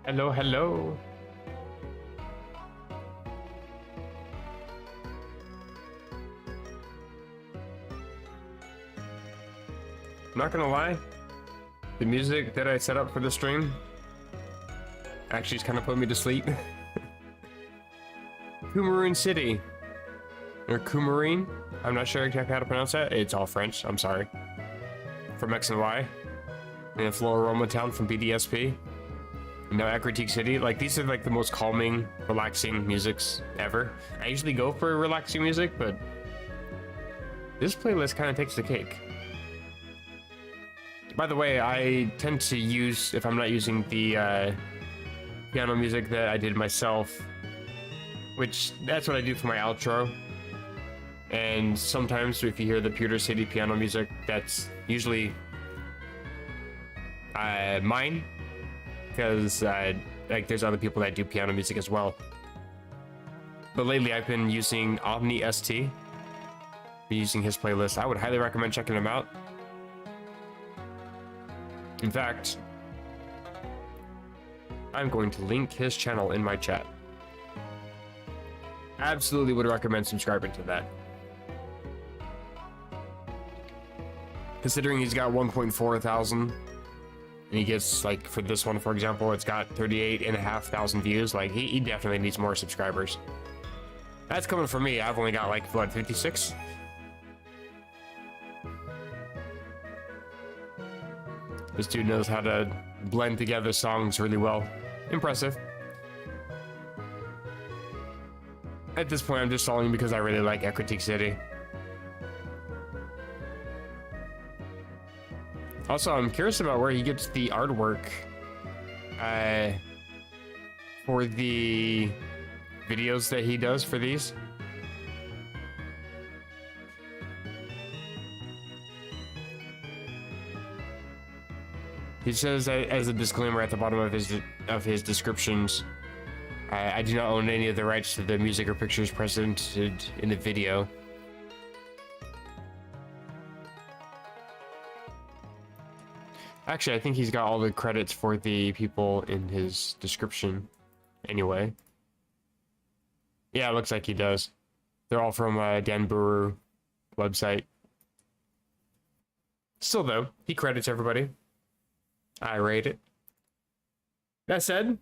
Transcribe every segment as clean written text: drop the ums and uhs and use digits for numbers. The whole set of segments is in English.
Hello, hello. Not gonna lie, the music that I set up for the stream actually just kind of put me to sleep. Coumaroon City. Or Coumarine. I'm not sure exactly how to pronounce that. It's all French, I'm sorry. From X and Y. And Floroma Town from BDSP. No, Critique City. Like, these are like the most calming, relaxing musics ever. I usually go for relaxing music, but this playlist kind of takes the cake. By the way, I tend to use, if I'm not using the piano music that I did myself, which that's what I do for my outro. And sometimes if you hear the Pewter City piano music, that's usually mine, because like there's other people that do piano music as well. But lately I've been using Omni ST, been using his playlist. I would highly recommend checking him out. In fact, I'm going to link his channel in my chat. Absolutely would recommend subscribing to that. Considering he's got 1.4 thousand, and he gets, like, for this one, for example, it's got 38,500 views. Like, he definitely needs more subscribers. That's coming from me. I've only got, like, what, 56? This dude knows how to blend together songs really well. Impressive. At this point, I'm just stalling because I really like Critique City. Also, I'm curious about where he gets the artwork for the videos that he does for these. He says as a disclaimer at the bottom of his descriptions, I do not own any of the rights to the music or pictures presented in the video. Actually, I think he's got all the credits for the people in his description anyway. Yeah, it looks like he does. They're all from Dan Brewer website. Still though, he credits everybody. I rate it. That said,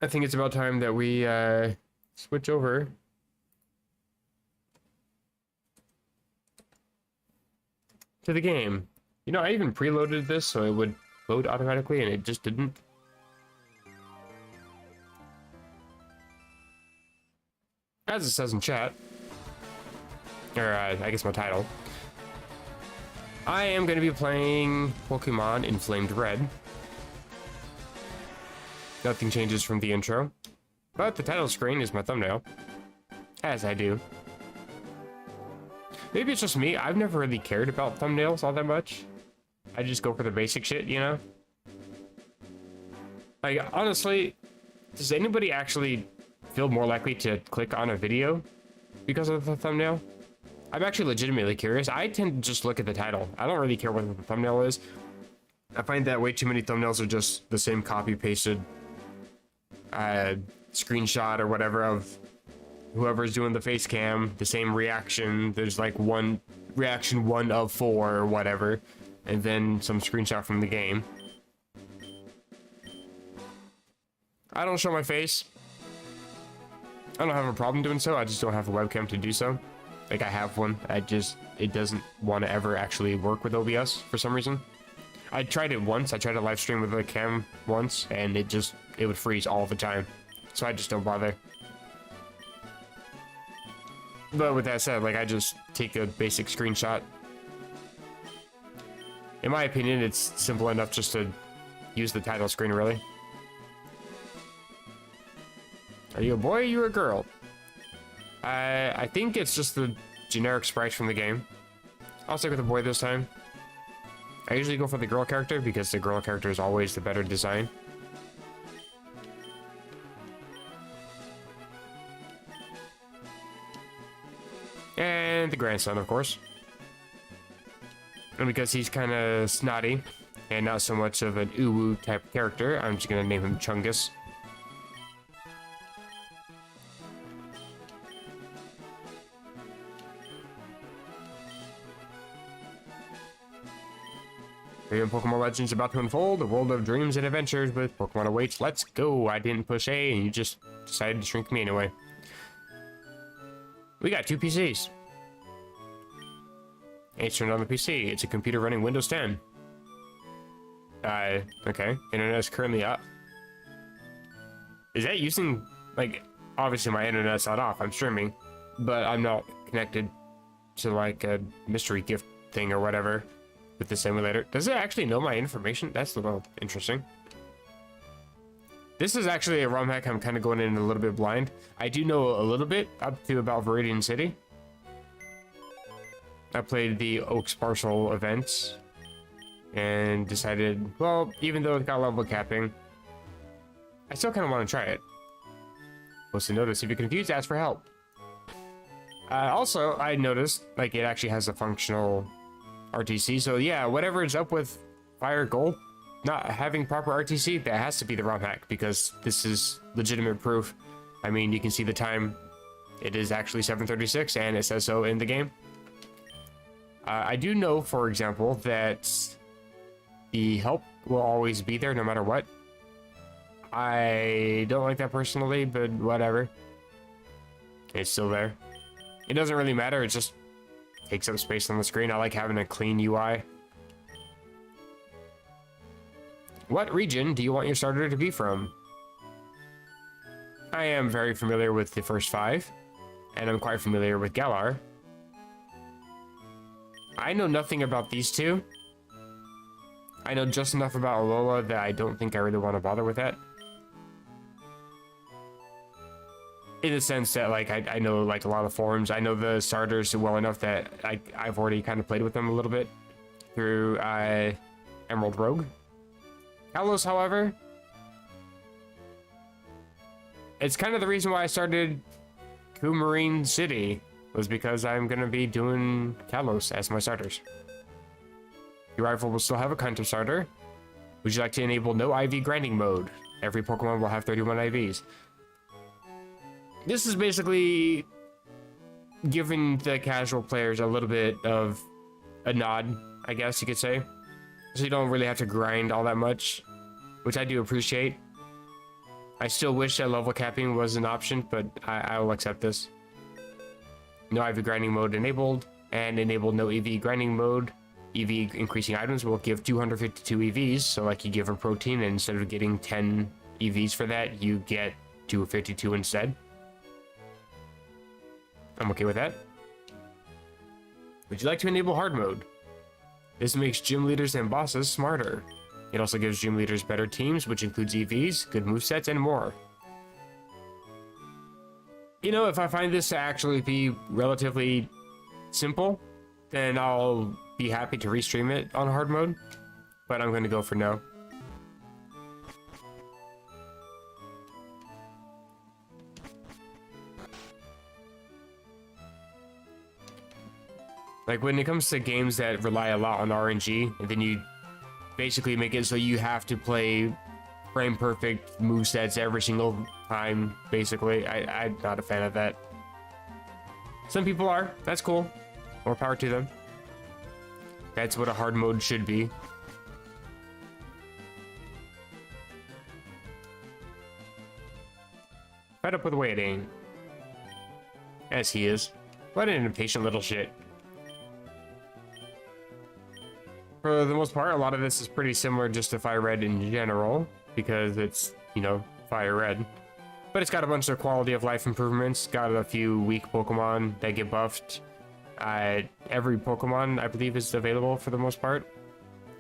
I think it's about time that we switch over to the game. You know, I even preloaded this so it would load automatically, and it just didn't. As it says in chat, or I guess my title, I am going to be playing Pokemon Inflamed Red. Nothing changes from the intro, but the title screen is my thumbnail, as I do. Maybe it's just me, I've never really cared about thumbnails all that much. I just go for the basic shit, you know? Like, honestly, does anybody actually feel more likely to click on a video because of the thumbnail? I'm actually legitimately curious. I tend to just look at the title. I don't really care what the thumbnail is. I find that way too many thumbnails are just the same copy-pasted screenshot or whatever of whoever's doing the face cam, the same reaction. There's like one reaction 1 of 4 or whatever, and then some screenshot from the game. I don't show my face. I don't have a problem doing so. I just don't have a webcam to do so. Like, I have one. It doesn't want to ever actually work with OBS for some reason. I tried it once. I tried to live stream with a cam once, and it would freeze all the time. So I just don't bother. But with that said, like, I just take a basic screenshot. In my opinion, it's simple enough just to use the title screen, really. Are you a boy or are you a girl? I think it's just the generic sprites from the game. I'll stick with the boy this time. I usually go for the girl character because the girl character is always the better design. And the grandson, of course. And because he's kind of snotty, and not so much of an uwu type of character. I'm just gonna name him Chungus. Even Pokemon Legends about to unfold, a world of dreams and adventures with Pokemon awaits. Let's go! I didn't push A, and you just decided to shrink me anyway. We got 2 PCs. It's turned on the PC. It's a computer running Windows 10. Okay. Internet is currently up. Is that using, like, obviously my internet's not off. I'm streaming, but I'm not connected to, like, a mystery gift thing or whatever with the simulator. Does it actually know my information? That's a little interesting. This is actually a ROM hack. I'm kind of going in a little bit blind. I do know a little bit up to about Viridian City. I played the Oaks Parcel events and decided, well, even though it got level capping, I still kind of want to try it. Post to notice, if you're confused, ask for help. Also, I noticed, like, it actually has a functional RTC, so yeah, whatever is up with Fire Gold not having proper RTC, that has to be the ROM hack, because this is legitimate proof. I mean, you can see the time. It is actually 7:36, and it says so in the game. I do know, for example, that the help will always be there no matter what. I don't like that personally, but whatever. It's still there. It doesn't really matter, it just takes up space on the screen. I like having a clean UI. What region do you want your starter to be from? I am very familiar with the first 5, and I'm quite familiar with Galar. I know nothing about these 2. I know just enough about Alola that I don't think I really want to bother with that. In the sense that, like, I know, like, a lot of forums. I know the starters well enough that I've already kind of played with them a little bit through Emerald Rogue. Kalos, however, it's kind of the reason why I started Coumarine City, was because I'm going to be doing Kalos as my starters. Your rival will still have a Kanto starter. Would you like to enable no IV grinding mode? Every Pokemon will have 31 IVs. This is basically giving the casual players a little bit of a nod, I guess you could say. So you don't really have to grind all that much, which I do appreciate. I still wish that level capping was an option, but I will accept this. No IV grinding mode enabled, and enable no EV grinding mode. EV increasing items will give 252 EVs, so like you give a protein, and instead of getting 10 EVs for that, you get 252 instead. I'm okay with that. Would you like to enable hard mode? This makes gym leaders and bosses smarter. It also gives gym leaders better teams, which includes EVs, good movesets, and more. You know, if I find this to actually be relatively simple, then I'll be happy to restream it on hard mode, but I'm going to go for no. Like, when it comes to games that rely a lot on RNG, and then you basically make it so you have to play frame perfect movesets every single time, basically, I'm not a fan of that. Some people are. That's cool. More power to them. That's what a hard mode should be. Fed up with waiting. As he is. What an impatient little shit. For the most part, a lot of this is pretty similar just to Fire Red in general, because it's, you know, Fire Red. But it's got a bunch of quality of life improvements, got a few weak Pokemon that get buffed. Every Pokemon, I believe, is available for the most part.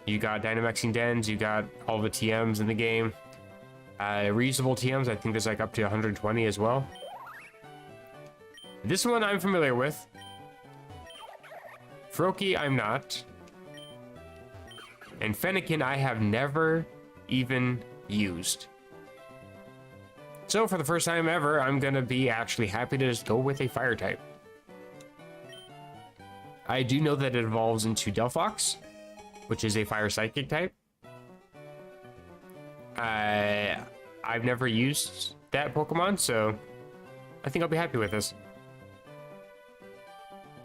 You got Dynamaxing Dens, you got all the TMs in the game. Reusable TMs, I think there's like up to 120 as well. This one I'm familiar with. Froakie, I'm not. And Fennekin, I have never even used. So for the first time ever, I'm gonna be actually happy to just go with a fire type. I do know that it evolves into Delphox, which is a fire psychic type. I've never used that Pokemon, so I think I'll be happy with this.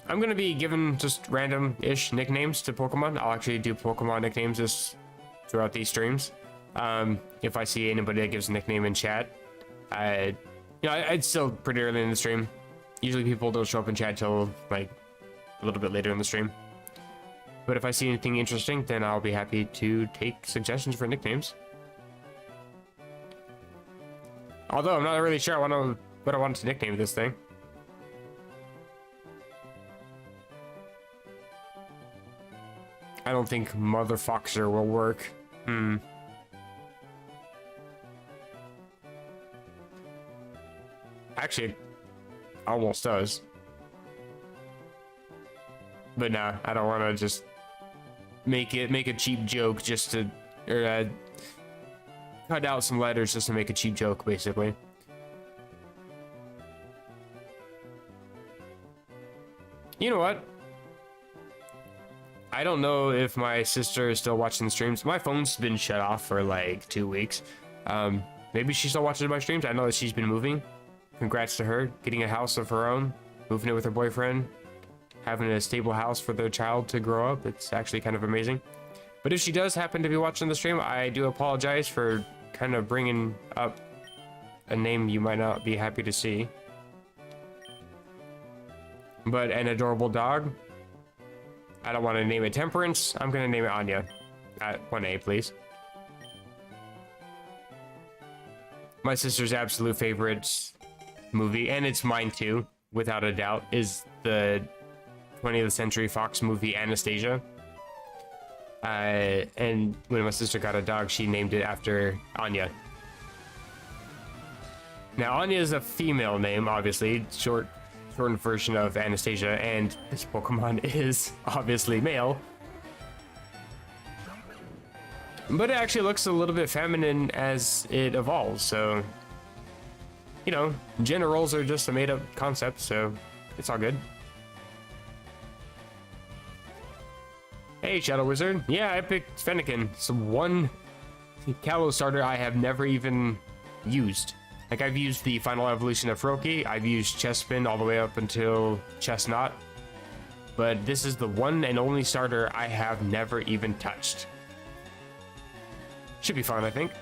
I'm gonna be giving just random-ish nicknames to Pokemon. I'll actually do Pokemon nicknames just throughout these streams. If I see anybody that gives a nickname in chat, it's still pretty early in the stream. Usually people don't show up in chat till like a little bit later in the stream. But if I see anything interesting, then I'll be happy to take suggestions for nicknames. Although I'm not really sure what I want to nickname this thing. I don't think Motherfoxer will work. Actually, it almost does. But nah, I don't want to just make a cheap joke just to, or cut out some letters just to make a cheap joke, basically. You know what? I don't know if my sister is still watching the streams. My phone's been shut off for like 2 weeks. Maybe she's still watching my streams. I know that she's been moving. Congrats to her, getting a house of her own, moving it with her boyfriend, having a stable house for their child to grow up. It's actually kind of amazing. But if she does happen to be watching the stream, I do apologize for kind of bringing up a name you might not be happy to see. But an adorable dog. I don't want to name it Temperance. I'm going to name it Anya. At 1A, please. My sister's absolute favorite movie, and it's mine too, without a doubt, is the 20th Century Fox movie Anastasia. And when my sister got a dog, she named it after Anya. Now, Anya is a female name, obviously, shortened version of Anastasia, and this Pokemon is obviously male. But it actually looks a little bit feminine as it evolves, so... You know, gender roles are just a made-up concept, so it's all good. Hey, Shadow Wizard. Yeah, I picked Fennekin. It's one Kalos starter I have never even used. Like, I've used the final evolution of Froakie, I've used Chespin all the way up until Chestnut, but this is the one and only starter I have never even touched. Should be fun, I think.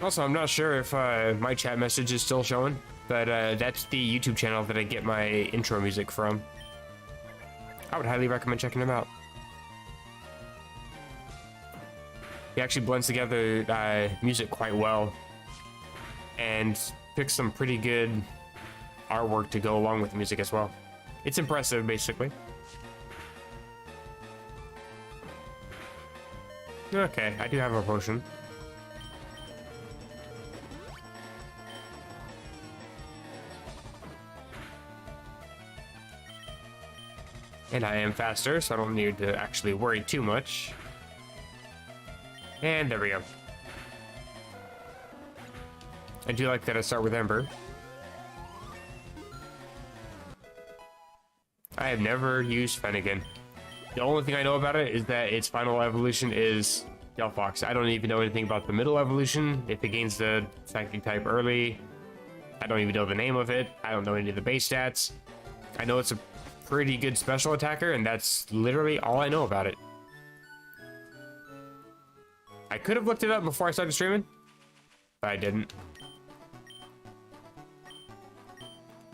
Also, I'm not sure if my chat message is still showing, but that's the YouTube channel that I get my intro music from. I would highly recommend checking them out. He actually blends together music quite well and picks some pretty good artwork to go along with the music as well. It's impressive, basically. Okay, I do have a potion. And I am faster, so I don't need to actually worry too much. And there we go. I do like that I start with Ember. I have never used Fennekin. The only thing I know about it is that its final evolution is Delphox. I don't even know anything about the middle evolution. If it gains the psychic type early, I don't even know the name of it. I don't know any of the base stats. I know it's a pretty good special attacker, and that's literally all I know about it. I could have looked it up before I started streaming, but I didn't.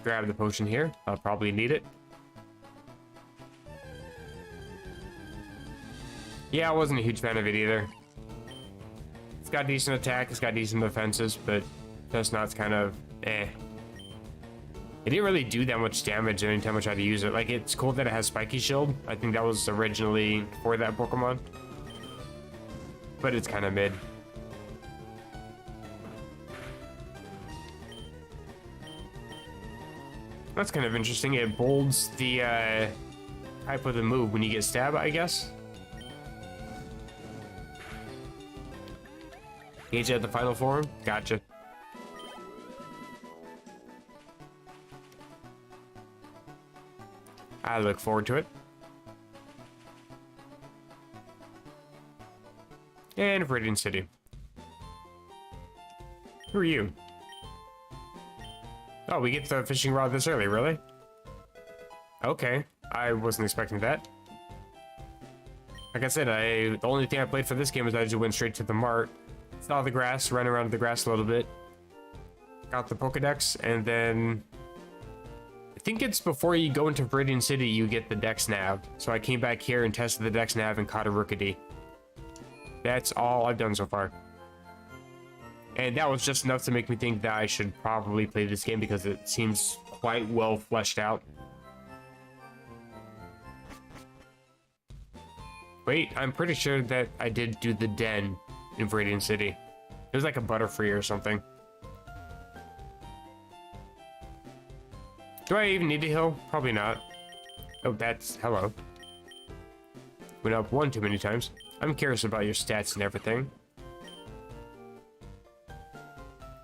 Grab the potion here. I'll probably need it. Yeah, I wasn't a huge fan of it either. It's got decent attack, it's got decent defenses, but Chestnut's kind of eh. It didn't really do that much damage anytime I tried to use it. Like, it's cool that it has Spiky Shield. I think that was originally for that Pokemon. But it's kind of mid. That's kind of interesting. It bolds the type of the move when you get stabbed, I guess. Gauge at the final form? Gotcha. I look forward to it. And Viridian City. Who are you? Oh, we get the fishing rod this early, really? Okay, I wasn't expecting that. Like I said, the only thing I played for this game was I just went straight to the mart, saw the grass, ran around the grass a little bit, got the Pokedex, and then I think it's before you go into Viridian City you get the Dex Nav. So I came back here and tested the Dex Nav and caught a Rookidee. That's all I've done so far. And that was just enough to make me think that I should probably play this game because it seems quite well fleshed out. Wait, I'm pretty sure that I did do the den in Viridian City. It was like a Butterfree or something. Do I even need to heal? Probably not. Oh, that's... hello. Went up one too many times. I'm curious about your stats and everything.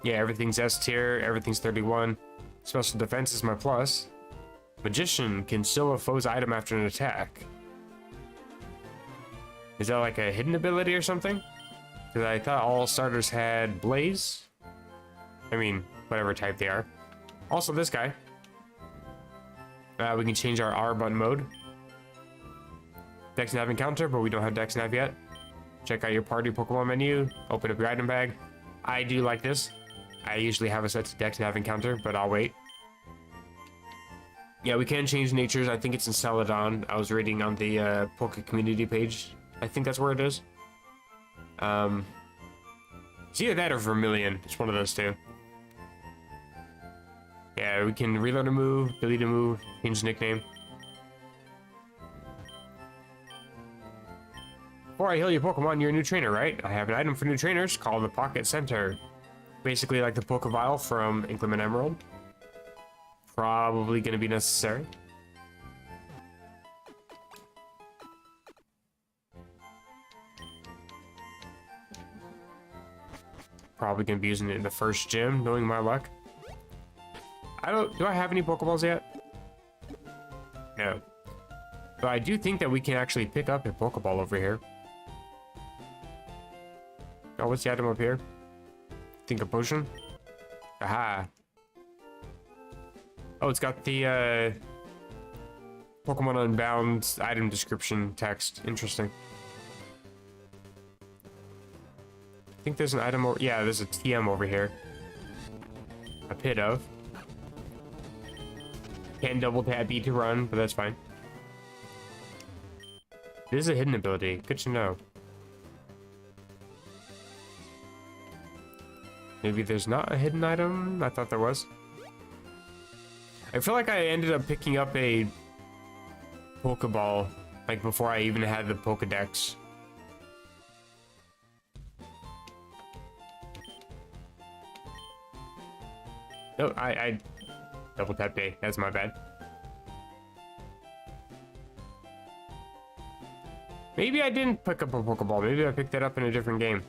Yeah, everything's S tier, everything's 31. Special defense is my plus. Magician can steal a foe's item after an attack. Is that like a hidden ability or something? Because I thought all starters had Blaze. I mean, whatever type they are. Also, this guy. We can change our R button mode. Dex Nav encounter, but we don't have Dex Nav yet. Check out your party Pokemon menu. Open up your item bag. I do like this. I usually have a set to Dex Nav encounter, but I'll wait. Yeah, we can change natures. I think it's in Celadon. I was reading on the Poke community page. I think that's where it is. It's either that or Vermilion. It's one of those two. Yeah, we can reload a move, delete a move, change the nickname. Before I heal your Pokemon, you're a new trainer, right? I have an item for new trainers called the Pocket Center. Basically like the Pokevile from Inflamed Emerald. Probably going to be necessary. Probably going to be using it in the first gym, knowing my luck. Do I have any Pokeballs yet? No. But I do think that we can actually pick up a Pokeball over here. Oh, what's the item up here? Think a potion? Aha. Oh, it's got the Pokemon Unbound item description text. Interesting. I think there's an item over... yeah, there's a TM over here. A pit of. Can't double tap E to run, but that's fine. This is a hidden ability. Good to know. Maybe there's not a hidden item? I thought there was. I feel like I ended up picking up a Pokeball, like before I even had the Pokedex. No, I double tapped A. That's my bad. Maybe I didn't pick up a Pokeball. Maybe I picked that up in a different game.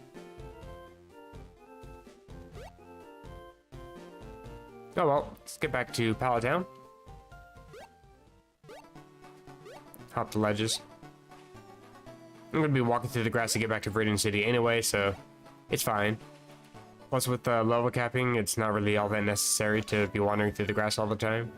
Oh well, let's get back to Pallet Town. Hop the ledges. I'm gonna be walking through the grass to get back to Viridian City anyway, so it's fine. Plus with the level capping, it's not really all that necessary to be wandering through the grass all the time.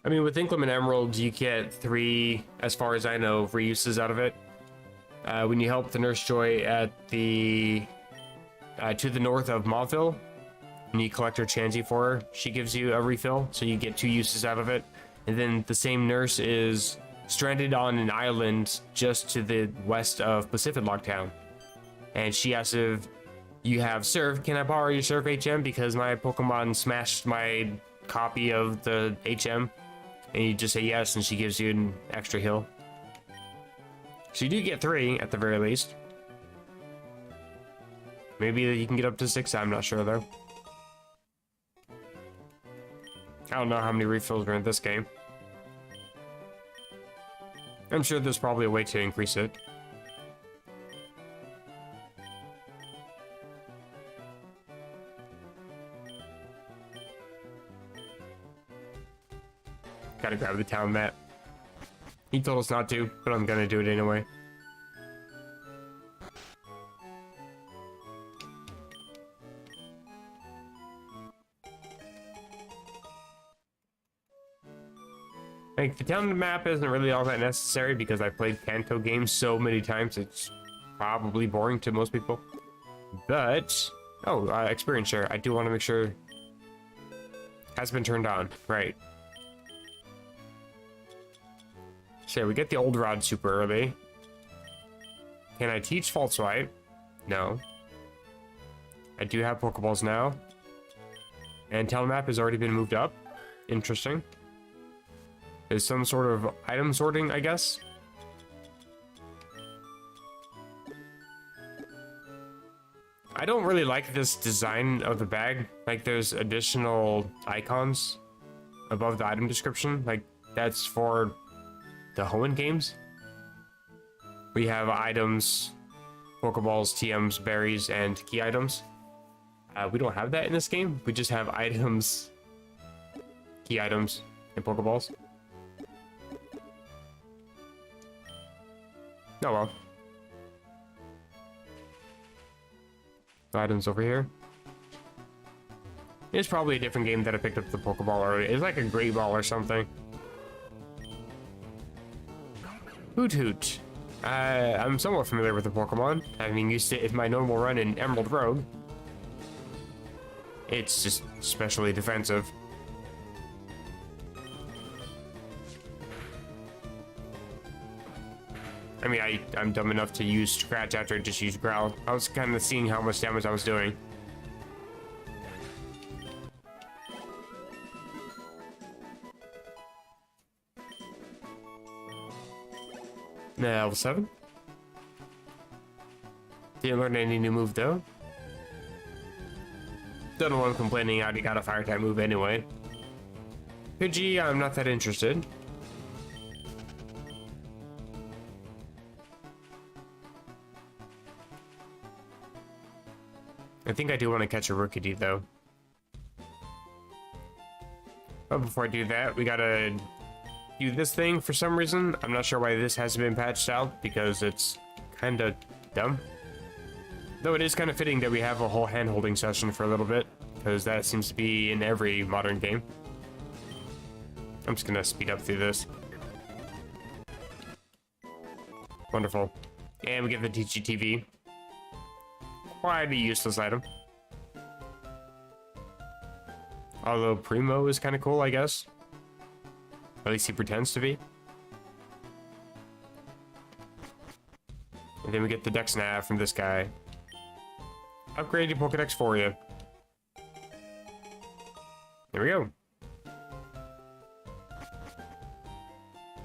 I mean, with Inclement Emerald, you get 3, as far as I know, reuses out of it. When you help the Nurse Joy at the... to the north of Mauville, and you collect her Chansey for her, she gives you a refill, so you get 2 uses out of it. And then the same nurse is stranded on an island just to the west of Pacific Locktown. And she asks if you have Surf, can I borrow your Surf HM? Because my Pokemon smashed my copy of the HM. And you just say yes, and she gives you an extra heal. So you do get 3, at the very least. Maybe you can get up to 6, I'm not sure though. I don't know how many refills are in this game. I'm sure there's probably a way to increase it. Gotta grab the town map. He told us not to, but I'm gonna do it anyway. Like, the town map isn't really all that necessary because I played Kanto games so many times, it's probably boring to most people. But, oh, experience share. I do want to make sure has been turned on. Right. So we get the old rod super early. Can I teach false swipe? No. I do have Pokeballs now. And town map has already been moved up. Interesting. There's some sort of item sorting, I guess. I don't really like this design of the bag. Like, there's additional icons above the item description. Like, that's for the Hoenn games. We have items, Pokeballs, TMs, berries, and key items. We don't have that in this game. We just have items, key items, and Pokeballs. Oh well. The items over here. It's probably a different game that I picked up the Pokeball already. It's like a Great Ball or something. Hoot Hoot. I'm somewhat familiar with the Pokemon, having used it in my normal run in Emerald Rogue. It's just especially defensive. I mean, I'm dumb enough to use Scratch after I just used Growl. I was kind of seeing how much damage I was doing. Level 7. Didn't learn any new move though. Don't know what I'm complaining, I already got a fire type move anyway. Pidgey, I'm not that interested. I think I do want to catch a Rookidee though. But before I do that, we gotta do this thing for some reason. I'm not sure why this hasn't been patched out because it's kind of dumb. Though it is kind of fitting that we have a whole hand-holding session for a little bit, because that seems to be in every modern game. I'm just gonna speed up through this. Wonderful. And we get the TGTV. Quite a useless item. Although Primo is kind of cool, I guess. At least he pretends to be. And then we get the Dex Nav from this guy. Upgrade your Pokedex for you. There we go.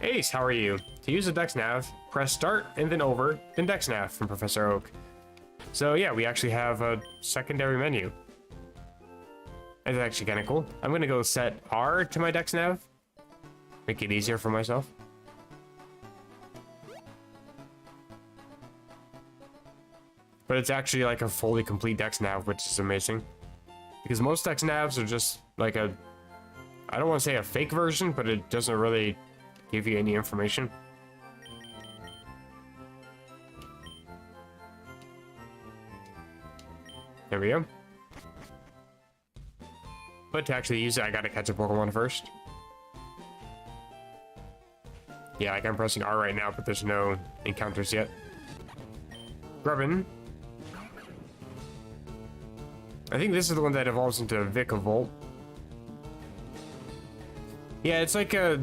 Ace, how are you? To use the Dex Nav, press start and then over, then Dex Nav from Professor Oak. So yeah, we actually have a secondary menu. That's actually kind of cool. I'm gonna go set R to my Dex Nav. Make it easier for myself. But it's actually like a fully complete Dex Nav, which is amazing. Because most Dex Navs are just like a... I don't want to say a fake version, but it doesn't really give you any information. There we go. But to actually use it, I gotta catch a Pokemon first. Yeah, like I'm pressing R right now, but there's no encounters yet. Grubbin. I think this is the one that evolves into Vikavolt. Yeah, it's like a...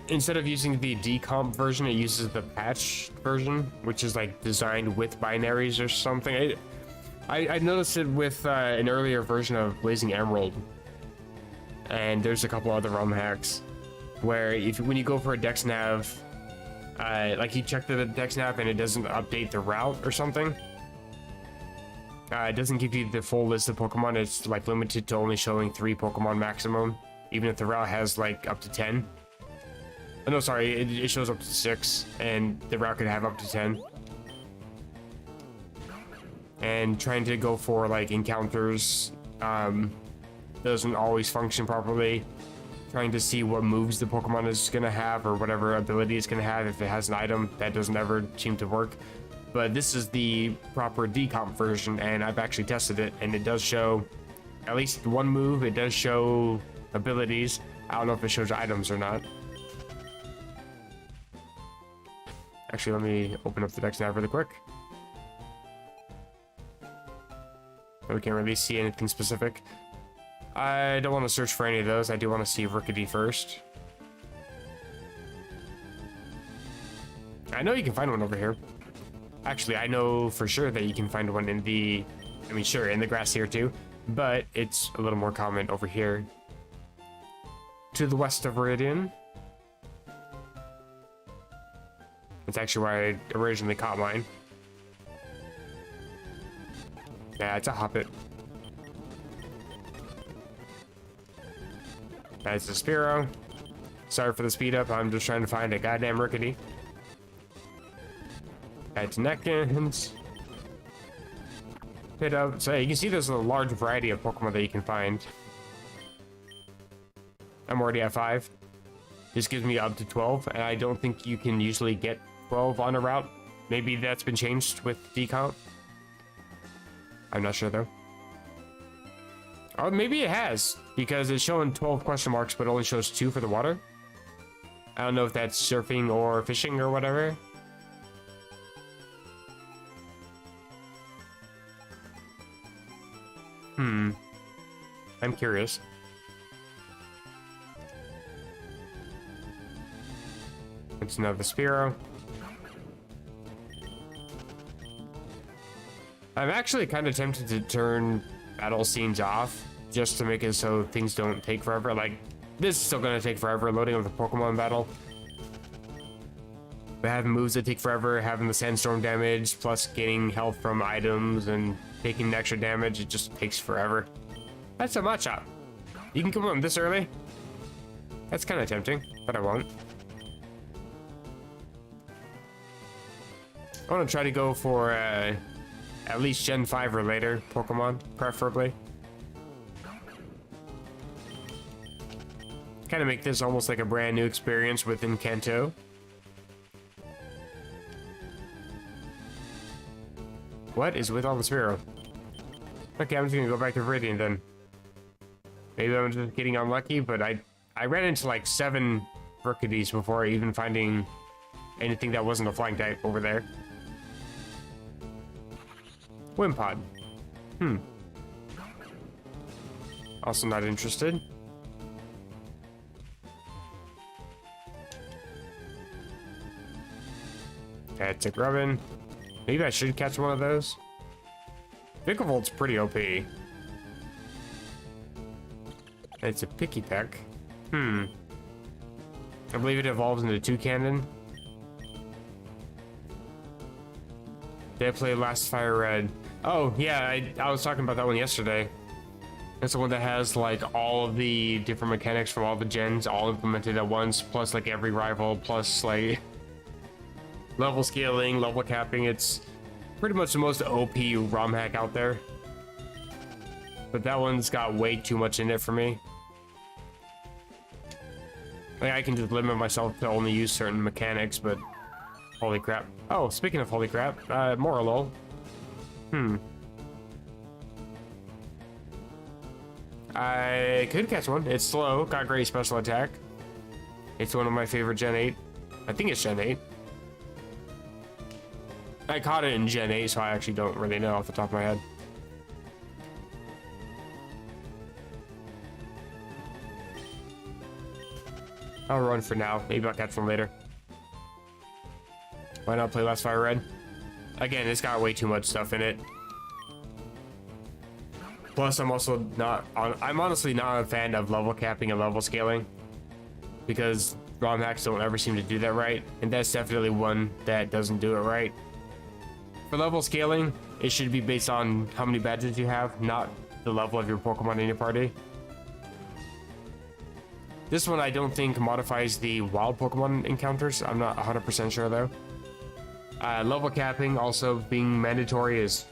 Instead of using the decomp version, it uses the patch version, which is like designed with binaries or something. I noticed it with an earlier version of Blazing Emerald. And there's a couple other ROM hacks where when you go for a Dex Nav, like you check the Dex Nav and it doesn't update the route or something. It doesn't give you the full list of Pokemon. It's like limited to only showing 3 Pokemon maximum, even if the route has like up to 10. Oh, no, sorry, it shows up to 6, and the route could have up to 10. And trying to go for like encounters doesn't always function properly. trying to see what moves the Pokemon is gonna have or whatever ability it's gonna have. If it has an item, that doesn't ever seem to work. But this is the proper decomp version, and I've actually tested it, and it does show at least one move. It does show abilities. I don't know if it shows items or not. Actually, let me open up the Dex Nav really quick. We can't really see anything specific. I don't want to search for any of those. I do want to see Rickety first. I know you can find one over here. Actually, I know for sure that you can find one in the... I mean, sure, in the grass here too. But it's a little more common over here. To the west of Viridian. That's actually where I originally caught mine. Yeah, it's a Hoppit. That's a Spearow. Sorry for the speed up, I'm just trying to find a goddamn Rickety. That's Neckens. Hit up. So you can see there's a large variety of Pokemon that you can find. I'm already at 5. This gives me up to 12, and I don't think you can usually get 12 on a route. Maybe that's been changed with decomp. I'm not sure though. Oh, maybe it has, because it's showing 12 question marks, but only shows 2 for the water. I don't know if that's surfing or fishing or whatever. I'm curious. It's another Spearow. I'm actually kind of tempted to turn battle scenes off just to make it so things don't take forever. Like, this is still going to take forever loading up the Pokemon battle. But having moves that take forever, having the sandstorm damage, plus gaining health from items and taking extra damage, it just takes forever. That's a Machop. You can come on this early? That's kind of tempting, but I won't. I want to try to go for at least Gen 5 or later Pokemon, preferably. Kind of make this almost like a brand new experience within Kanto. What is with all the Spearow? Okay, I'm just gonna go back to Viridian then. Maybe I'm just getting unlucky, but I ran into like 7 Ricketies before even finding anything that wasn't a flying type over there. Wimpod. Also not interested. That's a Grubbin. Maybe I should catch one of those. Vikavoolt's pretty OP. It's a Picky Peck. I believe it evolves into Toucannon. Did I play Last Fire Red? Oh, yeah, I was talking about that one yesterday. It's the one that has, like, all of the different mechanics from all the gens all implemented at once, plus, like, every rival, plus, like, level scaling, level capping. It's pretty much the most OP ROM hack out there. But that one's got way too much in it for me. Like, I can just limit myself to only use certain mechanics, but holy crap. Oh, speaking of holy crap, Morlul. I could catch one. It's slow, got great special attack. It's one of my favorite Gen 8. I think it's Gen 8. I caught it in Gen 8, so I actually don't really know off the top of my head. I'll run for now. Maybe I'll catch one later. Why not play Last Fire Red? Again, it's got way too much stuff in it. Plus, I'm honestly not a fan of level capping and level scaling, because ROM hacks don't ever seem to do that right, and that's definitely one that doesn't do it right. For level scaling, it should be based on how many badges you have, not the level of your Pokemon in your party. This one I don't think modifies the wild Pokemon encounters. I'm not 100% sure though. Level capping also being mandatory is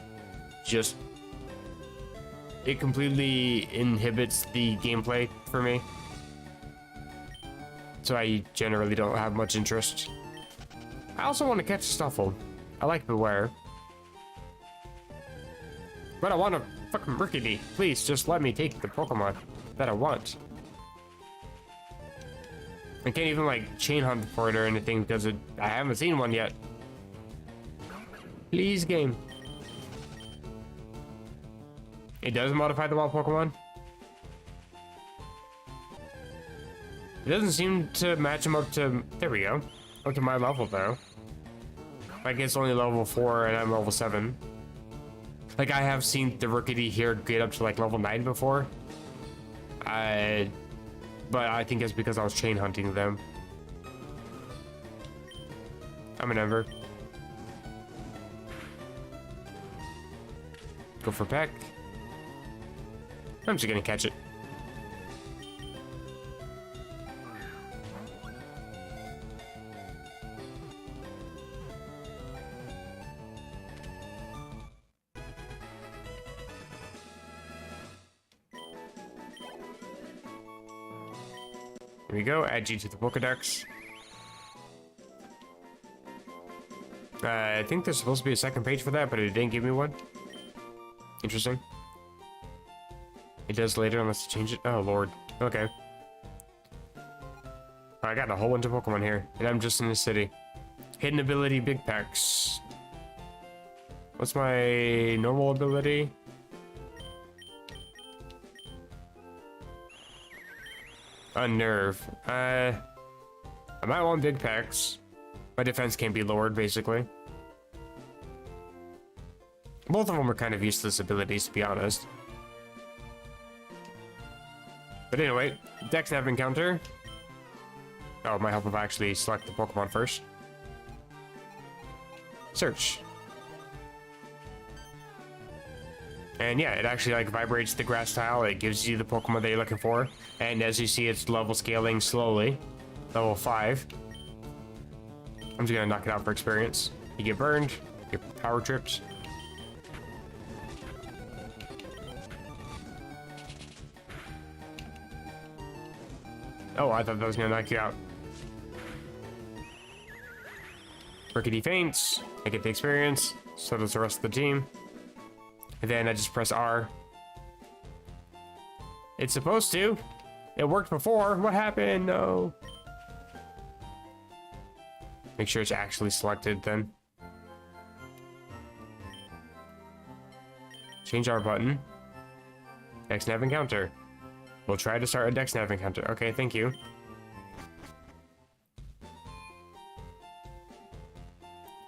just... it completely inhibits the gameplay for me. so I generally don't have much interest. I also want to catch Stuffle. I like Beware. But I want a fucking Rickety. Please, just let me take the Pokemon that I want. I can't even, like, chain hunt for it or anything because I haven't seen one yet. Please, game. It does modify the wild Pokemon. It doesn't seem to match them up to... There we go. Up to my level, though. Like, it's only level 4 and I'm level 7. Like, I have seen the Rickety here get up to, like, level 9 before. But I think it's because I was chain hunting them. I'm an Ember. Go for Peck. I'm just gonna catch it. Here we go, add you to the Pokedex. I think there's supposed to be a second page for that, but it didn't give me one. Interesting. It does later unless you change it. Oh, Lord. Okay. I got a whole bunch of Pokemon here, and I'm just in the city. Hidden ability, Big Packs. What's my normal ability? Unnerve. I might want Big Packs. My defense can't be lowered, basically. Both of them are kind of useless abilities, to be honest. But anyway, Dex Nav encounter. Oh, it might help if I actually select the Pokemon first. Search. And yeah, it actually like vibrates the grass tile. It gives you the Pokemon that you're looking for. And as you see, it's level scaling slowly. Level 5. I'm just gonna knock it out for experience. You get burned, get power tripped. Oh, I thought that was gonna knock you out. Rickety faints. I get the experience. So does the rest of the team. And then I just press R. It's supposed to. It worked before. What happened? No. Make sure it's actually selected then. Change R button. Dex Nav encounter. We'll try to start a Dex Nav encounter. Okay, thank you.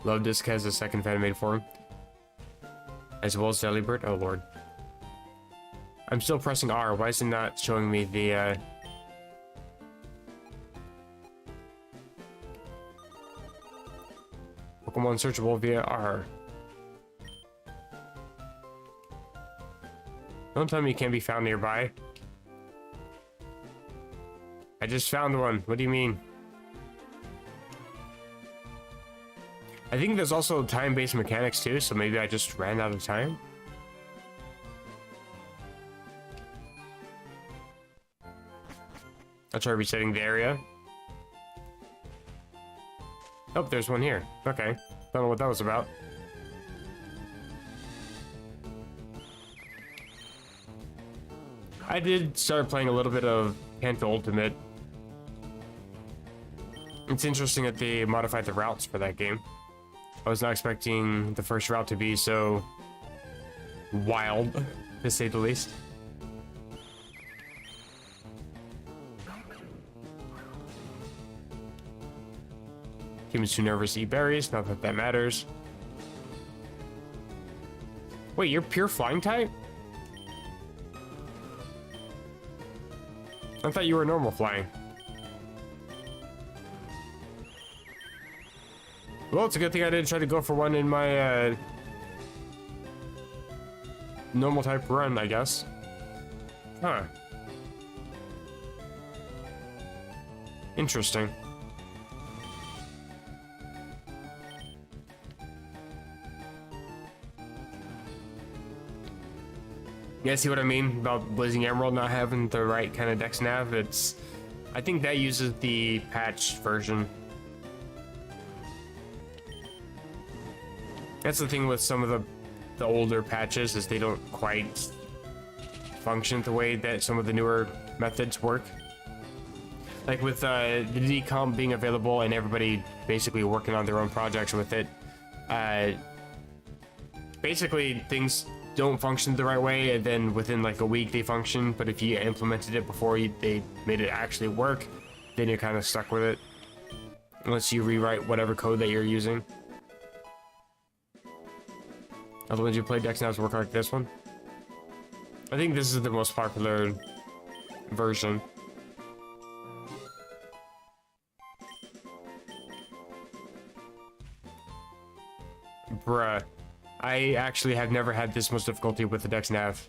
Love Disc has a second Venomade form. As well as Delibird. Oh lord. I'm still pressing R. Why is it not showing me the Pokemon searchable via R? Don't tell me it can't be found nearby. I just found one. What do you mean? I think there's also time-based mechanics too, so maybe I just ran out of time. I'll try resetting the area. Oh, there's one here. Okay. Don't know what that was about. I did start playing a little bit of Kanto Ultimate. It's interesting that they modified the routes for that game. I was not expecting the first route to be so wild, to say the least. Humans too nervous to eat berries, not that that matters. Wait, you're pure flying type? I thought you were normal flying. Well, it's a good thing I didn't try to go for one in my normal type run, I guess. Huh. Interesting. You guys see what I mean about Blazing Emerald not having the right kind of Dex Nav? It's I think that uses the patched version. That's the thing with some of the older patches, is they don't quite function the way that some of the newer methods work. Like with the decomp being available and everybody basically working on their own projects with it, basically things don't function the right way, and then within like a week they function. But if you implemented it before they made it actually work, then you're kind of stuck with it, unless you rewrite whatever code that you're using. Other ones you play Dex Navs work like this one. I think this is the most popular version. Bruh. I actually have never had this much difficulty with the Dex Nav.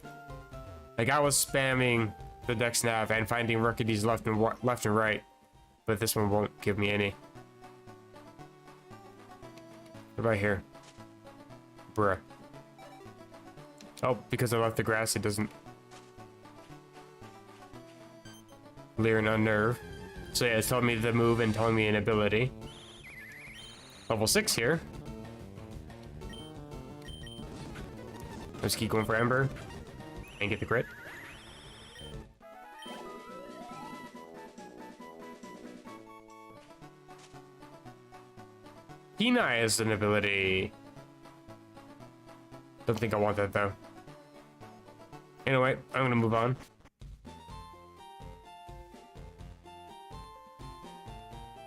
Like, I was spamming the Dex Nav and finding rookies left and right, but this one won't give me any. What about here? Bruh. Oh, because I left the grass, it doesn't leer and unnerve. So yeah, it's telling me the move and telling me an ability. Level 6 here. Let's keep going for Ember and get the crit. Kenai is an ability. Don't think I want that though. Anyway, I'm gonna move on.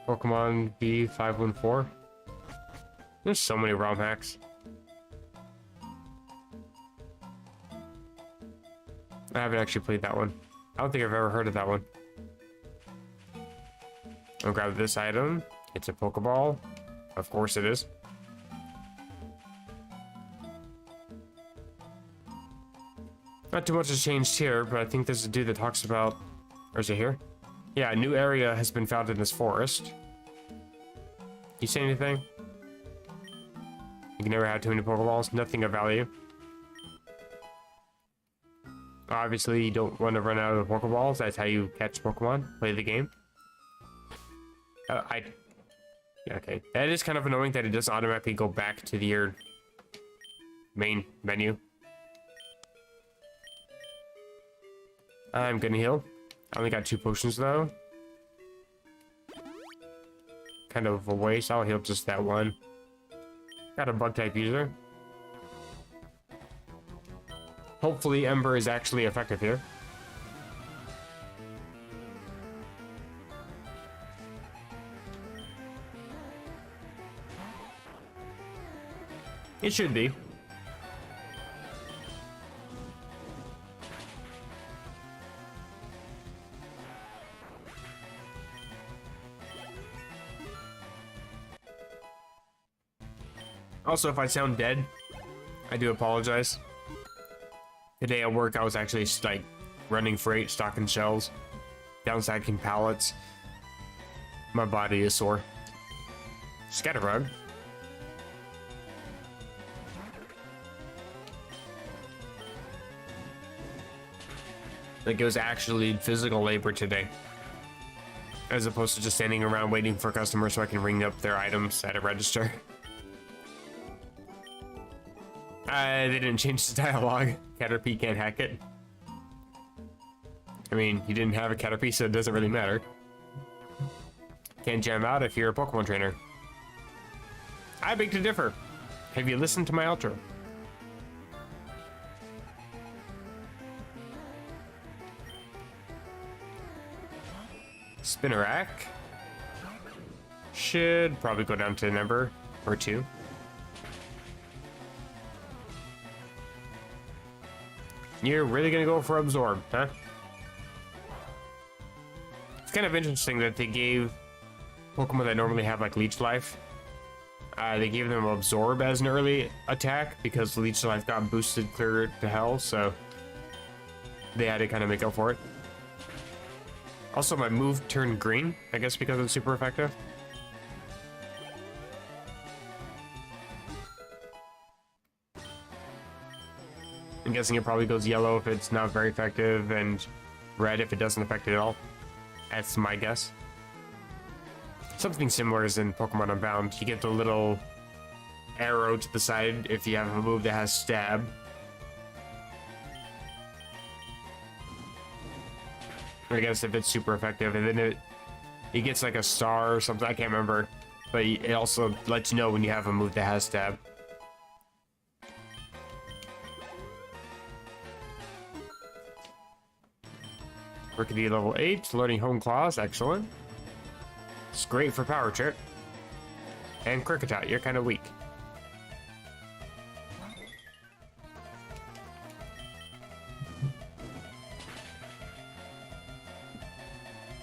Pokemon B514. There's so many ROM hacks. I haven't actually played that one. I don't think I've ever heard of that one. I'll grab this item. It's a Pokeball. Of course it is. Not too much has changed here, but I think there's a dude that talks about... Or is it here? Yeah, a new area has been found in this forest. You say anything? You can never have too many Pokeballs. Nothing of value. Obviously, you don't want to run out of Pokeballs. That's how you catch Pokemon. Play the game. Yeah, okay. That is kind of annoying that it doesn't automatically go back to your main menu. I'm gonna heal. I only got 2 potions though. Kind of a waste. I'll heal just that one. Got a bug type user. Hopefully Ember is actually effective here. It should be. Also, if I sound dead, I do apologize. Today at work, I was actually like running freight, stocking shelves, downstacking pallets. My body is sore. Scatterrug. Like it was actually physical labor today, as opposed to just standing around waiting for customers so I can ring up their items at a register. They didn't change the dialogue. Caterpie can't hack it. I mean, you didn't have a Caterpie, so it doesn't really matter. Can't jam out if you're a Pokemon trainer. I beg to differ. Have you listened to my outro? Spinnerack. Should probably go down to a number or 2. You're really gonna go for Absorb, huh? It's kind of interesting that they gave Pokemon that normally have like Leech Life, they gave them Absorb as an early attack because Leech Life got boosted clear to hell, so they had to kind of make up for it. Also, my move turned green, I guess because it's super effective. I'm guessing it probably goes yellow if it's not very effective, and red if it doesn't affect it at all. That's my guess. Something similar is in Pokemon Unbound. You get the little arrow to the side if you have a move that has stab. I guess if it's super effective, and then it gets like a star or something. I can't remember, but it also lets you know when you have a move that has stab. Rickety level 8, learning Home Claws, excellent. It's great for Power Trip. And Kricketot, you're kind of weak.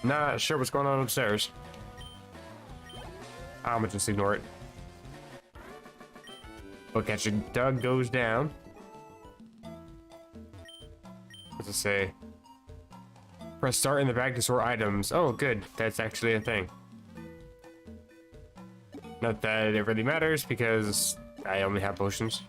Not sure what's going on upstairs. I'm gonna just ignore it. Bookcatcher Doug goes down. What's it say? Press start in the bag to sort items. Oh, good. That's actually a thing. Not that it really matters because I only have potions.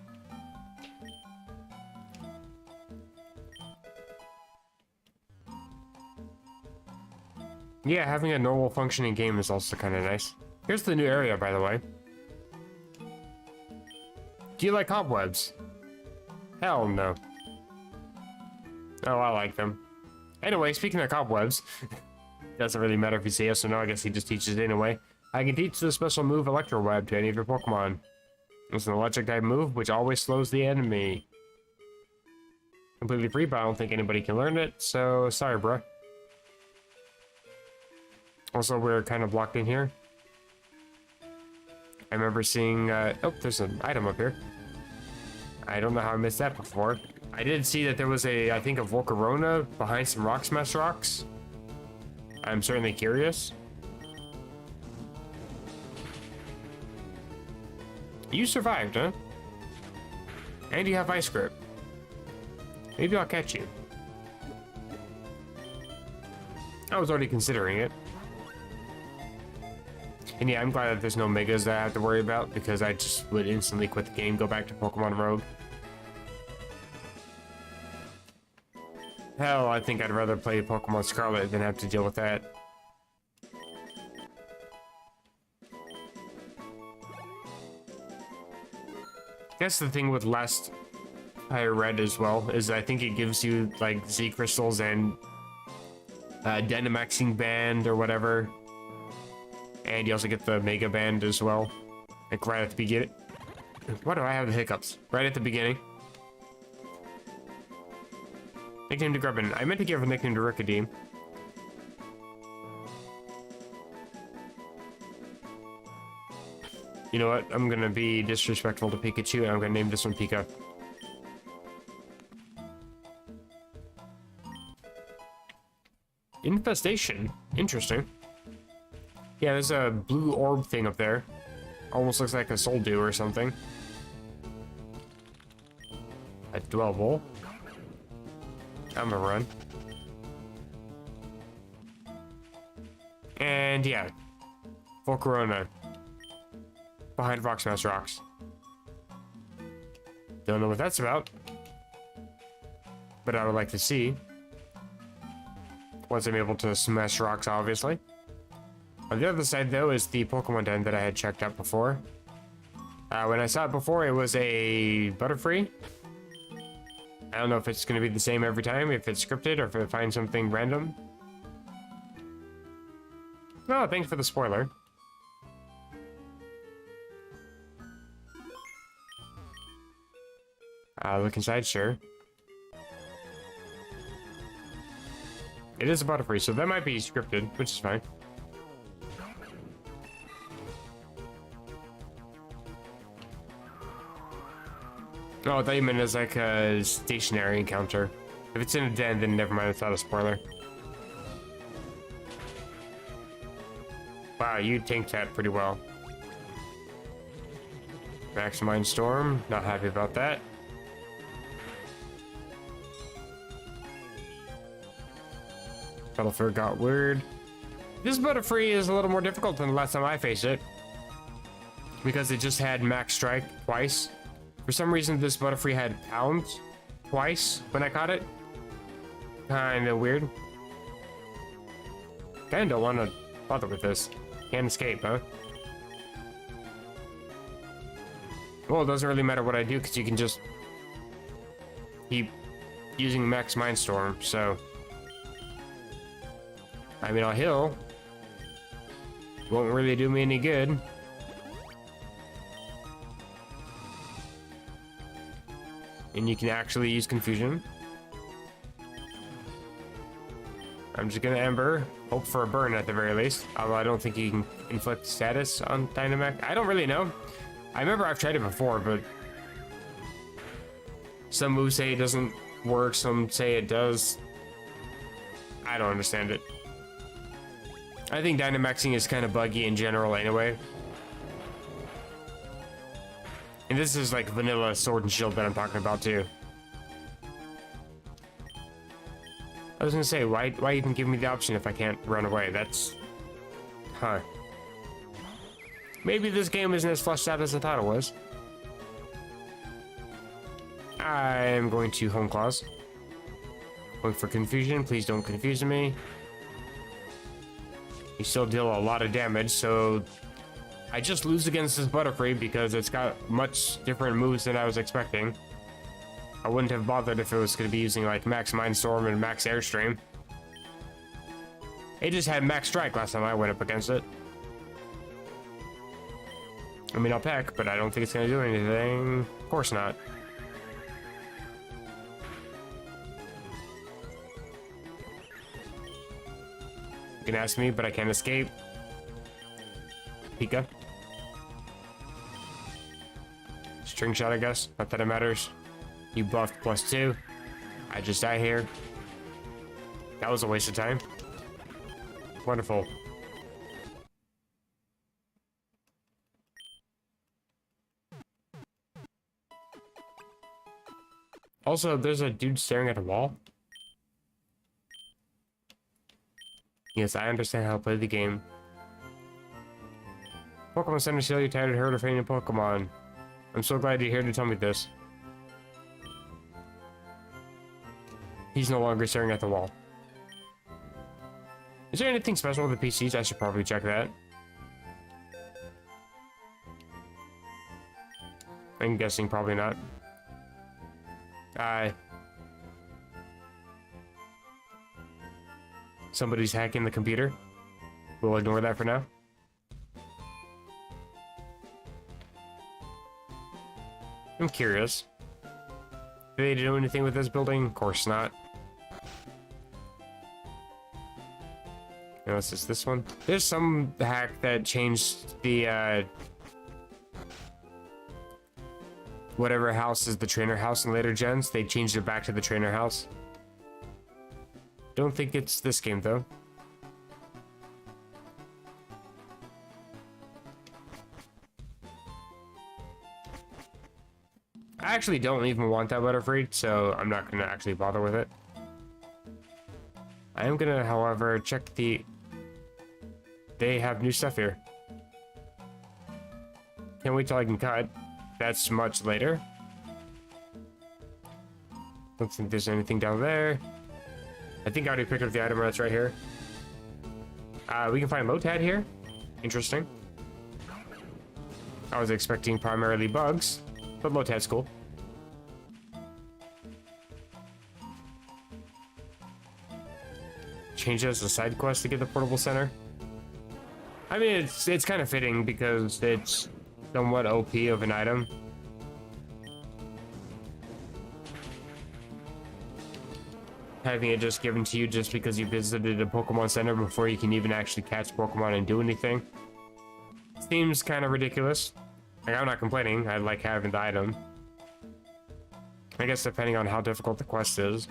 Yeah, having a normal functioning game is also kind of nice. Here's the new area, by the way. Do you like cobwebs? Hell no. Oh, I like them. Anyway, speaking of cobwebs, doesn't really matter if you say yes or no, I guess he just teaches it anyway. I can teach the special move Electro Web to any of your Pokemon. It's an electric type move, which always slows the enemy. Completely free, but I don't think anybody can learn it, so sorry, bruh. Also, we're kind of blocked in here. I remember seeing, oh, there's an item up here. I don't know how I missed that before. I did see that there was I think a Volcarona behind some Rock Smash rocks. I'm certainly curious. You survived, huh? And you have Ice Grip. Maybe I'll catch you. I was already considering it. And yeah, I'm glad that there's no Megas that I have to worry about, because I just would instantly quit the game, go back to Pokemon Rogue. Hell, I think I'd rather play Pokemon Scarlet than have to deal with that. That's the thing with last Higher Red as well, is I think it gives you like Z Crystals and Dynamaxing Band or whatever. And you also get the Mega Band as well. Like right at the beginning. Why do I have the hiccups? Right at the beginning. Nickname to Grubbin. I meant to give a nickname to Rickadeem. You know what? I'm gonna be disrespectful to Pikachu and I'm gonna name this one Pika. Infestation. Interesting. Yeah, there's a blue orb thing up there. Almost looks like a Soul Dew or something. A Dwellable. I'm gonna run. And yeah. Volcarona. Behind Rock Smash rocks. Don't know what that's about. But I would like to see. Once I'm able to smash rocks, obviously. On the other side, though, is the Pokemon Den that I had checked out before. When I saw it before, it was a Butterfree. I don't know if it's going to be the same every time, if it's scripted, or if it finds something random. Oh, thanks for the spoiler. Look inside, sure. It is a Butterfree, so that might be scripted, which is fine. Oh, I thought you meant as like a stationary encounter. If it's in a den, then never mind, it's not a spoiler. Wow, you tanked that pretty well. Maximind Storm, not happy about that. Battlefur got word. This Butterfree is a little more difficult than the last time I faced it, because it just had Max Strike twice. For some reason, this Butterfree had Pound twice when I caught it. Kinda weird. Kinda don't want to bother with this. Can't escape, huh? Well, it doesn't really matter what I do, because you can just keep using Max Mindstorm, so... I mean, I'll heal. Won't really do me any good. And you can actually use Confusion. I'm just gonna Ember, hope for a burn at the very least. Although I don't think you can inflict status on Dynamax. I don't really know. I remember I've tried it before, but some moves say it doesn't work, some say it does. I don't understand it. I think Dynamaxing is kind of buggy in general anyway. And this is like vanilla Sword and Shield that I'm talking about too. I was gonna say, why even give me the option if I can't run away? That's... Huh. Maybe this game isn't as fleshed out as I thought it was. I'm going to Home Claws. Going for Confusion, please don't confuse me. You still deal a lot of damage, so... I just lose against this Butterfree because it's got much different moves than I was expecting. I wouldn't have bothered if it was going to be using like Max Mindstorm and Max Airstream. It just had Max Strike last time I went up against it. I mean, I'll peck, but I don't think it's going to do anything. Of course not. You can ask me, but I can't escape. Pika. String shot, I guess. Not that it matters. You buffed +2. I just die here. That was a waste of time. Wonderful. Also, there's a dude staring at a wall. Yes, I understand how to play the game. Pokemon Center Seal, you're tired of herd of fainting Pokemon. I'm so glad you're here to tell me this. He's no longer staring at the wall. Is there anything special with the PCs? I should probably check that. I'm guessing probably not. Somebody's hacking the computer. We'll ignore that for now. I'm curious. Do they do anything with this building? Of course not. Unless it's this one. There's some hack that changed the, whatever house is the trainer house in later gens. They changed it back to the trainer house. Don't think it's this game, though. I actually don't even want that Butterfree, so I'm not going to actually bother with it. I am going to, however, check the... They have new stuff here. Can't wait till I can cut. That's much later. Don't think there's anything down there. I think I already picked up the item that's right here. We can find Lotad here. Interesting. I was expecting primarily bugs, but Lotad's cool. Change it as a side quest to get the portable center. I mean, it's kind of fitting because it's somewhat OP of an item. Having it just given to you just because you visited a Pokemon Center before you can even actually catch Pokemon and do anything seems kind of ridiculous. Like, I'm not complaining. I like having the item. I guess depending on how difficult the quest is.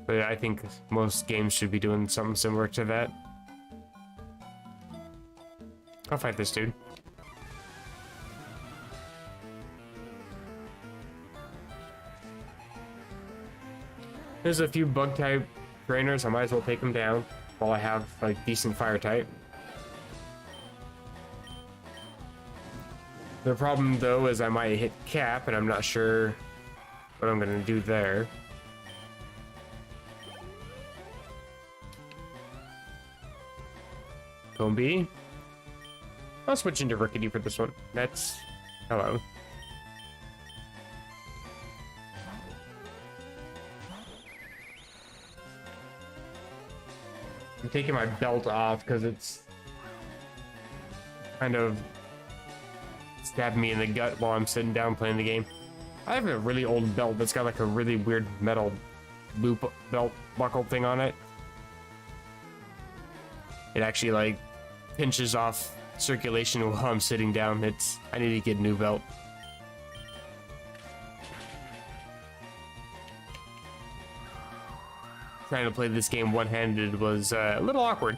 But I think most games should be doing something similar to that. I'll fight this dude. There's a few bug type trainers. I might as well take them down while I have like decent fire type. The problem though is I might hit cap and I'm not sure what I'm gonna do there. Combi. I'll switch into Rickety for this one. That's... hello. I'm taking my belt off because it's kind of stabbed me in the gut while I'm sitting down playing the game. I have a really old belt that's got like a really weird metal loop belt buckle thing on it. It actually like pinches off circulation while I'm sitting down. I need to get a new belt. Trying to play this game one-handed was a little awkward.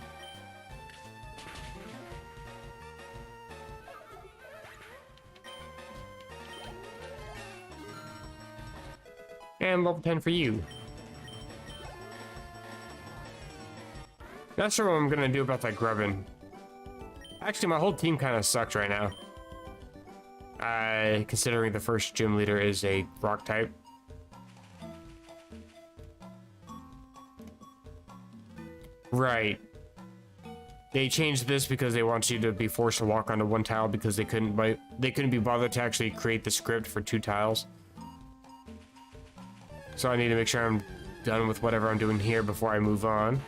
And level 10 for you. Not sure what I'm gonna do about that grubbin. Actually, my whole team kind of sucks right now. Considering the first gym leader is a rock type. Right. They changed this because they want you to be forced to walk onto one tile because they couldn't be bothered to actually create the script for 2 tiles. So I need to make sure I'm done with whatever I'm doing here before I move on.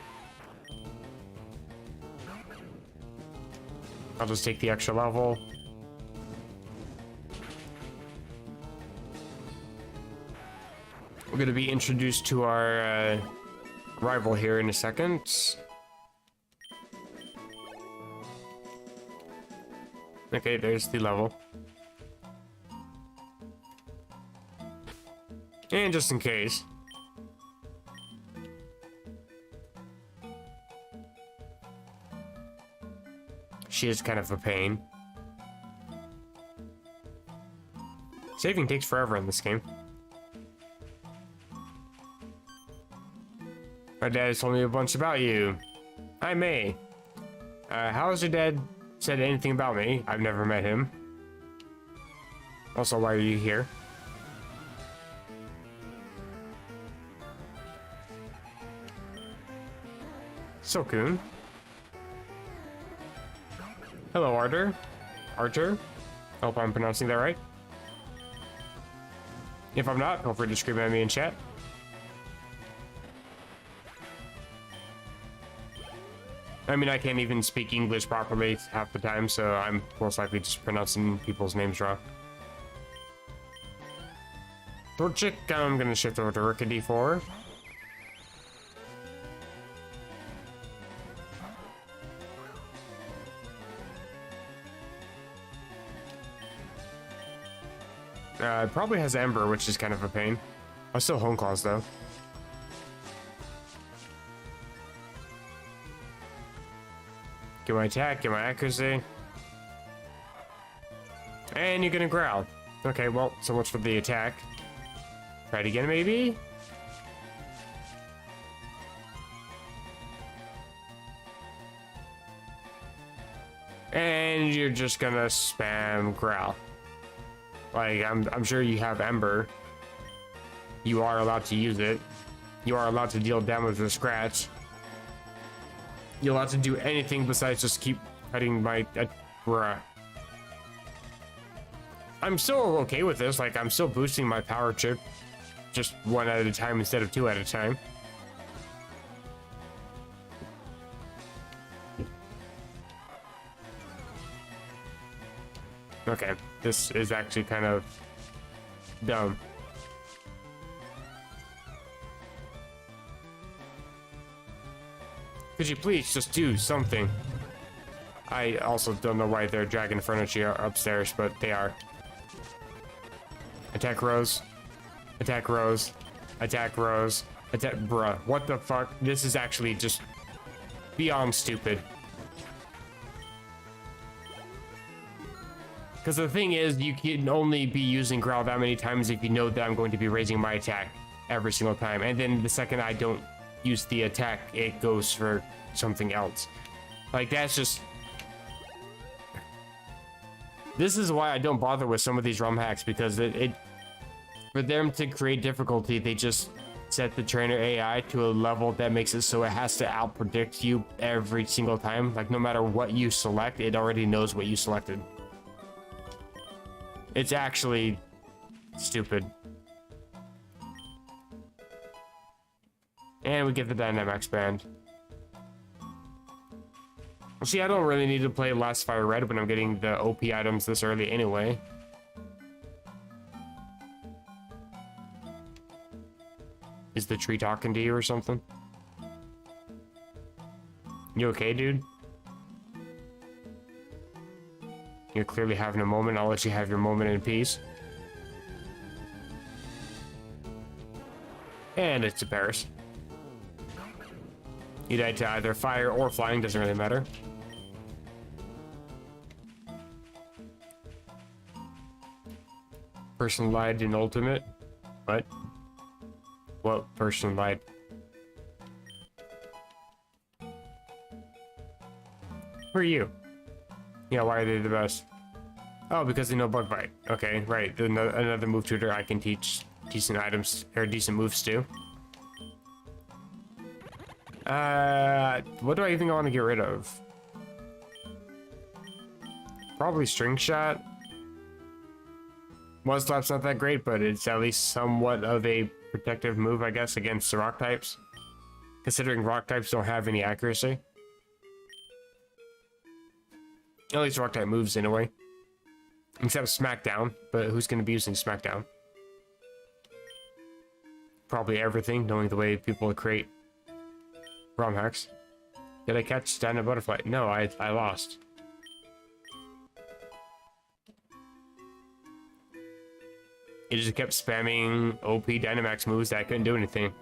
I'll just take the extra level. We're going to be introduced to our rival here in a second. Okay, there's the level. And just in case. She is kind of a pain. Saving takes forever in this game. My dad has told me a bunch about you. Hi, May. How has your dad said anything about me? I've never met him. Also, why are you here? So-kun. Hello, Arthur. Archer. Hope I'm pronouncing that right. If I'm not, feel free to scream at me in chat. I mean, I can't even speak English properly half the time, so I'm most likely just pronouncing people's names wrong. Torchic, I'm gonna shift over to Rickety for. It probably has Ember, which is kind of a pain. I'll still Home Claws, though. Get my attack, get my accuracy. And you're gonna growl. Okay, well, so much for the attack. Try it again, maybe? And you're just gonna spam growl. Like, I'm sure you have Ember. You are allowed to use it. You are allowed to deal damage with Scratch. You're allowed to do anything besides just keep cutting my... bruh. I'm still okay with this. Like, I'm still boosting my power chip. Just 1 at a time instead of 2 at a time. Okay, this is actually kind of dumb. Could you please just do something? I also don't know why they're dragging furniture upstairs, but they are. Attack Rose. Attack Rose. Attack Rose. Attack... Bruh, what the fuck? This is actually just beyond stupid. Because the thing is, you can only be using Growl that many times if you know that I'm going to be raising my attack every single time. And then the second I don't use the attack, it goes for something else. Like, that's just... This is why I don't bother with some of these ROM hacks, because for them to create difficulty, they just set the trainer AI to a level that makes it so it has to outpredict you every single time. Like no matter what you select, it already knows what you selected. It's actually stupid. And we get the Dynamax band. See, I don't really need to play Last Fire Red when I'm getting the OP items this early anyway. Is the tree talking to you or something? You okay, dude? You're clearly having a moment. I'll let you have your moment in peace. And it's a Paris. You died to either fire or flying, doesn't really matter. Person lied in ultimate. What? What person lied? Who are you? Yeah, why are they the best? Oh, because they know bug bite. Okay, right. Another move tutor I can teach decent items or decent moves to. What do I even want to get rid of? Probably String Shot. One Slap's not that great, but it's at least somewhat of a protective move, I guess, against the rock types. Considering rock types don't have any accuracy. At least rock type moves anyway. Except Smackdown, but who's going to be using Smackdown? Probably everything, knowing the way people create ROM hacks. Did I catch Dino Butterfly? No, I lost. It just kept spamming OP Dynamax moves that I couldn't do anything.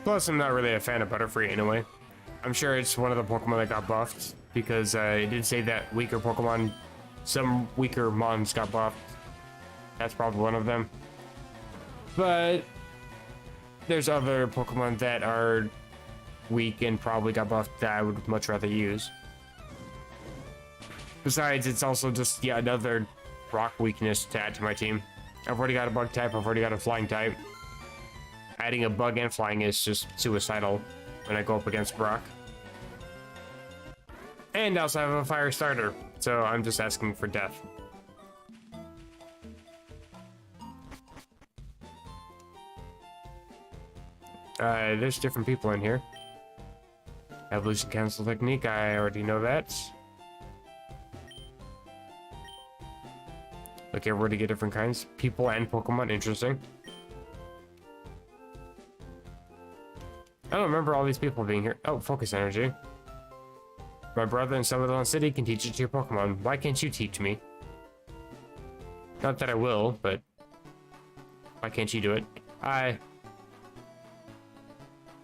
Plus, I'm not really a fan of Butterfree anyway. I'm sure it's one of the Pokemon that got buffed, because it did say that weaker Pokemon, some weaker Mons got buffed. That's probably one of them. But there's other Pokemon that are weak and probably got buffed that I would much rather use. Besides, it's also just yet another rock weakness to add to my team. I've already got a bug type, I've already got a flying type. Adding a bug and flying is just suicidal when I go up against Brock. And I also have a fire starter, so I'm just asking for death. There's different people in here. Evolution cancel technique, I already know that. Okay, we're to get different kinds. People and Pokemon, interesting. I don't remember all these people being here. Oh, focus energy. My brother in Celadon City can teach it to your Pokemon. Why can't you teach me? Not that I will, but why can't you do it?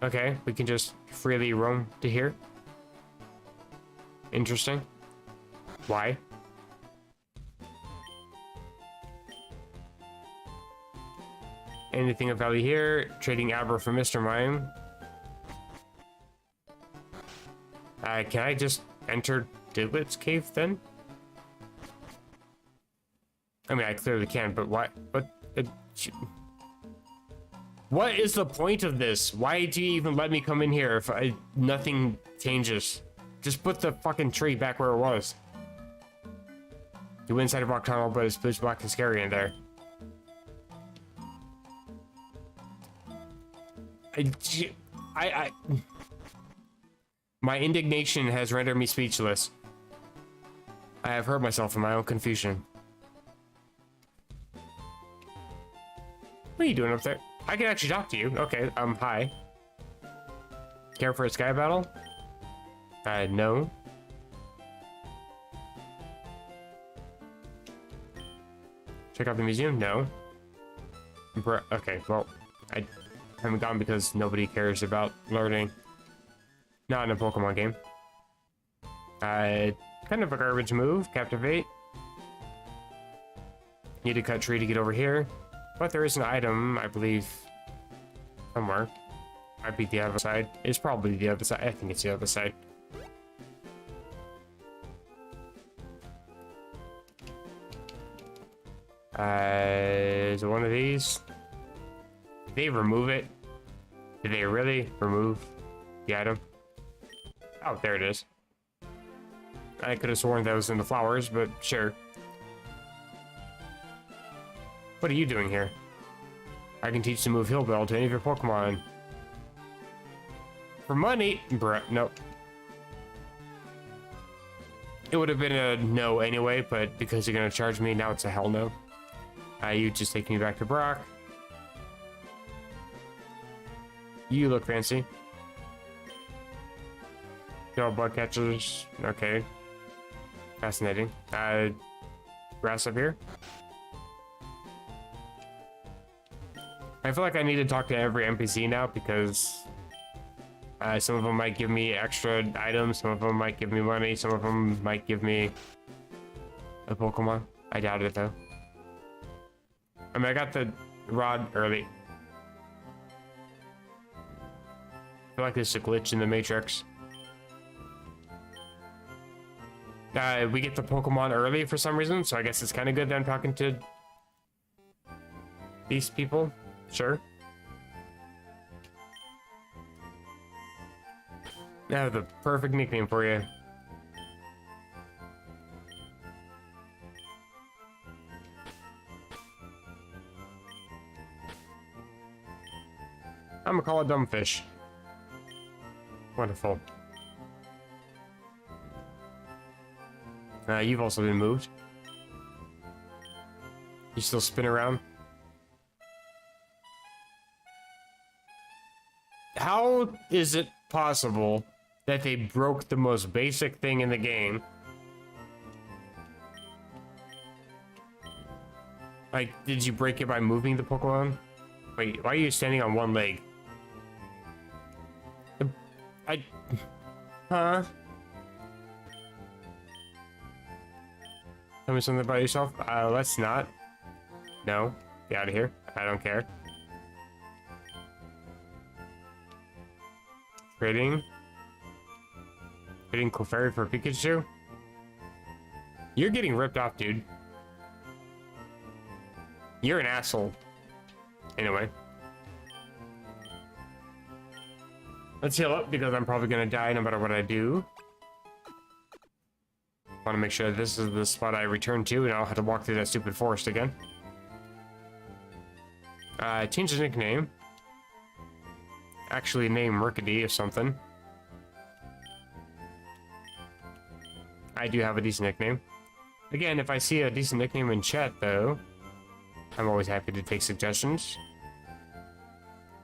Okay, we can just freely roam to here. Interesting. Why? Anything of value here? Trading Abra for Mr. Mime. Can I just enter Diglett's cave then? I mean, I clearly can, but why? What is the point of this? Why do you even let me come in here if nothing changes? Just put the fucking tree back where it was. You went inside a rock tunnel, but it's pitch black and scary in there. My indignation has rendered me speechless. I have hurt myself in my own confusion. What are you doing up there? I can actually talk to you. Okay, hi. Care for a sky battle? No. Check out the museum? No. Okay, well, I haven't gone because nobody cares about learning. Not in a Pokemon game. Kind of a garbage move. Captivate. Need to cut tree to get over here. But there is an item, I believe, somewhere. Might be the other side. It's probably the other side. I think it's the other side. Is it one of these? Did they remove it? Did they really remove the item? Oh, there it is. I could have sworn that was in the flowers, but sure. What are you doing here? I can teach the move Heal Bell to any of your Pokemon. For money? Bruh, nope. It would have been a no anyway, but because you're gonna charge me, now it's a hell no. You just take me back to Brock. You look fancy. No bug catchers. Okay. Fascinating. Grass up here. I feel like I need to talk to every NPC now because some of them might give me extra items, some of them might give me money, some of them might give me a Pokemon. I doubt it though. I mean, I got the rod early. I feel like there's a glitch in the Matrix. We get the Pokemon early for some reason, so I guess it's kind of good that I'm talking to these people. Sure. I have the perfect nickname for you. I'm gonna call it Dumbfish. Wonderful. You've also been moved. You still spin around? How is it possible that they broke the most basic thing in the game? Like, did you break it by moving the Pokemon? Wait, why are you standing on one leg? Huh? Tell me something about yourself? Let's not. No, get out of here. I don't care. Trading Clefairy for Pikachu? You're getting ripped off, dude. You're an asshole. Anyway. Let's heal up because I'm probably gonna die no matter what I do. Want to make sure this is the spot I return to and I'll have to walk through that stupid forest again. Change his nickname. Actually name Rickety or something. I do have a decent nickname. Again, if I see a decent nickname in chat though, I'm always happy to take suggestions.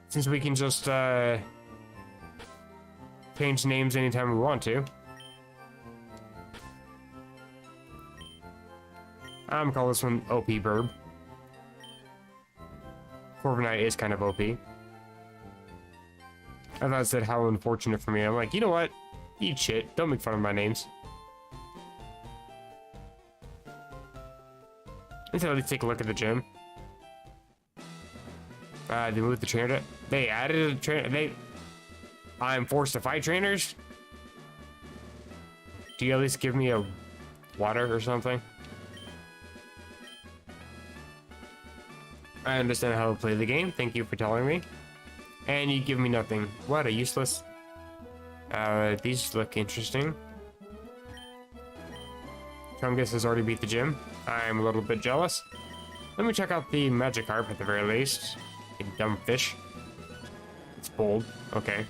Since we can just change names anytime we want to. I'm gonna call this one OP Burb. Corviknight is kind of OP. I thought I said how unfortunate for me. I'm like, you know what? Eat shit. Don't make fun of my names. Let's at least take a look at the gym. They moved the trainer. They added a trainer. I'm forced to fight trainers? Do you at least give me a water or something? I understand how to play the game. Thank you for telling me. And you give me nothing. What a useless. These look interesting. Chungus has already beat the gym. I'm a little bit jealous. Let me check out the Magikarp at the very least. You dumb fish. It's bold. Okay.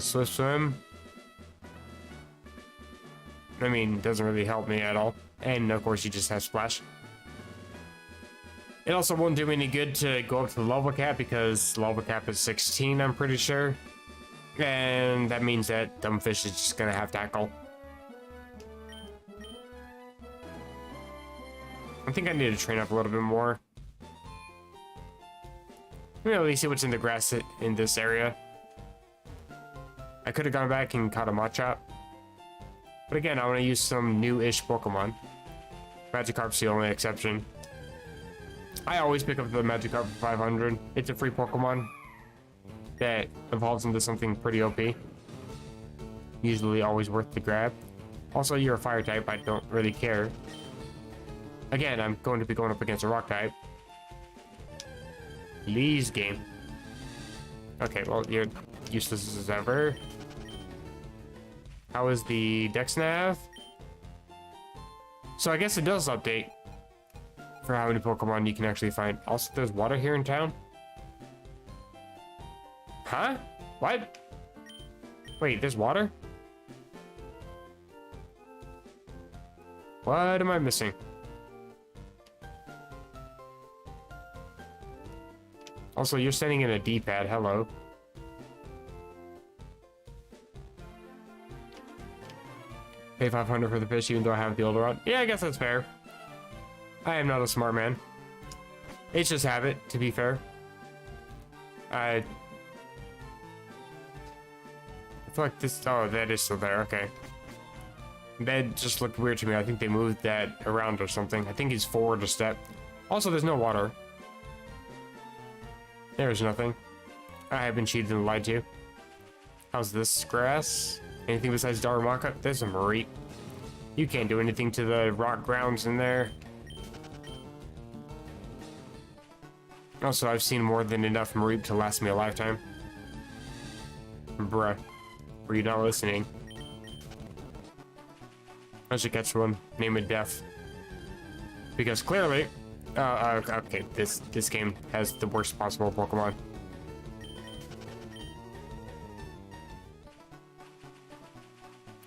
Swift Swim. I mean, doesn't really help me at all. And of course, you just have Splash. It also won't do me any good to go up to the level cap because level cap is 16, I'm pretty sure. And that means that Dumbfish is just gonna have Tackle. I think I need to train up a little bit more. Let me at least see what's in the grass in this area. I could have gone back and caught a Machop. But again, I want to use some new-ish Pokemon. Magikarp's the only exception. I always pick up the Magikarp for 500. It's a free Pokemon that evolves into something pretty OP. Usually always worth the grab. Also, you're a fire type, I don't really care. Again, I'm going to be going up against a rock type. Please, game. Okay, well, you're useless as ever. How is the Dex Nav? So I guess it does update for how many Pokemon you can actually find. Also, there's water here in town. Huh? What? Wait, there's water? What am I missing? Also, you're standing in a D-pad. Hello. Pay 500 for the fish even though I have the older one. Yeah, I guess that's fair. I am not a smart man. It's just habit, to be fair. I feel like this... Oh, that is still there. Okay. That just looked weird to me. I think they moved that around or something. I think he's forward a step. Also, there's no water. There's nothing. I have been cheated and lied to. How's this grass? Anything besides Darumaka? There's a Mareep. You can't do anything to the rock grounds in there. Also, I've seen more than enough Mareep to last me a lifetime. Bruh. Were you not listening? I should catch one. Name it Death. Because clearly... okay, this game has the worst possible Pokemon.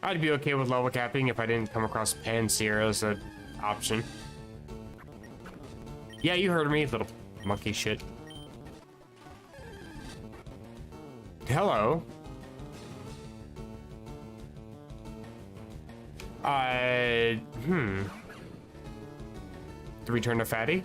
I'd be okay with level capping if I didn't come across Pansear as an option. Yeah, you heard me, little monkey shit. Hello. The return of Fatty?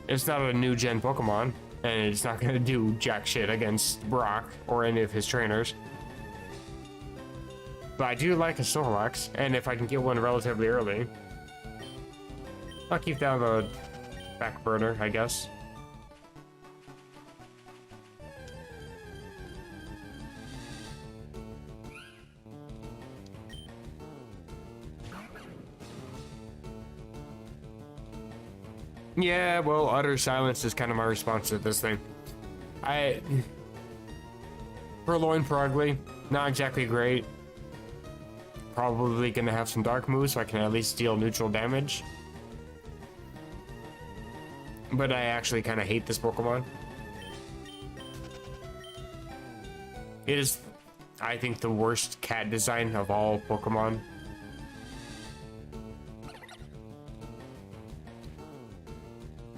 It's not a new gen Pokemon, and it's not gonna do jack shit against Brock or any of his trainers. But I do like a Snorlax, and if I can get one relatively early, I'll keep down the back burner, I guess. Yeah, well, utter silence is kind of my response to this thing. Purloin Progly, not exactly great. Probably gonna have some dark moves so I can at least deal neutral damage. But I actually kind of hate this Pokemon. It is, I think, the worst cat design of all Pokemon.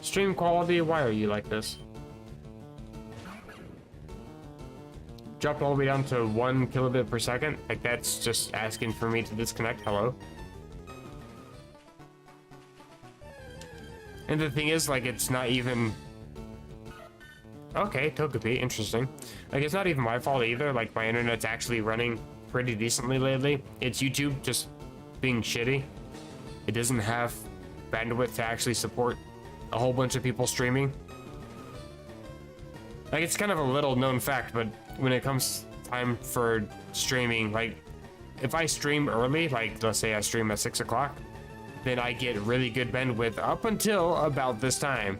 Stream quality, why are you like this? Dropped all the way down to 1 kilobit per second. Like, that's just asking for me to disconnect. Hello. And the thing is, like, it's not even... Okay, Togepi, interesting. Like, it's not even my fault either. Like, my internet's actually running pretty decently lately. It's YouTube just being shitty. It doesn't have bandwidth to actually support a whole bunch of people streaming. Like, it's kind of a little known fact, but when it comes time for streaming, like, if I stream early, like, let's say I stream at 6 o'clock, then I get really good bandwidth up until about this time,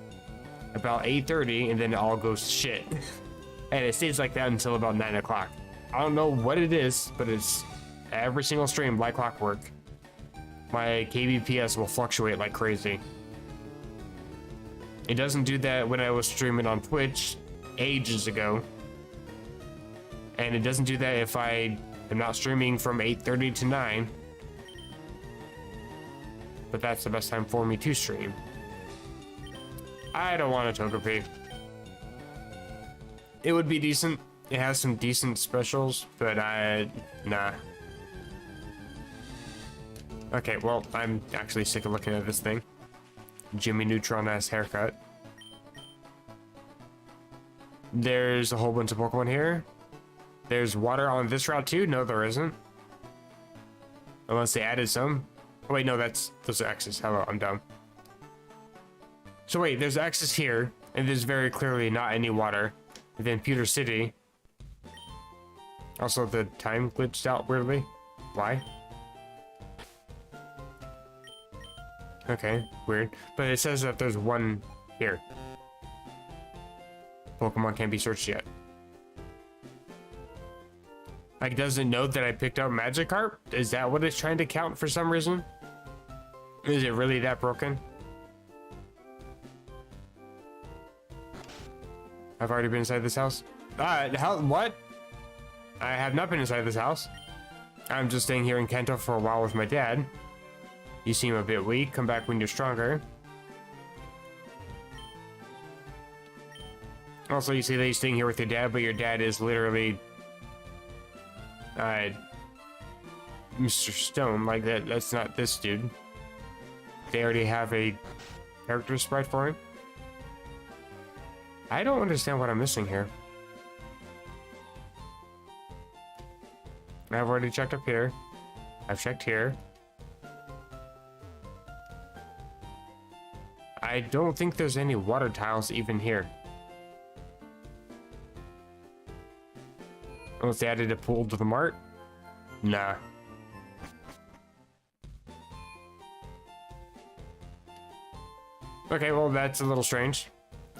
about 8:30, and then it all goes to shit. And it stays like that until about 9 o'clock. I don't know what it is, but it's every single stream like clockwork. My kbps will fluctuate like crazy. It doesn't do that when I was streaming on Twitch ages ago. And it doesn't do that if I am not streaming from 8:30 to 9. But that's the best time for me to stream. I don't want a Togepi. It would be decent. It has some decent specials, but nah. Okay, well, I'm actually sick of looking at this thing. Jimmy Neutron-ass haircut. There's a whole bunch of Pokemon here. There's water on this route too? No, there isn't. Unless they added some. Oh, wait, no, those are X's. Hello, I'm dumb. So wait, there's X's here, and there's very clearly not any water. And then Pewter City. Also, the time glitched out weirdly. Why? Okay, weird. But it says that there's one here. Pokemon can't be searched yet. Like, does it know that I picked up Magikarp? Is that what it's trying to count for some reason? Is it really that broken? I've already been inside this house. What? I have not been inside this house. I'm just staying here in Kanto for a while with my dad. You seem a bit weak. Come back when you're stronger. Also, you see that you're staying here with your dad, but your dad is literally... Mr. Stone. Like, that's not this dude. They already have a character sprite for him. I don't understand what I'm missing here. I've already checked up here. I've checked here. I don't think there's any water tiles even here. Unless they added a pool to the mart? Nah. Okay, well, that's a little strange.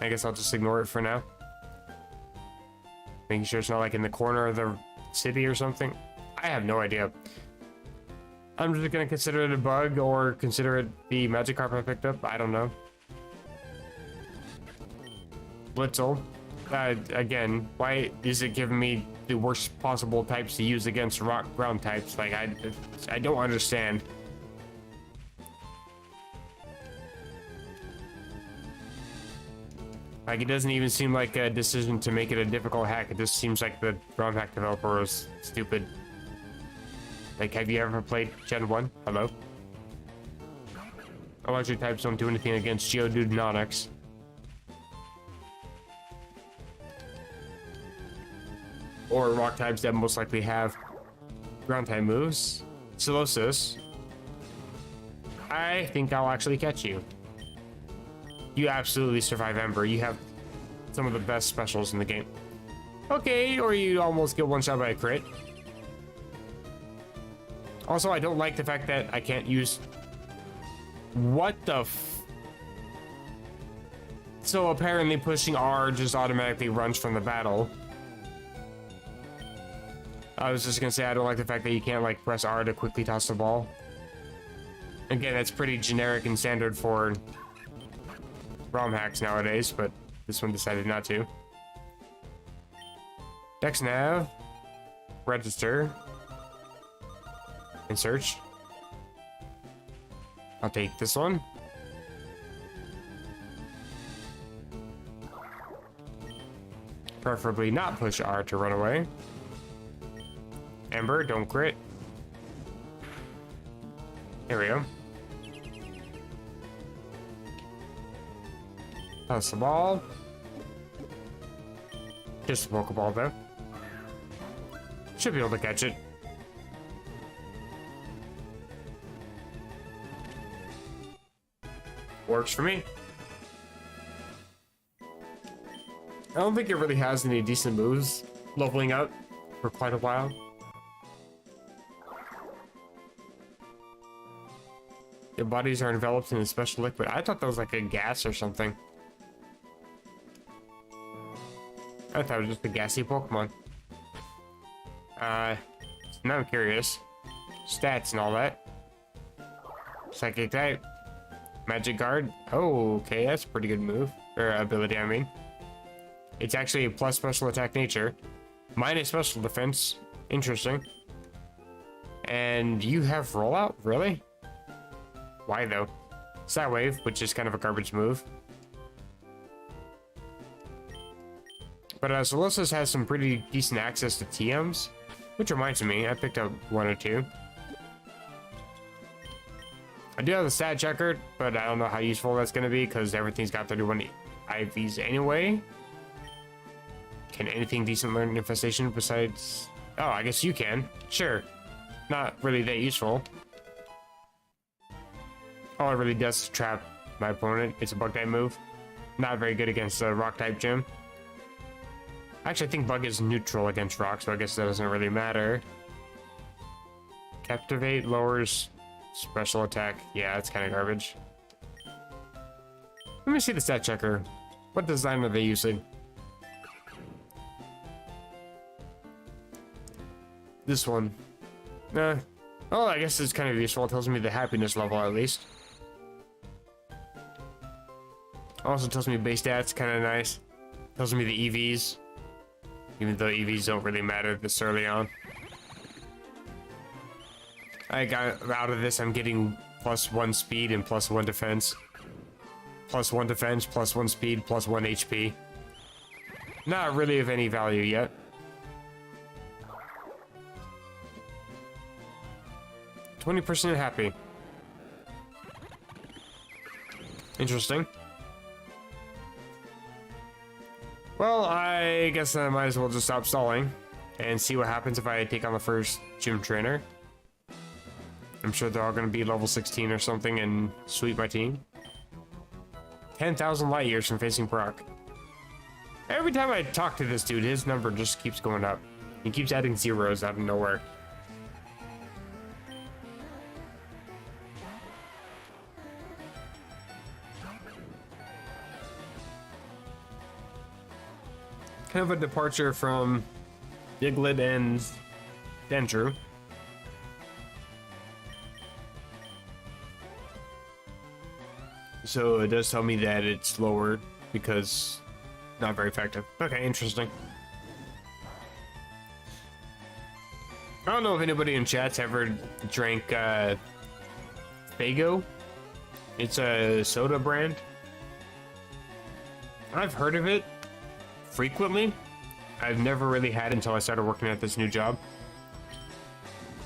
I guess I'll just ignore it for now. Making sure it's not like in the corner of the city or something. I have no idea. I'm just gonna consider it a bug or consider it the Magikarp I picked up. I don't know. Blitzel. Again, why is it giving me the worst possible types to use against rock ground types? Like, I don't understand. Like, it doesn't even seem like a decision to make it a difficult hack. It just seems like the ground hack developer was stupid. Like, have you ever played Gen 1? Hello? Electric types don't do anything against Geodude and Onix. Or rock types that most likely have ground type moves. Solosis. I think I'll actually catch you. You absolutely survive Ember. You have some of the best specials in the game. Okay, or you almost get one shot by a crit. Also, I don't like the fact that I can't use... What the f... So apparently pushing R just automatically runs from the battle. I was just gonna say, I don't like the fact that you can't, like, press R to quickly toss the ball. Again, that's pretty generic and standard for ROM hacks nowadays, but this one decided not to. Dex nav. Register. And search. I'll take this one. Preferably not push R to run away. Ember, don't crit. Here we go. Toss the ball. Just a Pokeball though. Should be able to catch it. Works for me. I don't think it really has any decent moves leveling up for quite a while. Their bodies are enveloped in a special liquid. I thought that was like a gas or something. I thought it was just a gassy Pokemon. Now I'm curious. Stats and all that. Psychic type. Magic Guard. Oh, okay, that's a pretty good move. Or ability, I mean. It's actually a plus special attack nature. Minus special defense. Interesting. And you have rollout? Really? Why though? Side Wave, which is kind of a garbage move. But Solosis has some pretty decent access to TMs. Which reminds me, I picked up one or two. I do have the stat checker, but I don't know how useful that's going to be because everything's got 31 IVs anyway. Can anything decent learn Infestation besides... Oh, I guess you can. Sure. Not really that useful. All it really does is trap my opponent. It's a bug type move. Not very good against a rock type gym. Actually, I think Bug is neutral against rock, so I guess that doesn't really matter. Captivate lowers special attack. Yeah, that's kind of garbage. Let me see the stat checker. What design are they using? This one. Oh, I guess it's kind of useful. It tells me the happiness level at least. Also tells me base stats, kind of nice. Tells me the EVs. Even though EVs don't really matter this early on. I got out of this, I'm getting +1 speed and +1 defense. +1 defense, +1 speed, +1 HP. Not really of any value yet. %20 happy. Interesting. Well, I guess I might as well just stop stalling and see what happens if I take on the first gym trainer. I'm sure they're all going to be level 16 or something and sweep my team. 10,000 light years from facing Brock. Every time I talk to this dude, his number just keeps going up. He keeps adding zeros out of nowhere. Kind of a departure from Diglett and Dendrew. So it does tell me that it's lowered because not very effective. Okay, interesting. I don't know if anybody in chat's ever drank Faygo. It's a soda brand. I've heard of it frequently. I've never really had it until I started working at this new job.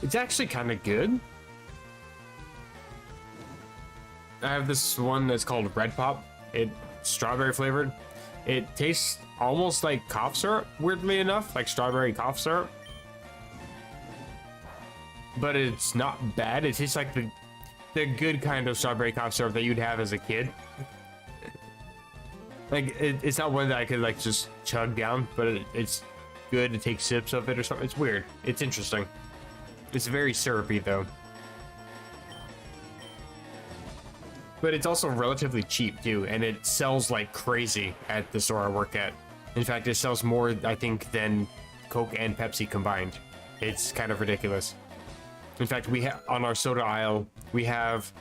It's actually kind of good. I have this one that's called Red Pop. It's strawberry flavored. It tastes almost like cough syrup, weirdly enough, like strawberry cough syrup. But it's not bad. It tastes like the good kind of strawberry cough syrup that you'd have as a kid. Like, it's not one that I could, like, just chug down, but it's good to take sips of it or something. It's weird. It's interesting. It's very syrupy, though. But it's also relatively cheap, too, and it sells like crazy at the store I work at. In fact, it sells more, I think, than Coke and Pepsi combined. It's kind of ridiculous. In fact, we have on our soda aisle, we have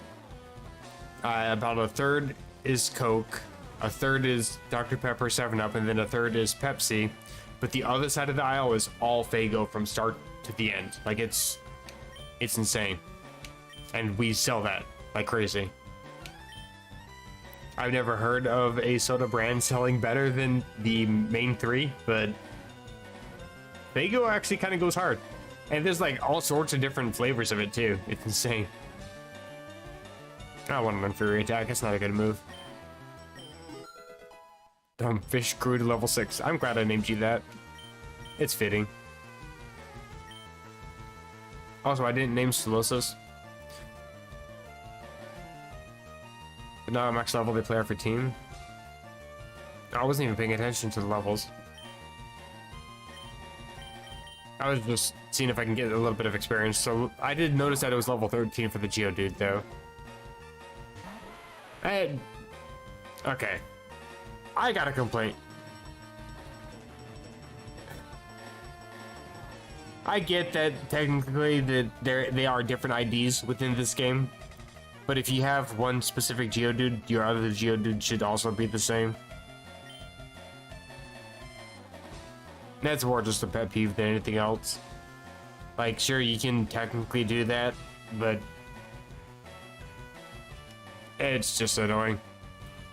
about a third is Coke, a third is Dr. Pepper 7-Up, and then a third is Pepsi. But the other side of the aisle is all Faygo from start to the end. Like, it's insane. And we sell that like crazy. I've never heard of a soda brand selling better than the main three, but Faygo actually kind of goes hard. And there's like all sorts of different flavors of it too. It's insane. I want an Unfury attack. That's not a good move. Dumb fish grew to level 6. I'm glad I named you that. It's fitting. Also, I didn't name Solosis. But now max level they play for team. I wasn't even paying attention to the levels. I was just seeing if I can get a little bit of experience. So I did notice that it was level 13 for the Geodude though. Okay. I got a complaint. I get that technically they are different IDs within this game. But if you have one specific Geodude, your other Geodude should also be the same. That's more just a pet peeve than anything else. Like, sure, you can technically do that, but it's just annoying.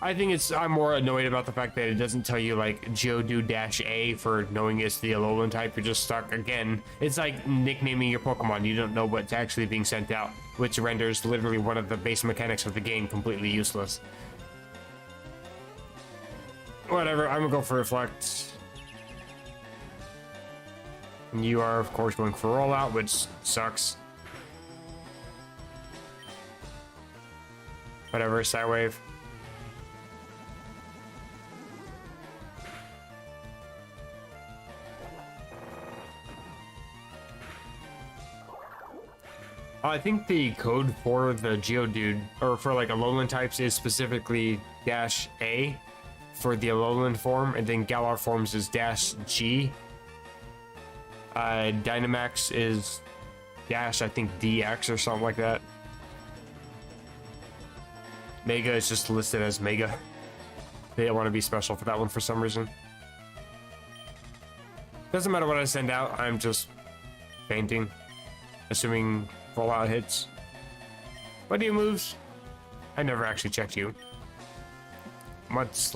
I think I'm more annoyed about the fact that it doesn't tell you, like, Geodude-A for knowing it's the Alolan type. You're just stuck again. It's like nicknaming your Pokemon. You don't know what's actually being sent out, which renders literally one of the base mechanics of the game completely useless. Whatever, I'm gonna go for Reflect. You are, of course, going for Rollout, which sucks. Whatever, Sidewave. I think the code for the Geodude, or for like Alolan types, is specifically -A for the Alolan form, and then Galar forms is -G. Dynamax is I think DX or something like that. Mega is just listed as Mega. They don't want to be special for that one for some reason. Doesn't matter what I send out, I'm just fainting, assuming rollout hits. What do you moves? I never actually checked you.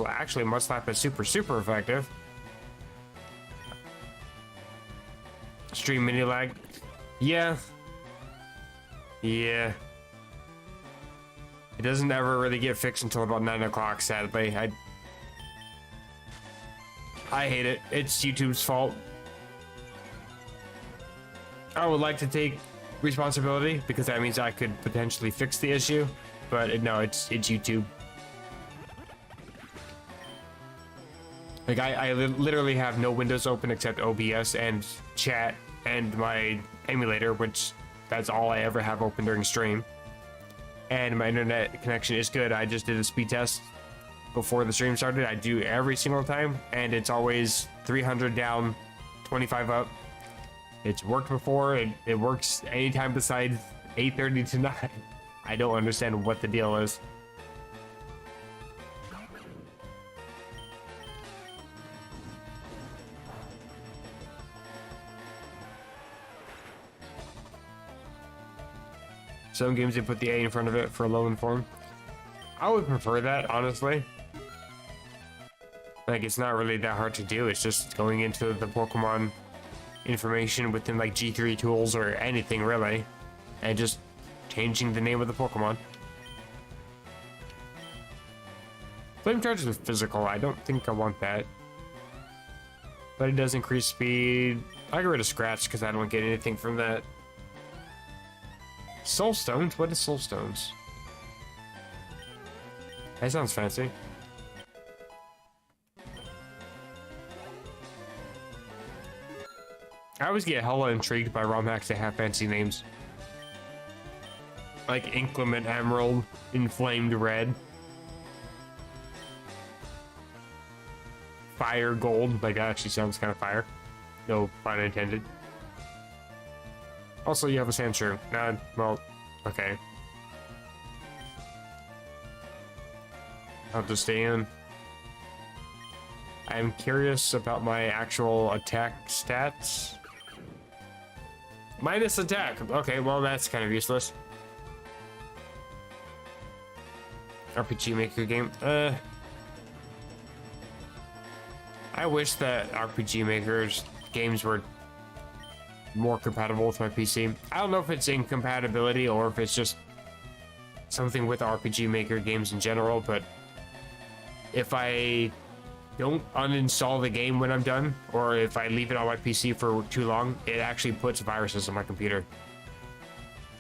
Actually, Mud Slap is super effective. Stream mini lag. Yeah. It doesn't ever really get fixed until about 9 o'clock, sadly. I hate it. It's YouTube's fault. I would like to take responsibility because that means I could potentially fix the issue, but no, it's YouTube. Like I literally have no windows open except OBS and chat and my emulator, which that's all I ever have open during stream. And my internet connection is good. I just did a speed test before the stream started. I do every single time, and it's always 300 down, 25 up. It's worked before. It works anytime besides 8:30 to 9. I don't understand what the deal is. Some games they put the A in front of it for Alolan form. I would prefer that, honestly. Like, it's not really that hard to do. It's just going into the Pokemon information within like G3 tools or anything really, and just changing the name of the Pokemon. Flame Charge is physical. I don't think I want that. But it does increase speed. I'll get rid of Scratch because I don't get anything from that. Soul Stones? What is Soul Stones? That sounds fancy. I always get hella intrigued by ROM hacks that have fancy names. Like Inclement Emerald, Inflamed Red, Fire Gold. Like, that actually sounds kind of fire. No pun intended. Also, you have a Sandshrew. Well, okay. I'll just stay in. I'm curious about my actual attack stats. Minus attack. Okay, well, that's kind of useless. RPG Maker game. I wish that RPG Maker's games were more compatible with my PC. I don't know if it's incompatibility or if it's just something with RPG Maker games in general, but if I don't uninstall the game when I'm done, or if I leave it on my PC for too long, it actually puts viruses on my computer.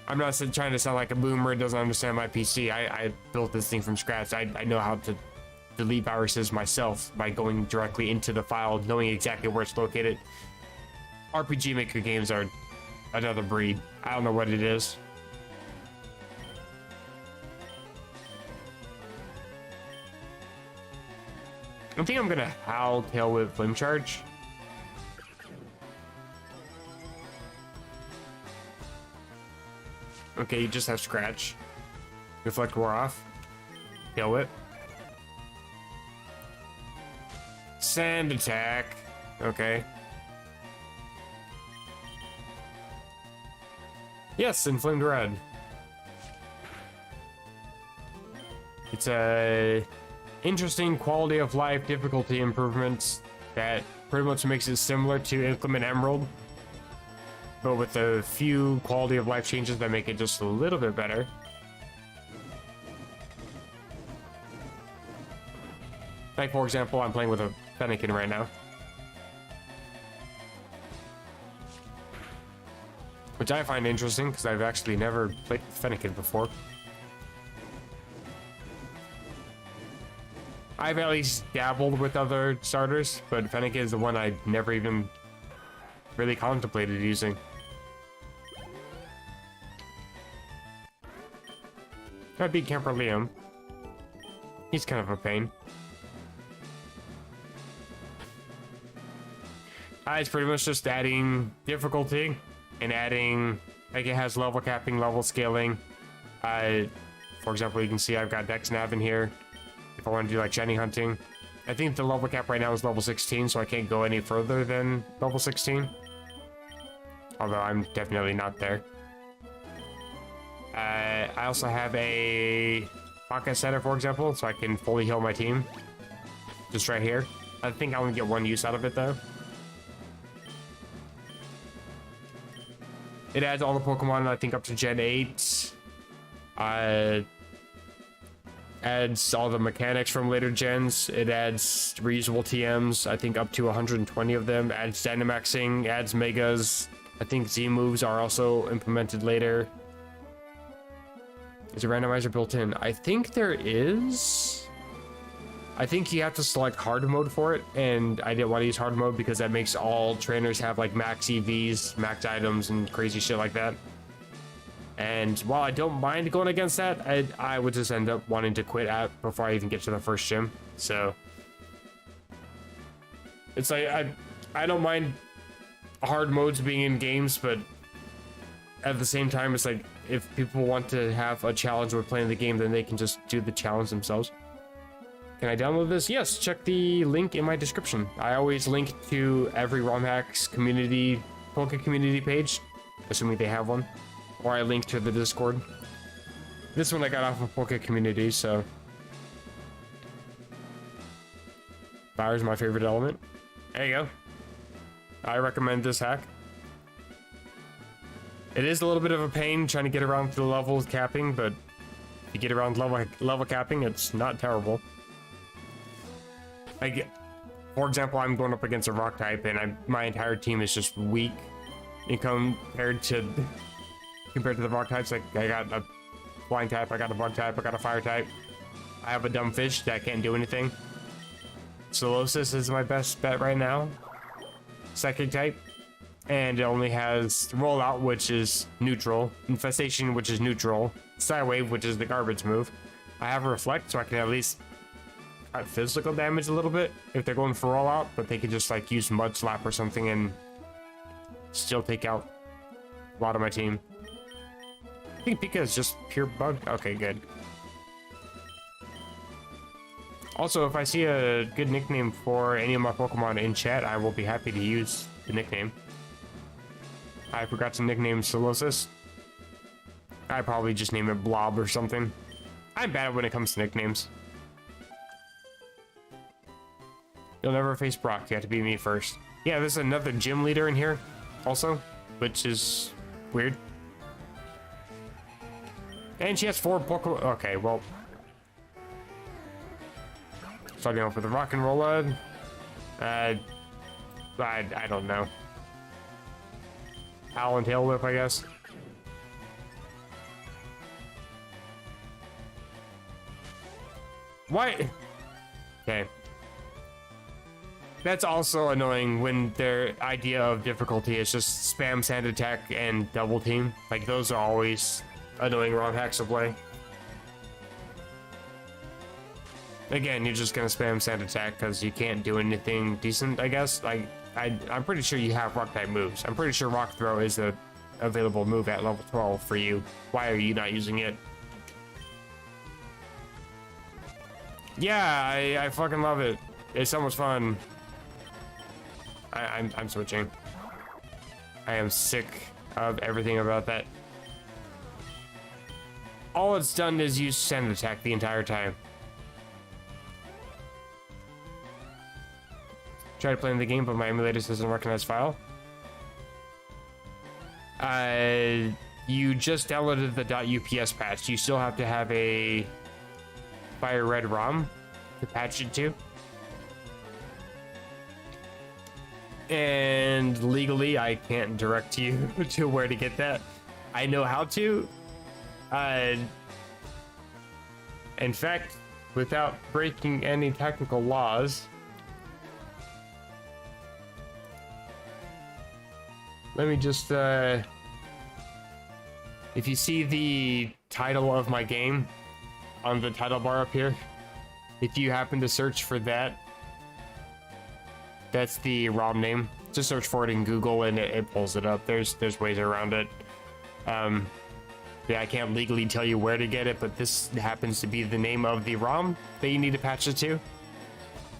I'm not trying to sound like a boomer who doesn't understand my PC. I built this thing from scratch. I know how to delete viruses myself by going directly into the file, knowing exactly where it's located. RPG Maker games are another breed. I don't know what it is. I think I'm gonna Howl Tail with Flame Charge. Okay, you just have Scratch. Reflect Roar off. Tail Whip. Sand Attack. Okay. Yes, Inflamed Red. It's a interesting quality of life difficulty improvements that pretty much makes it similar to Inclement Emerald, but with a few quality of life changes that make it just a little bit better. Like, for example, I'm playing with a Fennekin right now, which I find interesting because I've actually never played with Fennekin before. I've at least dabbled with other starters, but Fennekin is the one I never even really contemplated using. I beat Camper Liam. He's kind of a pain. It's pretty much just adding difficulty and adding, like it has level capping, level scaling. For example, you can see I've got Dex Nav in here. If I want to do like shiny hunting. I think the level cap right now is level 16, so I can't go any further than level 16. Although I'm definitely not there. I also have a pocket center, for example, so I can fully heal my team. Just right here. I think I only get one use out of it, though. It adds all the Pokemon, I think, up to Gen 8. Adds all the mechanics from later gens. It adds reusable TMs, I think up to 120 of them. Adds Dynamaxing, adds Megas. I think Z moves are also implemented later. Is a randomizer built in? I think there is. I think you have to select hard mode for it, and I didn't want to use hard mode because that makes all trainers have like max EVs, max items, and crazy shit like that. And while I don't mind going against that, I would just end up wanting to quit at before I even get to the first gym. So it's like I don't mind hard modes being in games, but at the same time, it's like if people want to have a challenge with playing the game, then they can just do the challenge themselves. Can I download this? Yes, check the link in my description. I always link to every ROM Hacks community, Poke community page, assuming they have one. Or I link to the Discord. This one I got off of Poke community, so. Fire's my favorite element. There you go. I recommend this hack. It is a little bit of a pain trying to get around the level capping, but if you get around level capping, it's not terrible. For example, I'm going up against a rock type, and my entire team is just weak compared to the rock types. Like I got a flying type, I got a bug type, I got a fire type. I have a dumb fish that can't do anything. Solosis is my best bet right now. Psychic type. And it only has Rollout, which is neutral. Infestation, which is neutral. Psywave, which is the garbage move. I have a Reflect, so I can at least cut physical damage a little bit if they're going for Rollout, but they could just like use Mud Slap or something and still take out a lot of my team. I think Pika is just pure bug. Okay, good. Also, if I see a good nickname for any of my Pokemon in chat, I will be happy to use the nickname. I forgot to nickname Solosis. I'd probably just name it Blob or something. I'm bad when it comes to nicknames. You'll never face Brock. You have to beat me first. Yeah, there's another gym leader in here also, which is weird. And she has 4 Pokemon. Okay, well. Starting off with the Rock and Rolla. I don't know. Owl and Tail Whip, I guess. Why? Okay. That's also annoying when their idea of difficulty is just spam sand attack and double team. Like, those are always annoying ROM hacks to play. Again, you're just gonna spam sand attack because you can't do anything decent, I guess. Like, I'm pretty sure you have rock type moves. I'm pretty sure Rock Throw is a available move at level 12 for you. Why are you not using it? Yeah, I fucking love it. It's so much fun. I'm switching. I am sick of everything about that. All it's done is use sand attack the entire time. Tried playing the game, but my emulator doesn't recognize file. You just downloaded the .ups patch. You still have to have a Fire Red ROM to patch it to. And legally, I can't direct you to where to get that. I know how to. In fact, without breaking any technical laws, let me just, if you see the title of my game, on the title bar up here. If you happen to search for that, that's the ROM name. Just search for it in Google and it pulls it up. There's ways around it. Yeah, I can't legally tell you where to get it, but this happens to be the name of the ROM that you need to patch it to.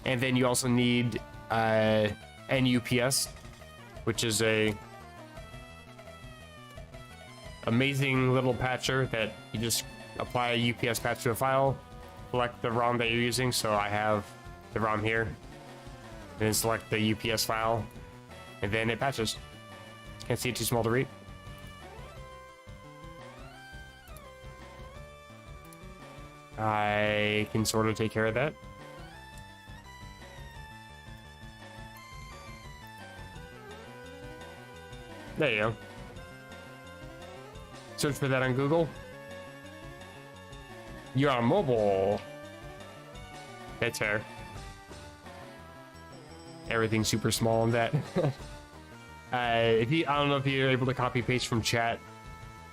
And then you also need NUPS, which is a amazing little patcher that you just apply a UPS patch to a file, select the ROM that you're using. So I have the ROM here, and then select the UPS file, and then it patches. Can't see it, too small to read. I can sort of take care of that. There you go. Search for that on Google. You're on mobile. That's fair. Everything's super small on that. I don't know if you're able to copy paste from chat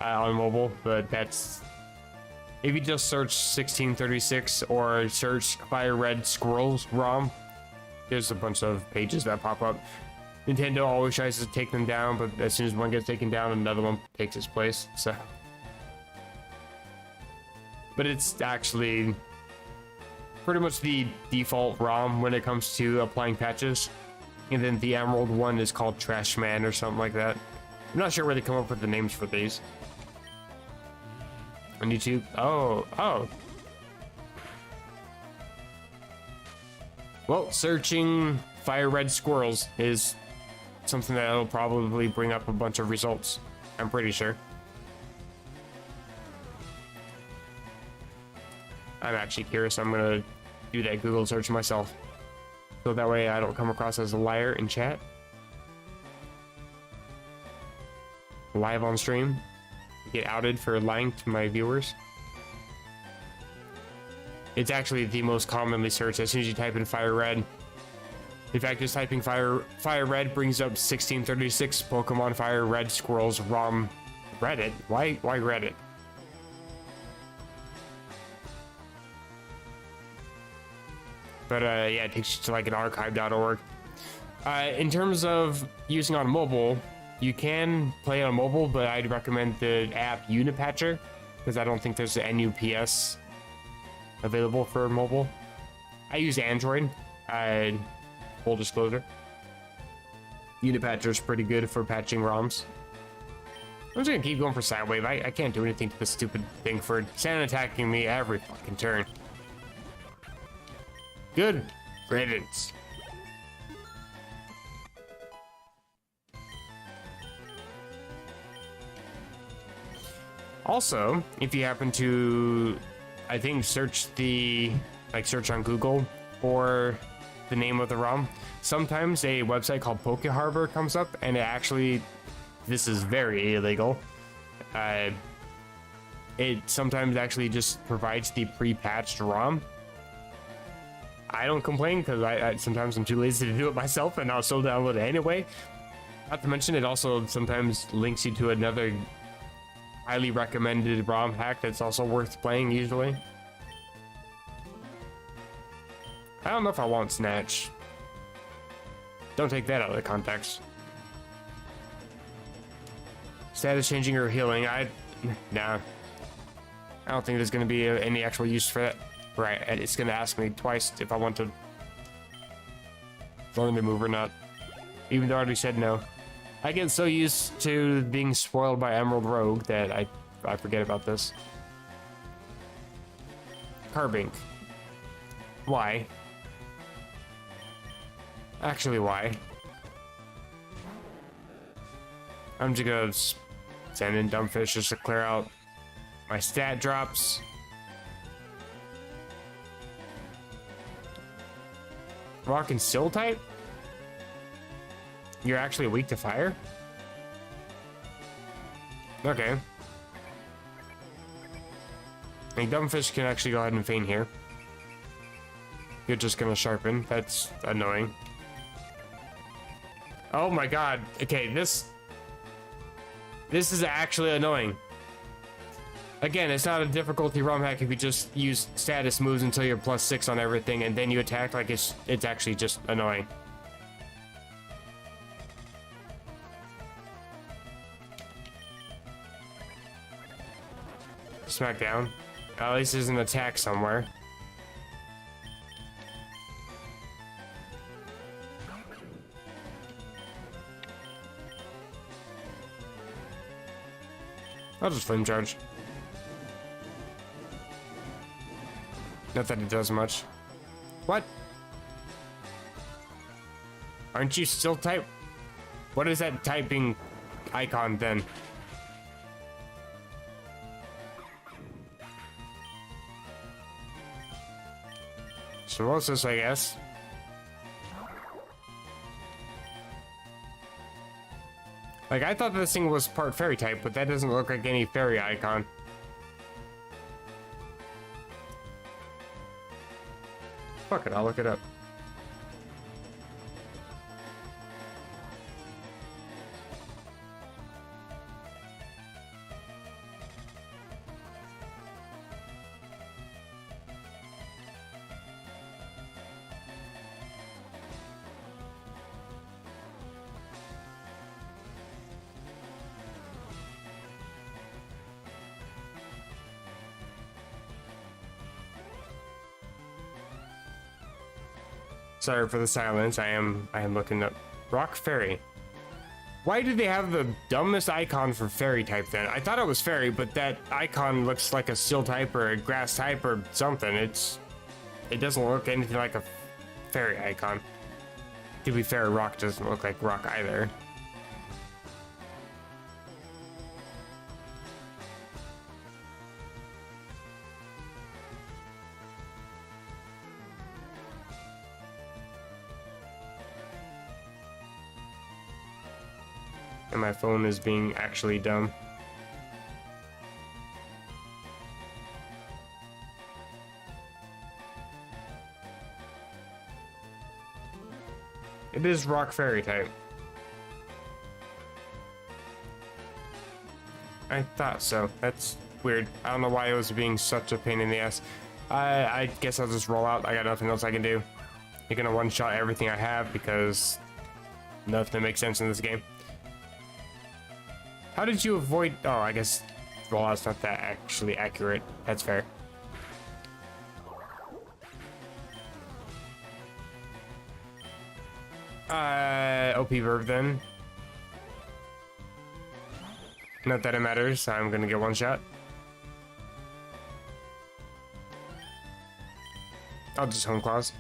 on mobile, but that's. If you just search 1636 or search Fire Red Squirrels ROM, there's a bunch of pages that pop up. Nintendo always tries to take them down, but as soon as one gets taken down, another one takes its place. So, but it's actually pretty much the default ROM when it comes to applying patches. And then the Emerald one is called Trash Man or something like that. I'm not sure where they come up with the names for these. On YouTube? Oh. Well, searching Fire Red Squirrels is something that'll probably bring up a bunch of results. I'm pretty sure. I'm actually curious. I'm gonna do that Google search myself, so that way I don't come across as a liar in chat. Live on stream. Get outed for lying to my viewers. It's actually the most commonly searched as soon as you type in Fire Red. In fact, just typing Fire Red brings up 1636 Pokemon Fire Red Squirrels ROM Reddit. Why Reddit? But yeah, it takes you to like an archive.org. In terms of using on mobile, you can play on mobile, but I'd recommend the app Unipatcher, because I don't think there's an NUPS available for mobile. I use Android, full disclosure. Unipatcher is pretty good for patching ROMs. I'm just gonna keep going for Sidewave. I can't do anything to this stupid thing for Sand attacking me every fucking turn. Good riddance. Also, if you happen to, I think, search on Google or the name of the ROM, sometimes a website called Poke Harbor comes up, and it actually, this is very illegal. It sometimes actually just provides the pre-patched ROM. I don't complain because I sometimes I'm too lazy to do it myself, and I'll still download it anyway. Not to mention, it also sometimes links you to another highly recommended ROM hack that's also worth playing usually. I don't know if I want Snatch. Don't take that out of the context. Status changing or healing? Nah. I don't think there's going to be any actual use for that. Right, it's going to ask me twice if I want to learn the move or not. Even though I already said no. I get so used to being spoiled by Emerald Rogue that I forget about this. Carbink. Why? Actually, why? I'm just gonna send in Dumbfish just to clear out my stat drops. Rock and Steel type? You're actually weak to fire? Okay. I think Dumbfish can actually go ahead and feign here. You're just gonna sharpen. That's annoying. Oh my god. Okay, this is actually annoying. Again, it's not a difficulty ROM hack if you just use status moves until you're +6 on everything and then you attack. Like, it's actually just annoying. Smackdown. At least there's an attack somewhere. I'll just flame charge. Not that it does much. What? Aren't you still type? What is that typing icon then? Osmosis, I guess. Like, I thought this thing was part fairy type, but that doesn't look like any fairy icon. Fuck it, I'll look it up. Sorry for the silence. I am looking up Rock Fairy. Why do they have the dumbest icon for fairy type then? I thought it was fairy, but that icon looks like a steel type or a grass type or something. It doesn't look anything like a fairy icon. To be fair, rock doesn't look like rock either. And my phone is being actually dumb. It is rock fairy type. I thought so. That's weird. I don't know why it was being such a pain in the ass. I guess I'll just roll out. I got nothing else I can do. You're gonna one-shot everything I have because nothing makes sense in this game. How did you avoid... Oh, I guess rollout's not that actually accurate. That's fair. OP verb then. Not that it matters. I'm gonna get one shot. I'll just home claws.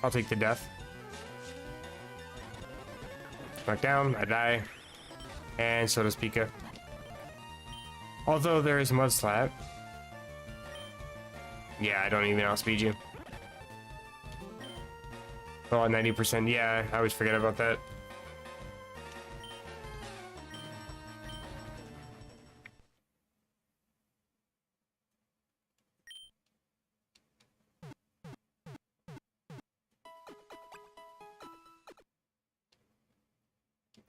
I'll take the death. Knock down. I die. And so does Pika. Although there is Mud Slap. Yeah, I don't even outspeed you. Oh, 90%. Yeah, I always forget about that.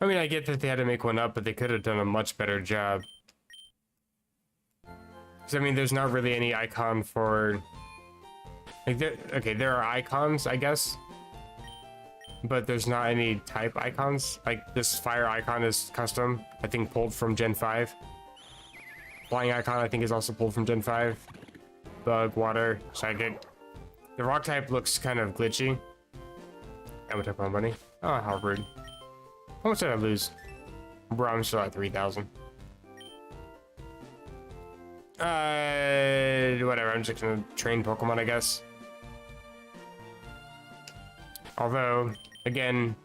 I mean, I get that they had to make one up, but they could have done a much better job. Because, I mean, there's not really any icon for... Like, there are icons, I guess. But there's not any type icons. Like, this fire icon is custom. I think pulled from Gen 5. Flying icon, I think, is also pulled from Gen 5. Bug, water, psychic. The rock type looks kind of glitchy. I'm gonna take my money. Oh, how rude. How much did I lose? Bro, I'm still at 3,000. Whatever, I'm just gonna train Pokemon, I guess. Although, again,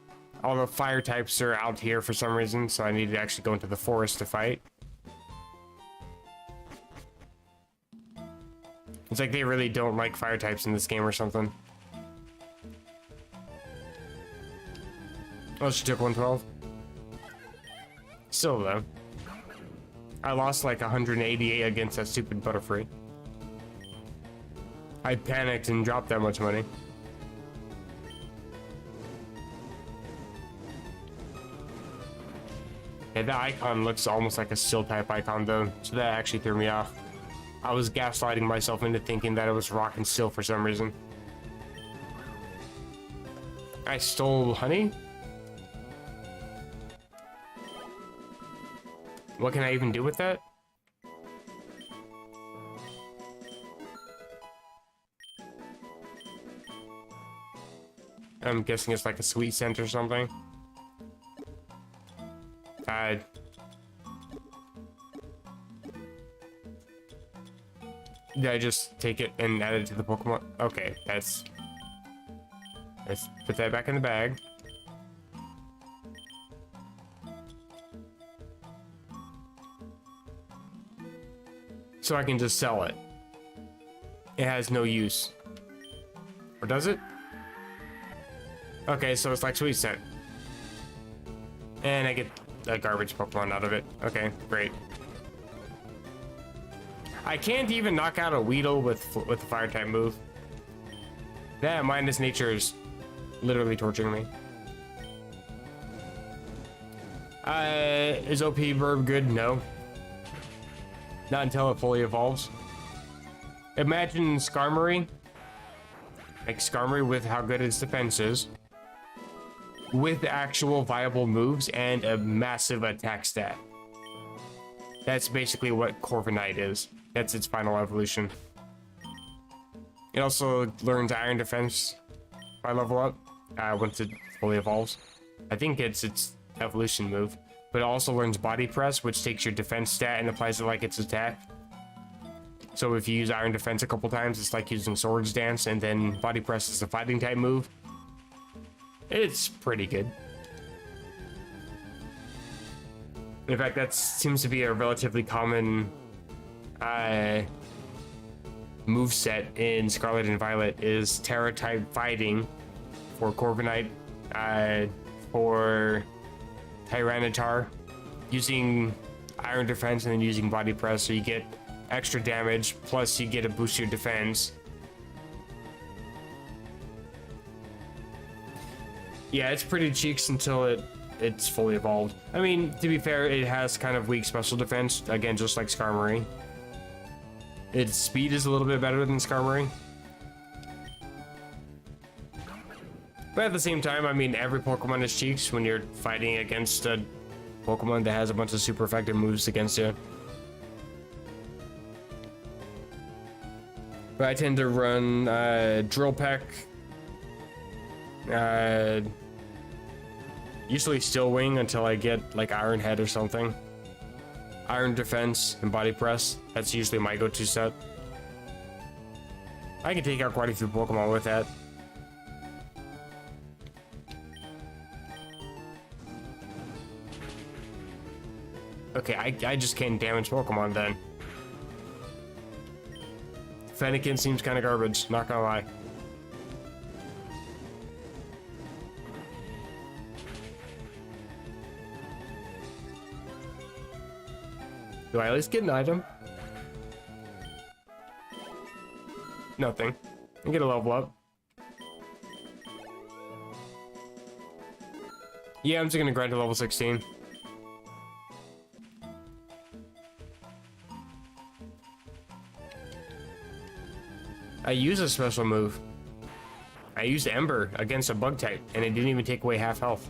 all the fire types are out here for some reason, so I need to actually go into the forest to fight. It's like they really don't like fire types in this game or something. Oh, she took 112. Still, though. I lost like 188 against that stupid Butterfree. I panicked and dropped that much money. Yeah, the icon looks almost like a Steel type icon though, so that actually threw me off. I was gaslighting myself into thinking that it was Rock and Steel for some reason. I stole honey? What can I even do with that? I'm guessing it's like a sweet scent or something. Did I just take it and add it to the Pokemon? Okay, let's put that back in the bag. So I can just sell it. It has no use. Or does it? Okay, so it's like Sweet Scent. And I get a garbage Pokemon out of it. Okay, great. I can't even knock out a Weedle with the Fire type move. That minus nature is literally torturing me. Is OP Burb good? No. Not until it fully evolves. Imagine Skarmory. Like Skarmory with how good its defense is. With actual viable moves and a massive attack stat. That's basically what Corviknight is. That's its final evolution. It also learns Iron Defense by level up once it fully evolves. I think it's its evolution move. But it also learns Body Press, which takes your defense stat and applies it like its attack. So if you use Iron Defense a couple times, it's like using Swords Dance, and then Body Press is a fighting type move. It's pretty good. In fact, that seems to be a relatively common move set in Scarlet and Violet is Terra type fighting for Corviknight, for Tyranitar, using Iron Defense and then using Body Press, so you get extra damage, plus you get a boost to your defense. Yeah, it's pretty cheeks until it's fully evolved. I mean, to be fair, it has kind of weak special defense, again, just like Skarmory. Its speed is a little bit better than Skarmory. But at the same time, I mean, every Pokemon is cheeks when you're fighting against a Pokemon that has a bunch of super effective moves against you. But I tend to run Drill Peck, usually Steel Wing until I get like Iron Head or something. Iron Defense and Body Press, that's usually my go-to set. I can take out quite a few Pokemon with that. Okay, I just can't damage Pokemon then. Fennekin seems kind of garbage, not gonna lie. Do I at least get an item? Nothing. I get a level up. Yeah, I'm just gonna grind to level 16. I use a special move. I used Ember against a bug type, and it didn't even take away half health.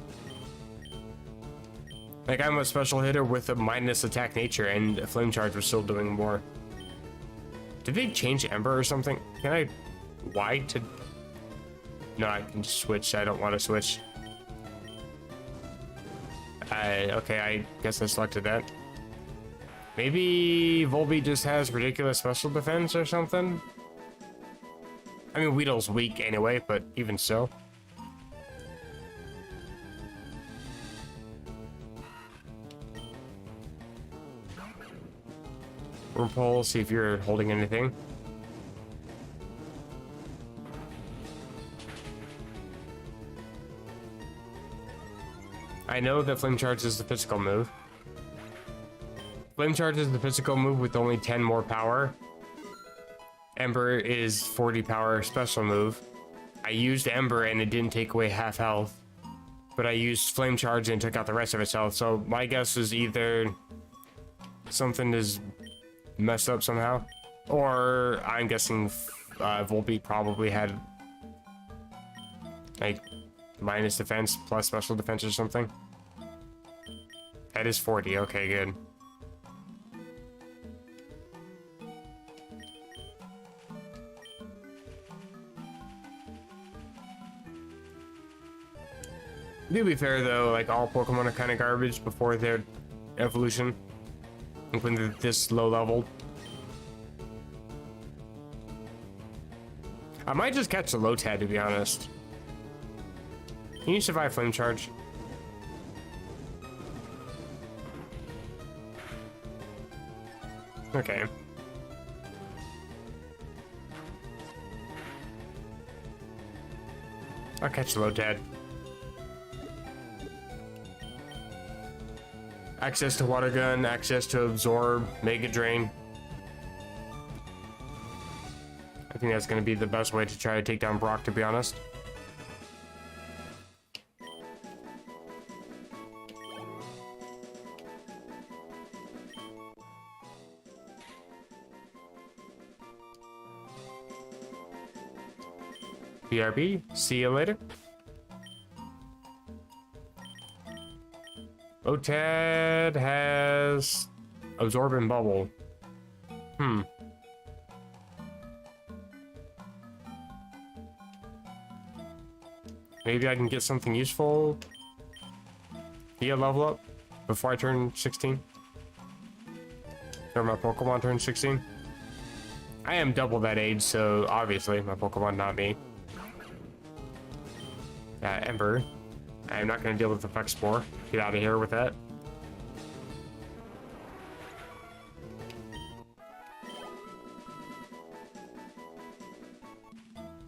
Like, I'm a special hitter with a minus attack nature, and a Flame Charge was still doing more. Did they change Ember or something? Can I... Y to... No, I can just switch. I don't want to switch. Okay, I guess I selected that. Maybe Volbeat just has ridiculous special defense or something? I mean, Weedle's weak anyway, but even so. Rumple, see if you're holding anything. I know that Flame Charge is the physical move. Flame Charge is the physical move with only 10 more power. Ember is 40 power special move. I used Ember and it didn't take away half health. but I used Flame Charge and took out the rest of its health. So my guess is either something is messed up somehow, or I'm guessing Volbeat probably had like minus defense plus special defense or something. That is 40. Okay, good. To be fair though, like all Pokemon are kind of garbage before their evolution, when they're this low leveled. I might just catch the Lotad, to be honest. Can you survive Flame Charge? Okay. I'll catch the Lotad. Access to Water Gun, access to Absorb, Mega Drain. I think that's going to be the best way to try to take down Brock, to be honest. BRB, see you later. Lotad has Absorb and Bubble. Maybe I can get something useful. Get level up before I turn 16. Or my Pokemon turn 16. I am double that age, so obviously my Pokemon, not me. Ember. I'm not going to deal with the Flex Spore. Get out of here with that.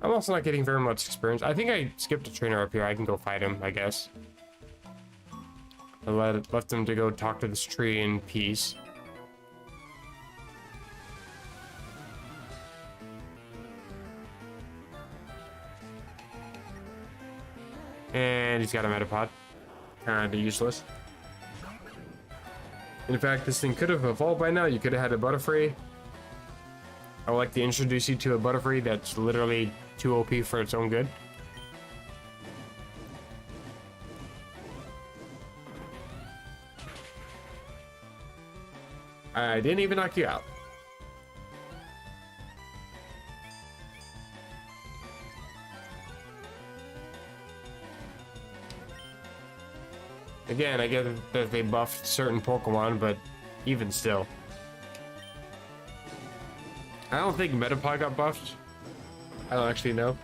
I'm also not getting very much experience. I think I skipped a trainer up here. I can go fight him, I guess. I left him to go talk to this tree in peace. And he's got a Metapod. Kinda useless. In fact, this thing could have evolved by now. You could have had a Butterfree. I would like to introduce you to a Butterfree that's literally too OP for its own good. I didn't even knock you out. Again, I get that they buffed certain Pokemon, but even still. I don't think Metapod got buffed. I don't actually know.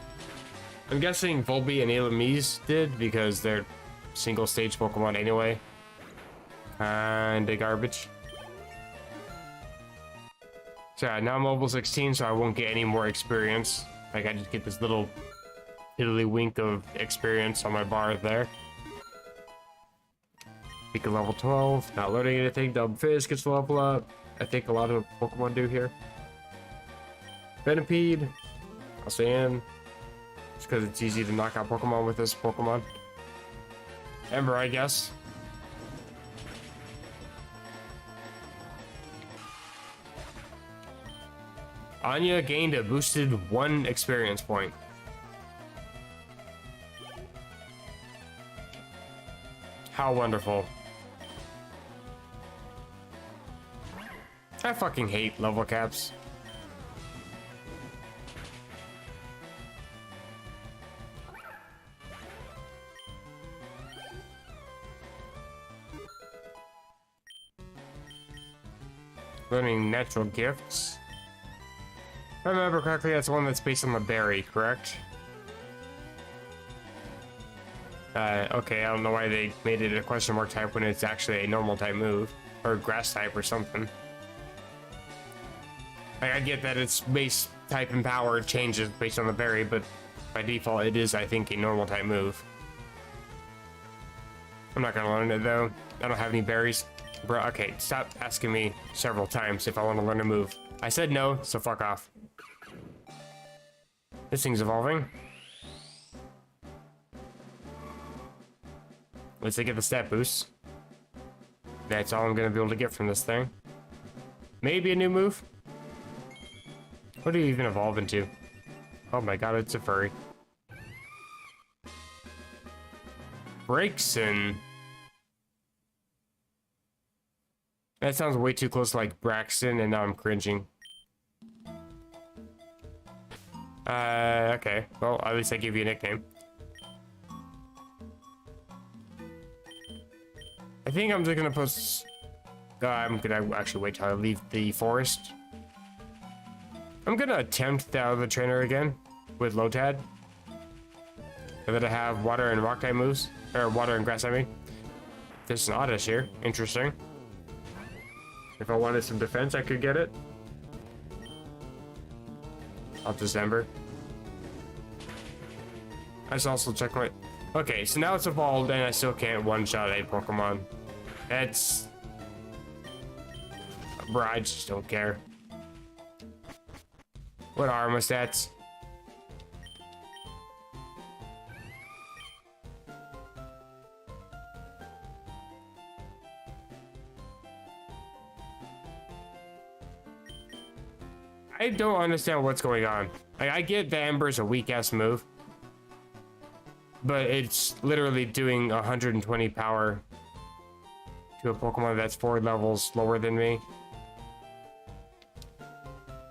I'm guessing Volbeat and Alamise did, because they're single stage Pokemon anyway. Kinda garbage. So yeah, now I'm level 16, so I won't get any more experience. Like, I just get this little tiddlywink of experience on my bar there. Pika level 12, not learning anything. Dubfish gets to level up. I think a lot of Pokemon do here. Venipede, I'll stay in. Just because it's easy to knock out Pokemon with this Pokemon. Ember, I guess. Anya gained a boosted 1 experience point. How wonderful. I fucking hate level caps. Learning natural gifts. If I remember correctly, that's the one that's based on the berry, correct? Okay, I don't know why they made it a question mark type when it's actually a normal type move. Or grass type or something. Like, I get that its base type and power changes based on the berry, but by default it is, I think, a normal type move. I'm not gonna learn it though. I don't have any berries. Bro, okay, stop asking me several times if I want to learn a move. I said no, so fuck off. This thing's evolving. Once I get the stat boost, that's all I'm gonna be able to get from this thing. Maybe a new move? What do you even evolve into? Oh my god, it's a furry. Braixen. That sounds way too close to like Braxton, and now I'm cringing. Okay. Well, at least I give you a nickname. I think I'm just gonna post... I'm gonna actually wait till I leave the forest. I'm gonna attempt the other trainer again with Lotad. And then I have water and rock type moves. Or water and grass, I mean. There's an Oddish here. Interesting. If I wanted some defense, I could get it. Up December. I should also check my... Okay, so now it's evolved and I still can't one-shot a Pokemon. That's... Bro, I just don't care. What are my stats? I don't understand what's going on. Like, I get the Ember's a weak-ass move, but it's literally doing 120 power to a Pokemon that's 4 levels lower than me.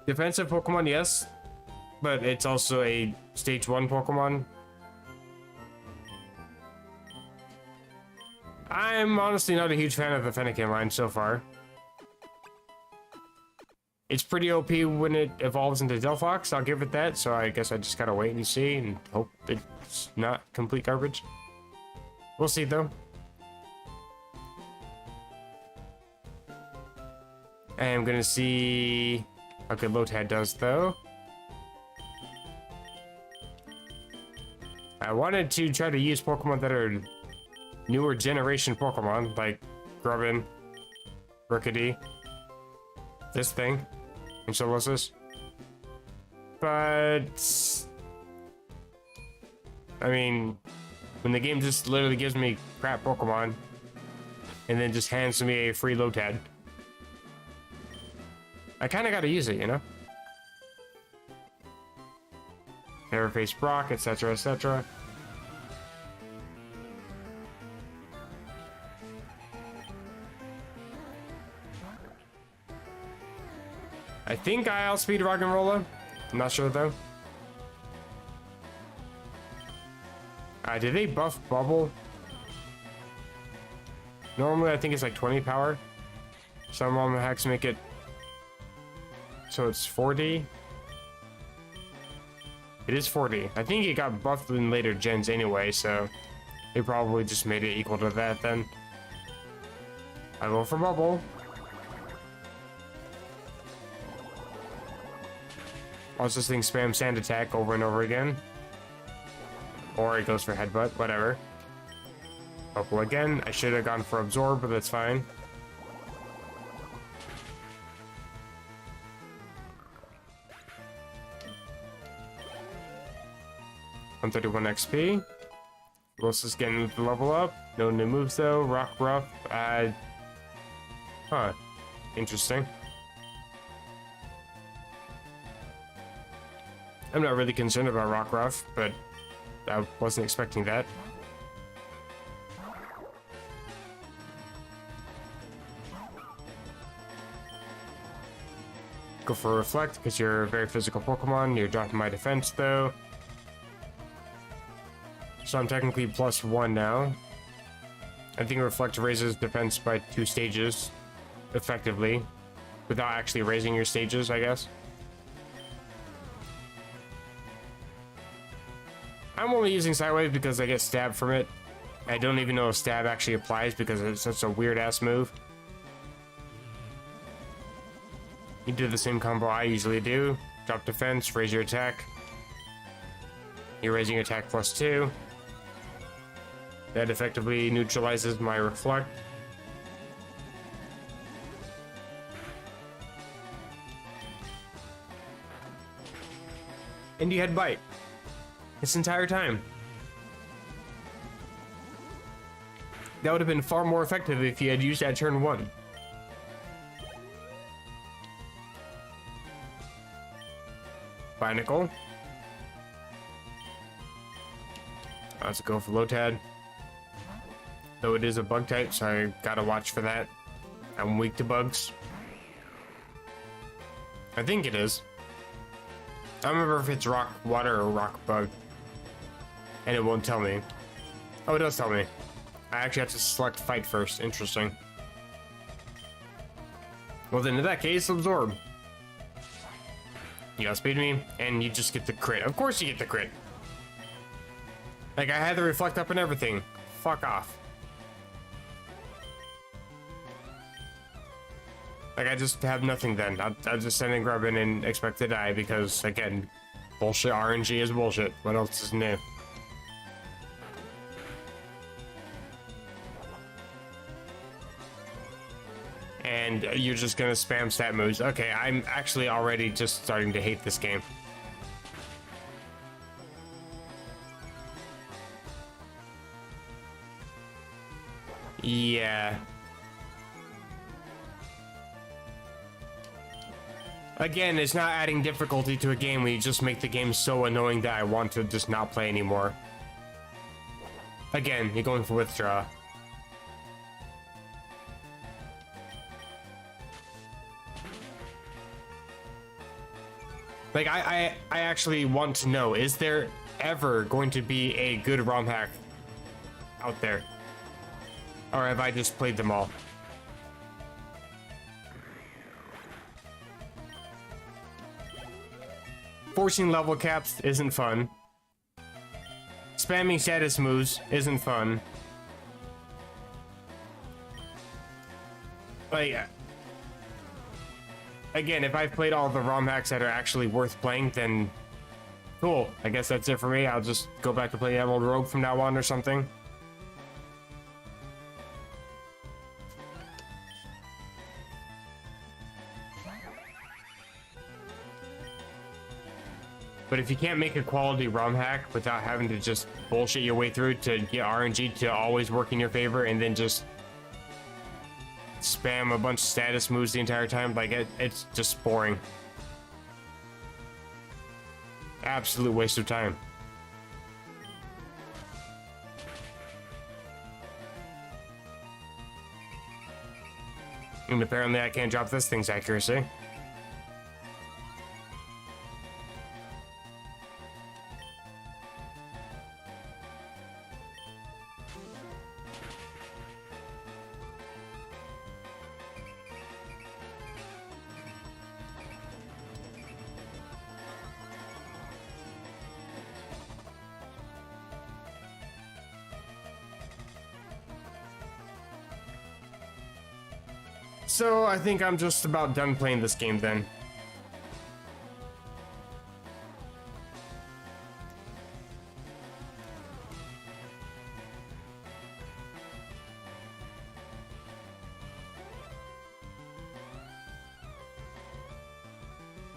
Defensive Pokemon, yes, but it's also a stage 1 Pokemon. I'm honestly not a huge fan of the Fennekin line so far. It's pretty OP when it evolves into Delphox, I'll give it that, so I guess I just gotta wait and see and hope it's not complete garbage. We'll see though. I'm gonna see how good Lotad does though. I wanted to try to use Pokemon that are newer generation Pokemon, like Grubbin, Rookidee, this thing, and Solosis. But I mean, when the game just literally gives me crap Pokemon and then just hands me a free Lotad, I kind of got to use it, you know? Never face Brock, etc., etc. I think I outspeed Rock and Rolla. I'm not sure though. Did they buff Bubble? Normally I think it's like 20 power. Some of them hacks make it so it's 40. It is 40. I think it got buffed in later gens anyway, so they probably just made it equal to that then. I go for Bubble. Watch this thing spam Sand Attack over and over again. Or it goes for Headbutt, whatever. Bubble again. I should have gone for Absorb, but that's fine. $131 XP. Willis is getting the level up. No new moves though. Rock Ruff. Huh. Interesting. I'm not really concerned about Rock Ruff, but I wasn't expecting that. Go for Reflect because you're a very physical Pokemon. You're dropping my defense though. So I'm technically +1 now. I think Reflect raises defense by 2 stages, effectively, without actually raising your stages, I guess. I'm only using Sidewave because I get stabbed from it. I don't even know if stab actually applies because it's such a weird ass move. You do the same combo I usually do. Drop defense, raise your attack. You're raising your attack +2. That effectively neutralizes my Reflect. And you had Bite this entire time. That would have been far more effective if you had used that turn 1. Binacle. Let's go for Lotad. Though it is a bug type, so I gotta watch for that. I'm weak to bugs. I think it is. I don't remember if it's rock, water, or rock bug. And it won't tell me. Oh, it does tell me. I actually have to select fight first. Interesting. Well, then in that case, absorb. You outspeed me, and you just get the crit. Of course you get the crit. Like, I had the reflect up and everything. Fuck off. Like, I just have nothing then. I'll just send in Grubbin and expect to die because, again, bullshit RNG is bullshit. What else is new? And you're just gonna spam stat moves. Okay, I'm actually already just starting to hate this game. Yeah. Again, it's not adding difficulty to a game when you just make the game so annoying that I want to just not play anymore. Again, you're going for withdraw. Like, I actually want to know, is there ever going to be a good ROM hack out there? Or have I just played them all? Forcing level caps isn't fun. Spamming status moves isn't fun. Like, again, if I've played all the ROM hacks that are actually worth playing, then cool. I guess that's it for me. I'll just go back to play Emerald Rogue from now on or something. But if you can't make a quality ROM hack without having to just bullshit your way through to get RNG to always work in your favor and then just spam a bunch of status moves the entire time, like it's just boring. Absolute waste of time. And apparently I can't drop this thing's accuracy. So I think I'm just about done playing this game then.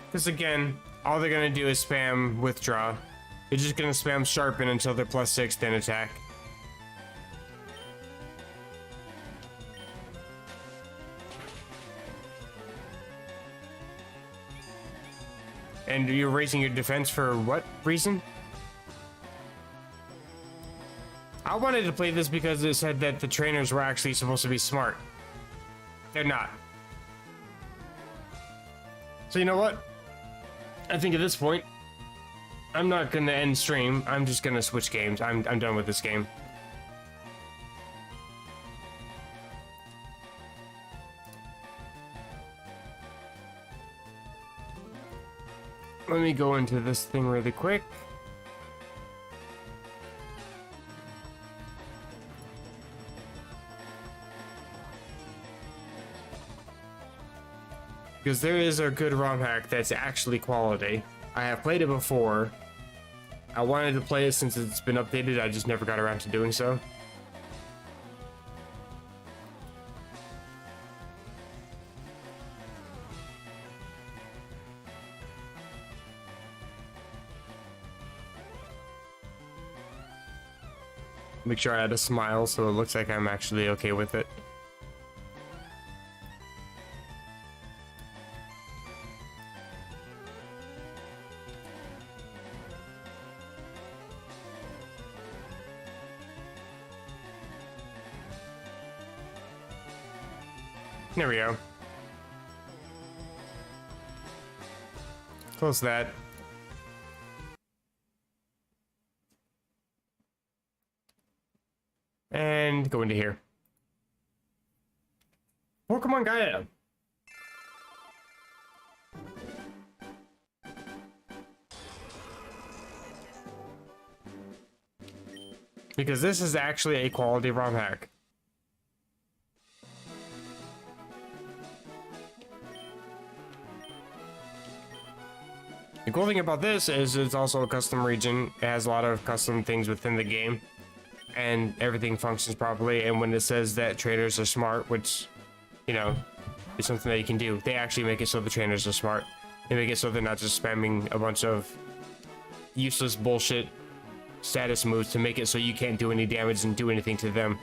Because again, all they're gonna do is spam withdraw. They're just gonna spam sharpen until they're +6, then attack. And you're raising your defense for what reason? I wanted to play this because it said that the trainers were actually supposed to be smart. They're not. So you know what? I think at this point, I'm not gonna end stream. I'm just gonna switch games. I'm done with this game. Let me go into this thing really quick. Because there is a good ROM hack that's actually quality. I have played it before. I wanted to play it since it's been updated, I just never got around to doing so. Make sure I add a smile so it looks like I'm actually okay with it. There we go. Close that. And go into here. Pokemon Gaia. Because this is actually a quality ROM hack. The cool thing about this is it's also a custom region. It has a lot of custom things within the game. And everything functions properly. And when it says that trainers are smart, which, you know, is something that you can do, they actually make it so the trainers are smart. They make it so they're not just spamming a bunch of useless bullshit status moves to make it so you can't do any damage and do anything to them.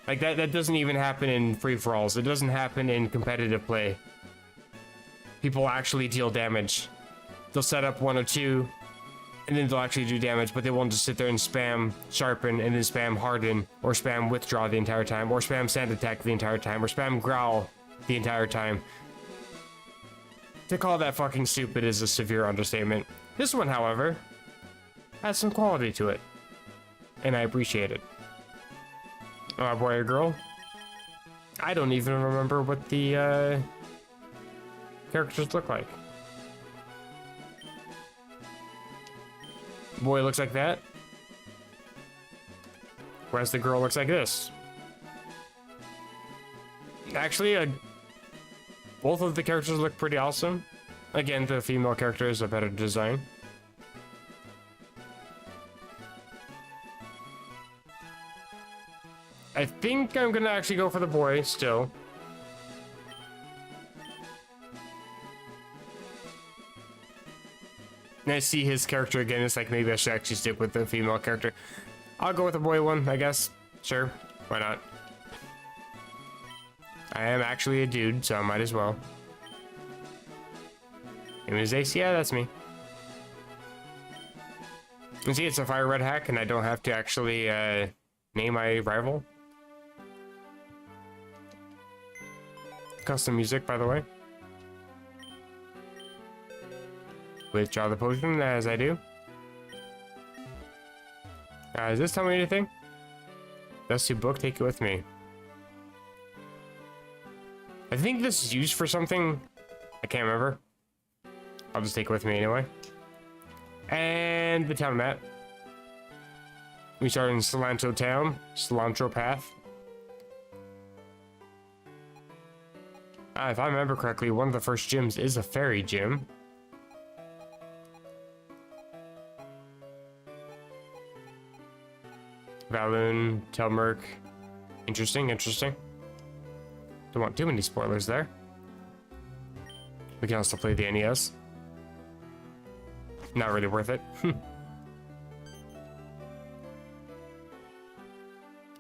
Like that doesn't even happen in free-for-alls. It doesn't happen in competitive play. People actually deal damage. They'll set up 1 or 2, and then they'll actually do damage, but they won't just sit there and spam sharpen and then spam harden, or spam withdraw the entire time, or spam sand attack the entire time, or spam growl the entire time. To call that fucking stupid is a severe understatement. This one, however, has some quality to it, and I appreciate it. Oh, boy or girl? I don't even remember what the characters look like. Boy looks like that, whereas the girl looks like this. Actually, both of the characters look pretty awesome. Again, the female character is a better design. I think I'm gonna actually go for the boy still. And I see his character again. It's like maybe I should actually stick with the female character. I'll go with the boy one, I guess. Sure, why not? I am actually a dude, so I might as well. Name is Ace. Yeah, that's me. You see, it's a fire red hack, and I don't have to actually name my rival. Custom music, by the way. Withdraw the potion as I do. Does this tell me anything? Dusty book, take it with me. I think this is used for something. I can't remember. I'll just take it with me anyway. And the town map. We start in Cilantro Town, Cilantro Path. If I remember correctly, one of the first gyms is a fairy gym. Valoon, Telmerk. Interesting, interesting. Don't want too many spoilers there. We can also play the NES. Not really worth it.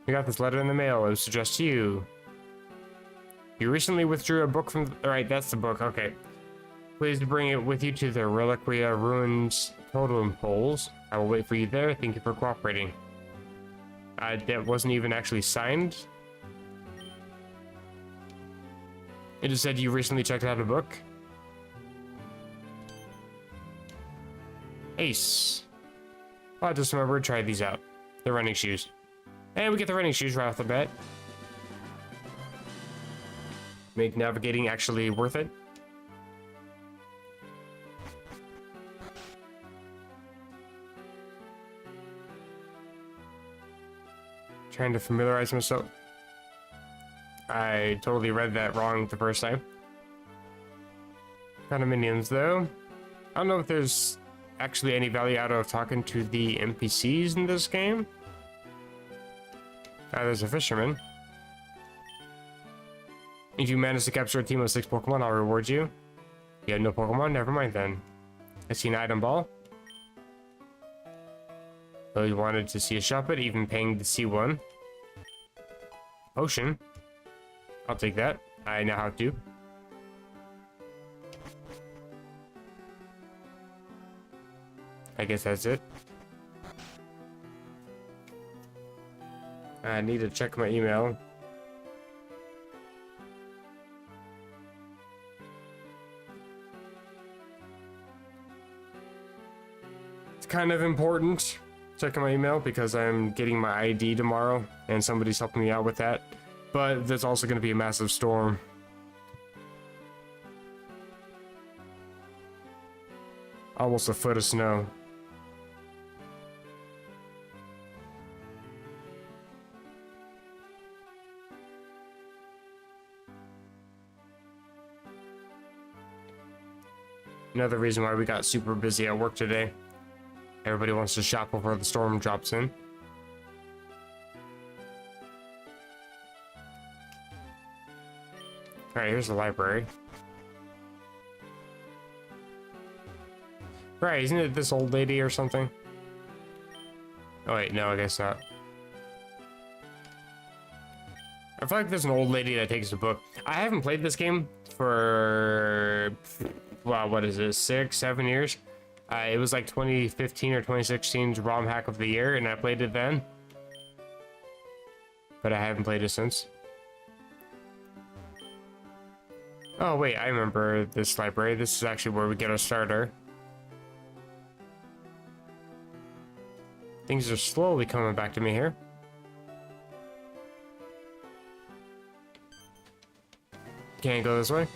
We got this letter in the mail. It was addressed to you. You recently withdrew a book from... Alright, that's the book. Okay. Please bring it with you to the Reliquia Ruins Totem Poles. I will wait for you there. Thank you for cooperating. That wasn't even actually signed. It just said you recently checked out a book. Ace. Oh, I just remember to try these out. The running shoes. And we get the running shoes right off the bat. Make navigating actually worth it. Trying to familiarize myself. I totally read that wrong the first time. Condominiums, though. I don't know if there's actually any value out of talking to the NPCs in this game. There's a fisherman. If you manage to capture a team of 6 Pokemon, I'll reward you. You have no Pokemon? Never mind then. I see an item ball. Oh, you wanted to see a shop it, even paying to see one. Potion. I'll take that. I know how to. I guess that's it. I need to check my email. It's kind of important checking my email because I'm getting my ID tomorrow and somebody's helping me out with that. But there's also going to be a massive storm. Almost a foot of snow. Another reason why we got super busy at work today. Everybody wants to shop before the storm drops in. Alright, here's the library. Right, isn't it this old lady or something? Oh wait, no, I guess not. I feel like there's an old lady that takes the book. I haven't played this game for... wow, what is this? 6, 7 years? It was like 2015 or 2016's ROM hack of the year, and I played it then. But I haven't played it since. Oh wait, I remember this library. This is actually where we get our starter. Things are slowly coming back to me here. Can't go this way.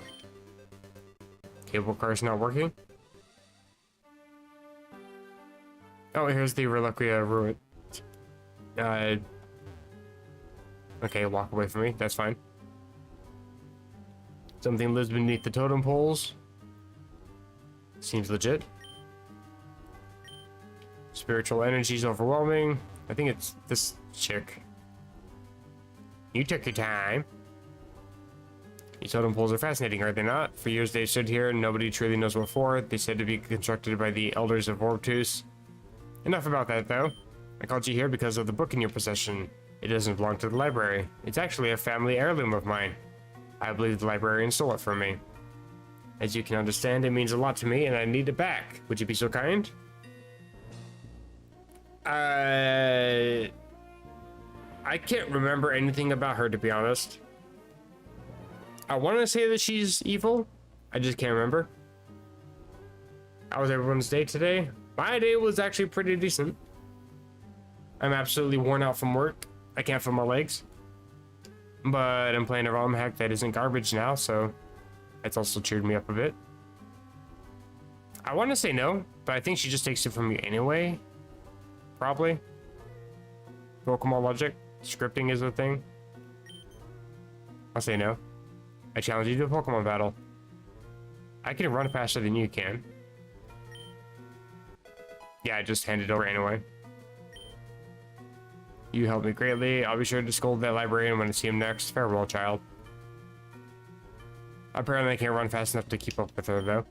Cable car's not working. Oh, here's the Reliquia Ruin. Okay, walk away from me. That's fine. Something lives beneath the totem poles. Seems legit. Spiritual energy's overwhelming. I think it's this chick. You took your time. These totem poles are fascinating, are they not? For years they've stood here and nobody truly knows what for. They said to be constructed by the elders of Ortus. Enough about that, though. I called you here because of the book in your possession. It doesn't belong to the library. It's actually a family heirloom of mine. I believe the librarian stole it from me. As you can understand, it means a lot to me, and I need it back. Would you be so kind? I can't remember anything about her, to be honest. I want to say that she's evil. I just can't remember. How was everyone's day today? My day was actually pretty decent. I'm absolutely worn out from work. I can't feel my legs. But I'm playing a ROM hack that isn't garbage now, so it's also cheered me up a bit. I want to say no, but I think she just takes it from me anyway. Probably. Pokemon logic. Scripting is a thing. I'll say no. I challenge you to a Pokemon battle. I can run faster than you can. Yeah, I just hand it over anyway. You helped me greatly. I'll be sure to scold that librarian when I see him next. Farewell, child. Apparently I can't run fast enough to keep up with her, though.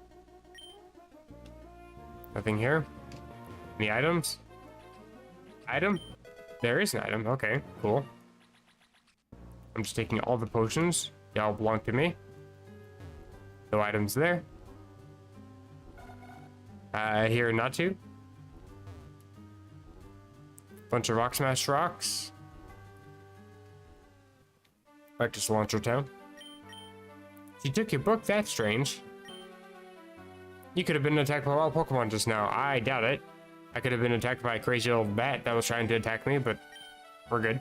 Nothing here. Any items? Item? There is an item. Okay, cool. I'm just taking all the potions. They all belong to me. No items there. Here, not to. Bunch of rock smash rocks. Back to Cilantro Town. She took your book? That's strange. You could have been attacked by wild Pokemon just now. I doubt it. I could have been attacked by a crazy old bat that was trying to attack me, but we're good.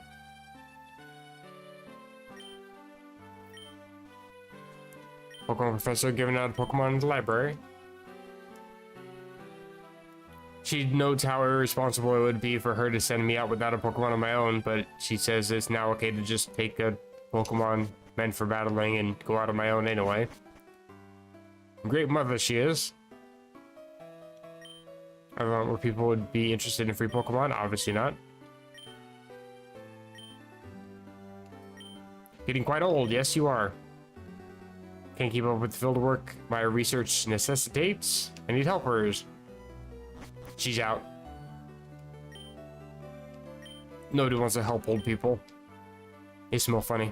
Pokemon professor giving out a Pokemon in the library. She notes how irresponsible it would be for her to send me out without a Pokemon of my own, but she says it's now okay to just take a Pokemon meant for battling and go out on my own anyway. Great mother she is. I don't know where people would be interested in free Pokemon. Obviously not. Getting quite old. Yes, you are. Can't keep up with the field work my research necessitates. I need helpers. She's out. Nobody wants to help old people. They smell funny.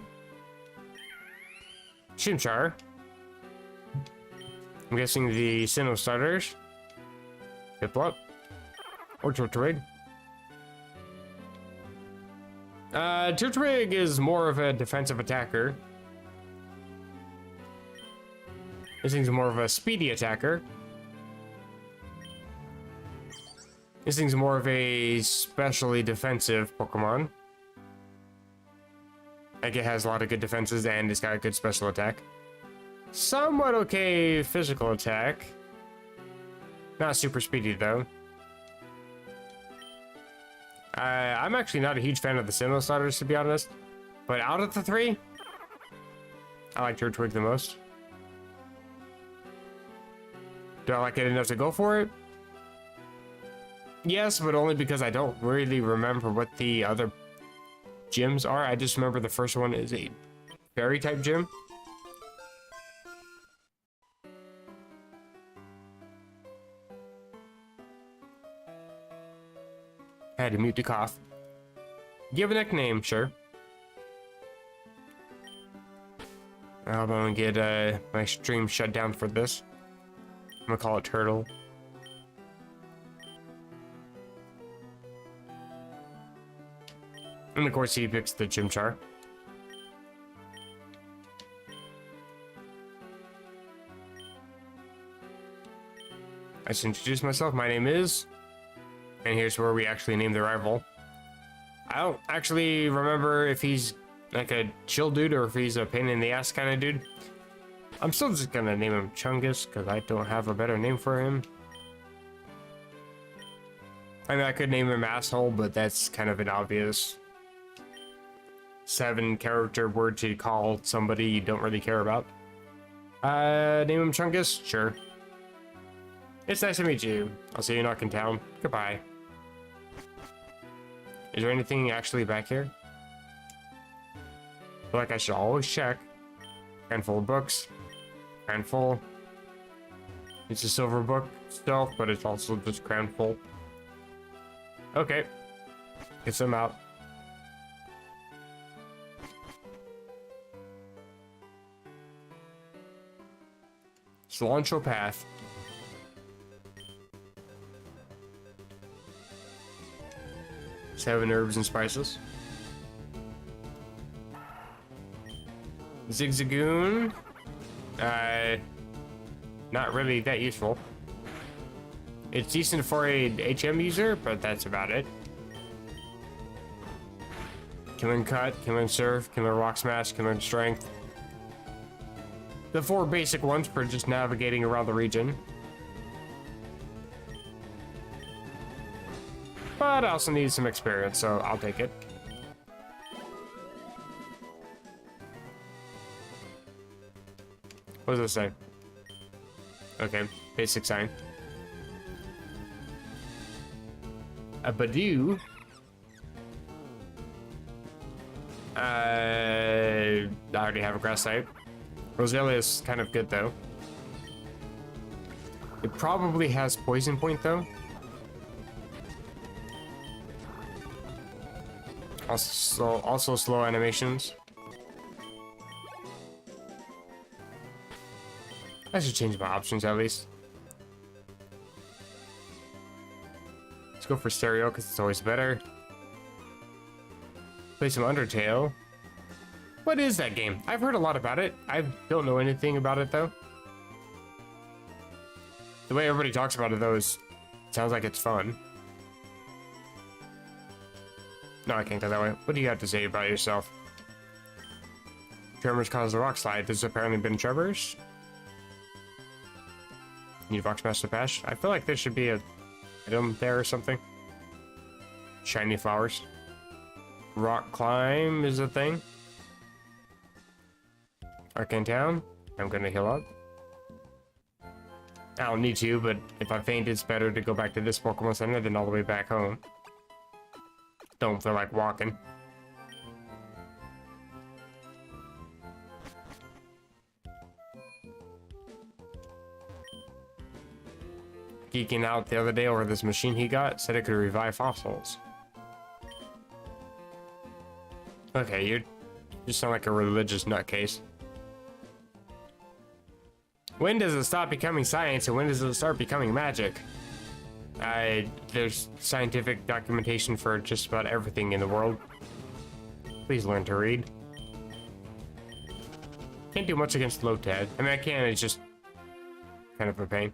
Chimchar. I'm guessing the Sinnoh starters. Piplup. Or Turtwig. Turtwig is more of a defensive attacker. This thing's more of a speedy attacker. This thing's more of a specially defensive Pokemon. Like, it has a lot of good defenses and it's got a good special attack. Somewhat okay physical attack. Not super speedy though. I'm actually not a huge fan of the Sinnoh starters, to be honest. But out of the three, I like Turtwig the most. Do I like it enough to go for it? Yes, but only because I don't really remember what the other gyms are. I just remember the first one is a fairy type gym. I had to mute the cough. Give a nickname, sure. I'm gonna get my stream shut down for this. I'm gonna call it Turtle. And of course he picks the Chimchar. I should introduce myself. My name is... And here's where we actually name the rival. I don't actually remember if he's like a chill dude or if he's a pain in the ass kind of dude. I'm still just gonna name him Chungus because I don't have a better name for him. I mean, I could name him Asshole, but that's kind of an obvious 7-character word to call somebody you don't really care about. Name him Chungus? Sure. It's nice to meet you. I'll see you knock in town. Goodbye. Is there anything actually back here? I feel like I should always check. Handful of books. Handful. It's a silver book stealth, but it's also just crammed full. Okay. Get some out. Cilantro Path. 7 herbs and spices. Zigzagoon. Not really that useful. It's decent for a HM user, but that's about it. Killing Cut, Killing Surf, Killing Rock Smash, Killing Strength. The 4 basic ones for just navigating around the region. But I also need some experience, so I'll take it. What does it say? Okay, basic sign. A Badoo. I already have a grass type. Roselia is kind of good though. It probably has poison point though. Also slow animations. I should change my options at least. Let's go for stereo because it's always better. Play some Undertale. What is that game? I've heard a lot about it. I don't know anything about it though. The way everybody talks about it though is, it sounds like it's fun. No, I can't go that way. What do you have to say about yourself? Tremors cause the rock slide. There's apparently been tremors. Need Vox Master Pash. I feel like there should be a item there or something. Shiny flowers. Rock climb is a thing. Arcane Town. I'm gonna heal up. I don't need to, but if I faint, it's better to go back to this Pokemon Center than all the way back home. Don't feel like walking. Geeking out the other day over this machine he got, said it could revive fossils. Okay, you sound like a religious nutcase. When does it stop becoming science and when does it start becoming magic? There's scientific documentation for just about everything in the world. Please learn to read. Can't do much against Lotad. I mean, I can, it's just kind of a pain.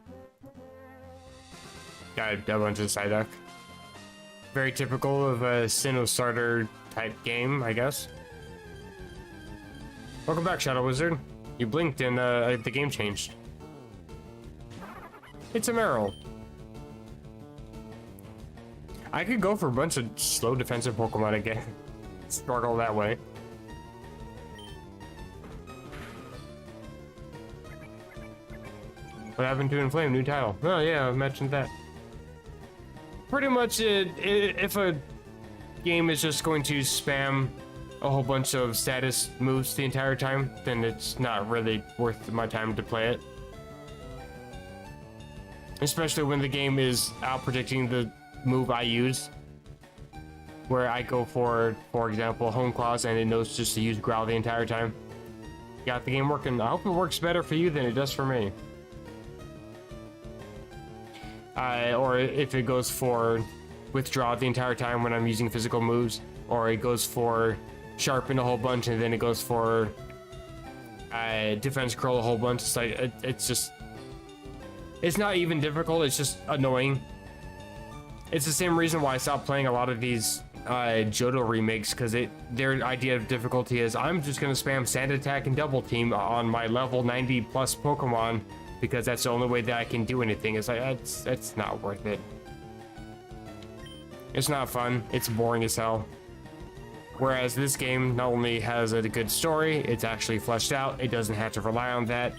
Got a bunch of Psyduck. Very typical of a Sinnoh starter type game, I guess. Welcome back, Shadow Wizard. You blinked and the game changed. It's a Meryl. I could go for a bunch of slow defensive Pokemon again. Struggle that way. What happened to Inflamed? New title. Oh yeah, I mentioned that. Pretty much, if a game is just going to spam a whole bunch of status moves the entire time, then it's not really worth my time to play it. Especially when the game is out predicting the move I use. Where I go for example, Hone Claws, and it knows just to use Growl the entire time. Got the game working. I hope it works better for you than it does for me. Or if it goes for Withdraw the entire time when I'm using physical moves, or it goes for Sharpen a whole bunch and then it goes for Defense Curl a whole bunch. It's like, it's just, it's not even difficult, it's just annoying. It's the same reason why I stopped playing a lot of these Johto remakes, because their idea of difficulty is I'm just gonna spam Sand Attack and Double Team on my level 90 plus Pokemon because that's the only way that I can do anything. It's like, that's not worth it. It's not fun, it's boring as hell. Whereas this game not only has a good story, it's actually fleshed out. It doesn't have to rely on that.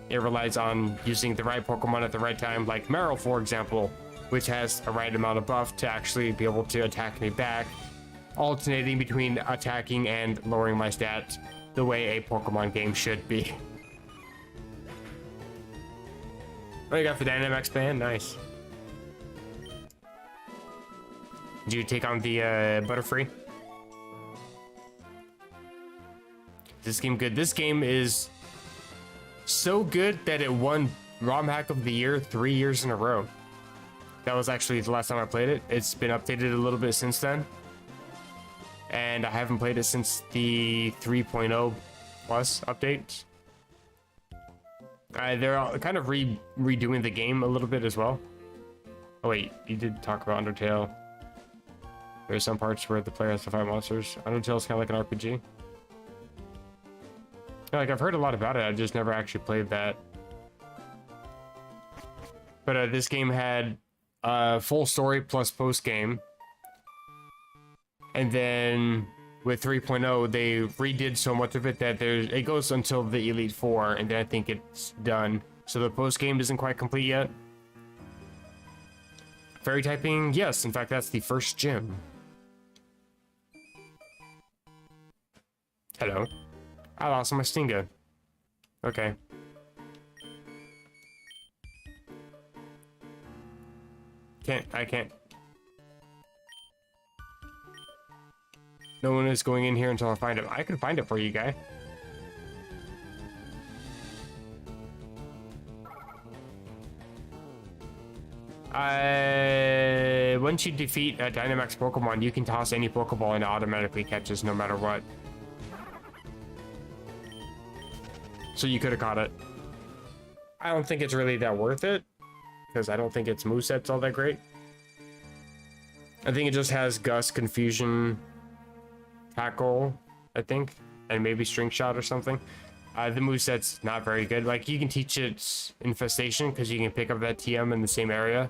It relies on using the right Pokemon at the right time, like Meryl, for example, which has a right amount of buff to actually be able to attack me back, alternating between attacking and lowering my stats the way a Pokemon game should be. Oh, you got the Dynamax band? Nice. Did you take on the Butterfree? This game good. This game is so good that it won ROM Hack of the Year 3 years in a row. That was actually the last time I played it. It's been updated a little bit since then. And I haven't played it since the 3.0 plus update. They're all kind of redoing the game a little bit as well. Oh wait, you did talk about Undertale. There's some parts where the player has to fight monsters. Undertale is kind of like an RPG. Like, I've heard a lot about it, I just never actually played that. But this game had full story plus post game. And then with 3.0, they redid so much of it that it goes until the Elite Four, and then I think it's done. So the post game isn't quite complete yet. Fairy typing, yes. In fact, that's the first gym. Hello. I lost my Stinga. Okay. I can't. No one is going in here until I find it. I can find it for you, guy. Once you defeat a Dynamax Pokemon, you can toss any Pokeball and it automatically catches no matter what. So you could have caught it. I don't think it's really that worth it, because I don't think its moveset's all that great. I think it just has Gust, Confusion, Tackle, I think, and maybe String Shot or something. The moveset's not very good. Like, you can teach it Infestation, because you can pick up that TM in the same area.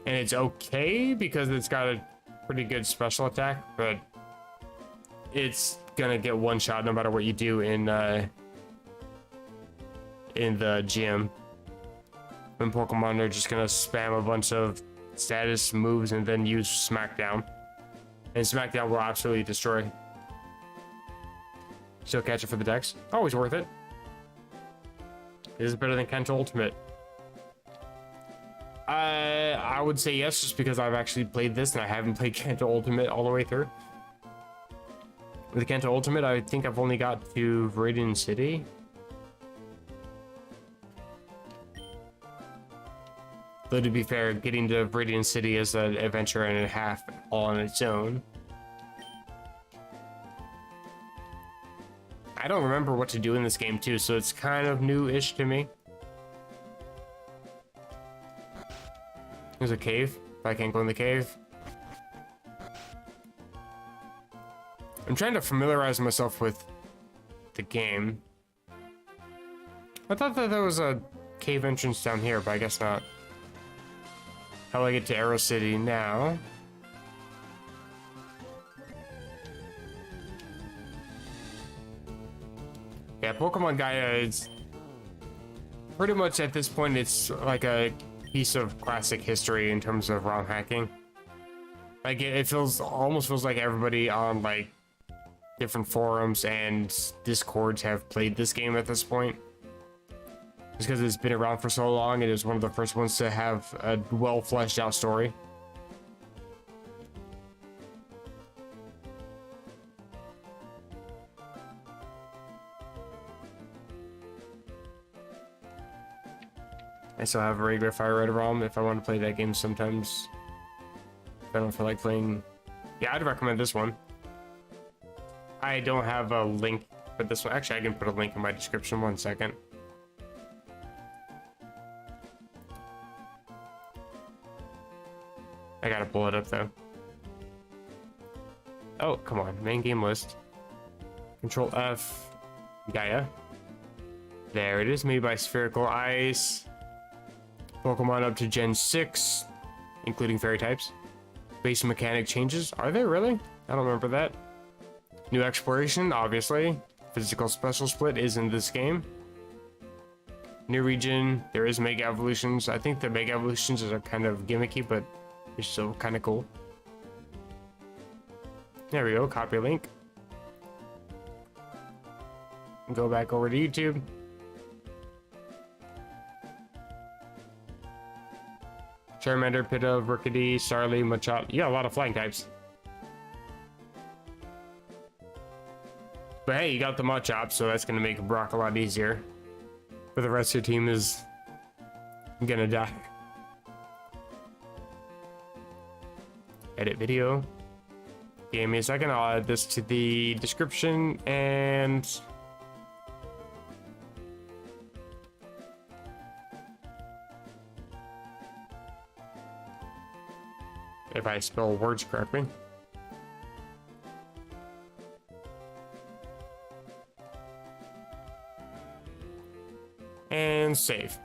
And it's okay, because it's got a pretty good special attack, but it's gonna get one shot no matter what you do in the gym. When Pokemon are just gonna spam a bunch of status moves and then use Smackdown. And Smackdown will absolutely destroy. Still catch it for the Dex. Always worth it. Is it better than Kanto Ultimate? I would say yes, just because I've actually played this and I haven't played Kanto Ultimate all the way through. With the Kanto Ultimate, I think I've only got to Viridian City. Though to be fair, getting to Viridian City is an adventure and a half all on its own. I don't remember what to do in this game too, so it's kind of new-ish to me. There's a cave, but I can't go in the cave. I'm trying to familiarize myself with the game. I thought that there was a cave entrance down here, but I guess not. How do I get to Arrow City now? Yeah, Pokemon Gaia is pretty much at this point, it's like a piece of classic history in terms of ROM hacking. Like it feels almost feels like everybody on like different forums and discords have played this game at this point. Just because it's been around for so long, it is one of the first ones to have a well fleshed out story. I still have a regular Fire Red ROM if I want to play that game sometimes. I don't feel like playing. Yeah, I'd recommend this one. I don't have a link for this one. Actually, I can put a link in my description. 1 second. I gotta pull it up though. Oh, come on. Main game list. Control F. Gaia. There it is, made by Spherical Ice. Pokemon up to Gen 6, including fairy types. Base mechanic changes. Are there really? I don't remember that. New exploration, obviously. Physical special split is in this game. New region. There is Mega Evolutions. I think the Mega Evolutions are kind of gimmicky, but they're still kind of cool. There we go. Copy link. Go back over to YouTube. Charmander, Pitta, Rookidee, Starly, Machop. You got a lot of flying types. But hey, you got the Machop, so that's going to make Brock a lot easier. But the rest of your team is gonna die. Edit video. Give me a second, I'll add this to the description and... if I spell words correctly. And save.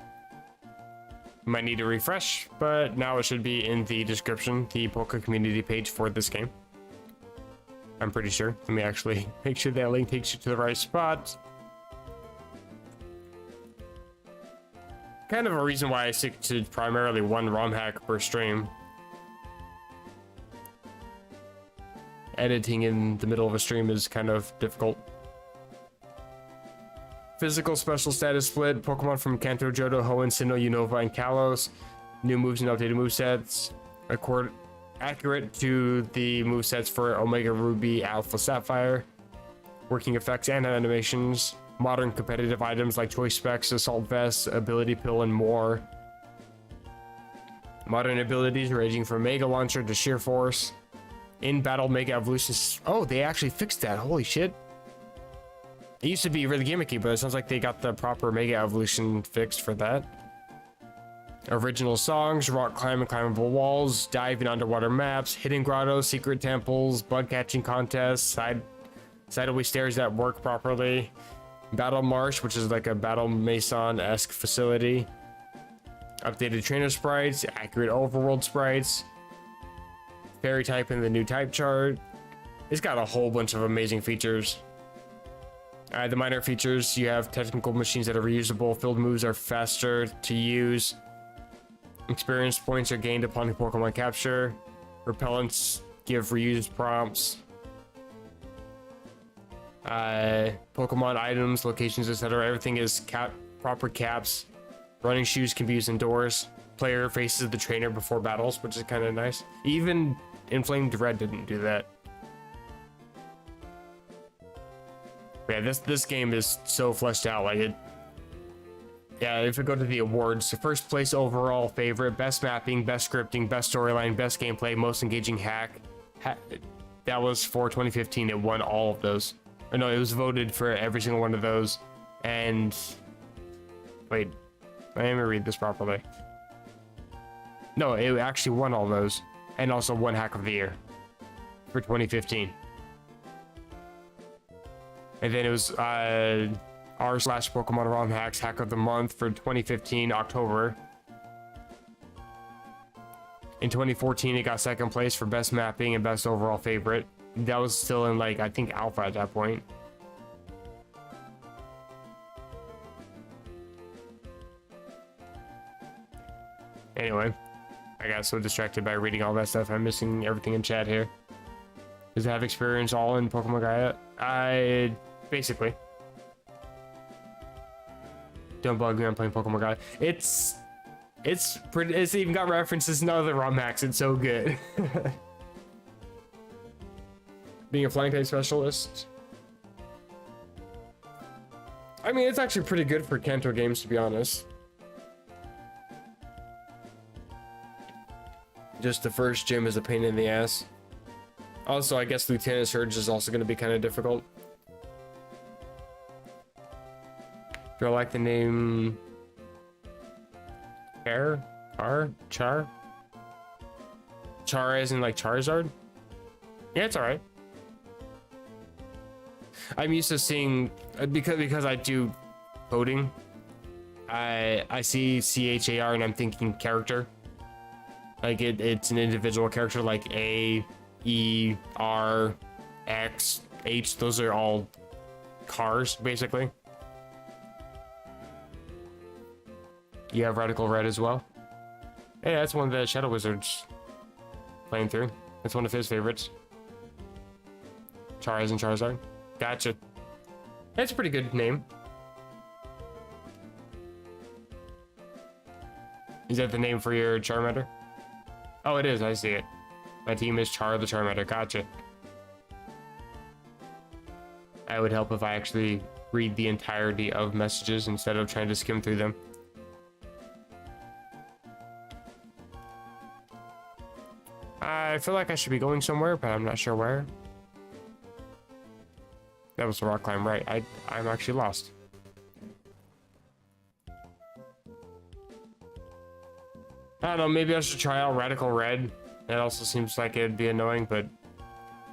Might need to refresh, but now it should be in the description, the Poke community page for this game. I'm pretty sure. Let me actually make sure that link takes you to the right spot. Kind of a reason why I stick to primarily one ROM hack per stream. Editing in the middle of a stream is kind of difficult. Physical special status split. Pokemon from Kanto, Johto, Hoenn, Sinnoh, Unova, and Kalos. New moves and updated movesets. Accurate to the movesets for Omega Ruby, Alpha Sapphire. Working effects and animations. Modern competitive items like Choice Specs, Assault Vest, Ability Pill, and more. Modern abilities ranging from Mega Launcher to Sheer Force. In battle Mega Evolutions. Oh, they actually fixed that. Holy shit. It used to be really gimmicky, but it sounds like they got the proper Mega Evolution fixed for that. Original songs, rock climbing, climbable walls, diving underwater maps, hidden grottos, secret temples, bug catching contests, sideways stairs that work properly. Battle Marsh, which is like a Battle Mason-esque facility. Updated trainer sprites, accurate overworld sprites. Fairy type in the new type chart. It's got a whole bunch of amazing features. The minor features, you have technical machines that are reusable, field moves are faster to use, experience points are gained upon Pokemon capture, repellents give reused prompts, Pokemon items, locations, etc. Everything is proper caps. Running shoes can be used indoors. Player faces the trainer before battles, which is kind of nice. Even Inflamed Red didn't do that. Yeah, this game is so fleshed out. Like it. Yeah, if we go to the awards, the first place overall favorite, best mapping, best scripting, best storyline, best gameplay, most engaging hack. That was for 2015. It won all of those. Or no, it was voted for every single one of those. And wait, let me read this properly. No, it actually won all those, and also won Hack of the Year for 2015. And then it was r/Pokemon ROM Hacks Hack of the Month for 2015 October. In 2014, it got second place for best mapping and best overall favorite. That was still in, like, I think alpha at that point. Anyway, I got so distracted by reading all that stuff, I'm missing everything in chat here. Does it have experience all in Pokemon Gaia? Basically. Don't bug me on playing Pokemon Gaia. It's pretty. It's even got references in other ROM hacks. It's so good. Being a flying type specialist. I mean, it's actually pretty good for Kanto games, to be honest. Just the first gym is a pain in the ass. Also, I guess Lieutenant Surge is also going to be kind of difficult. Do I like the name? Char as in like Charizard? Yeah, it's alright. I'm used to seeing, because I do coding, I see CHAR and I'm thinking character. Like it's an individual character, like A, E, R, X, H. Those are all cars, basically. You have Radical Red as well. Hey, that's one of the Shadow Wizards playing through. That's one of his favorites. Charizard and Charizard. Gotcha. That's a pretty good name. Is that the name for your Charmander? Oh, it is. I see it. My team is Char the Charmander. Gotcha. I would help if I actually read the entirety of messages instead of trying to skim through them. I feel like I should be going somewhere, but I'm not sure where. That was the rock climb, right? I'm actually lost. I don't know, maybe I should try out Radical Red. That also seems like it'd be annoying, but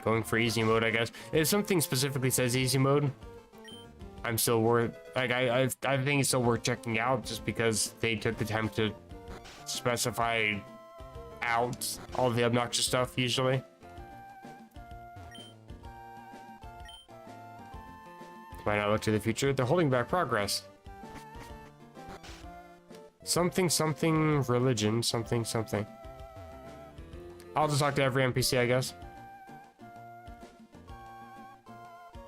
going for easy mode, I guess. If something specifically says easy mode, I'm still worth, like, I think it's still worth checking out just because they took the time to specify out all the obnoxious stuff usually. Why not look to the future? They're holding back progress. Something, something, religion, something, something. I'll just talk to every NPC, I guess.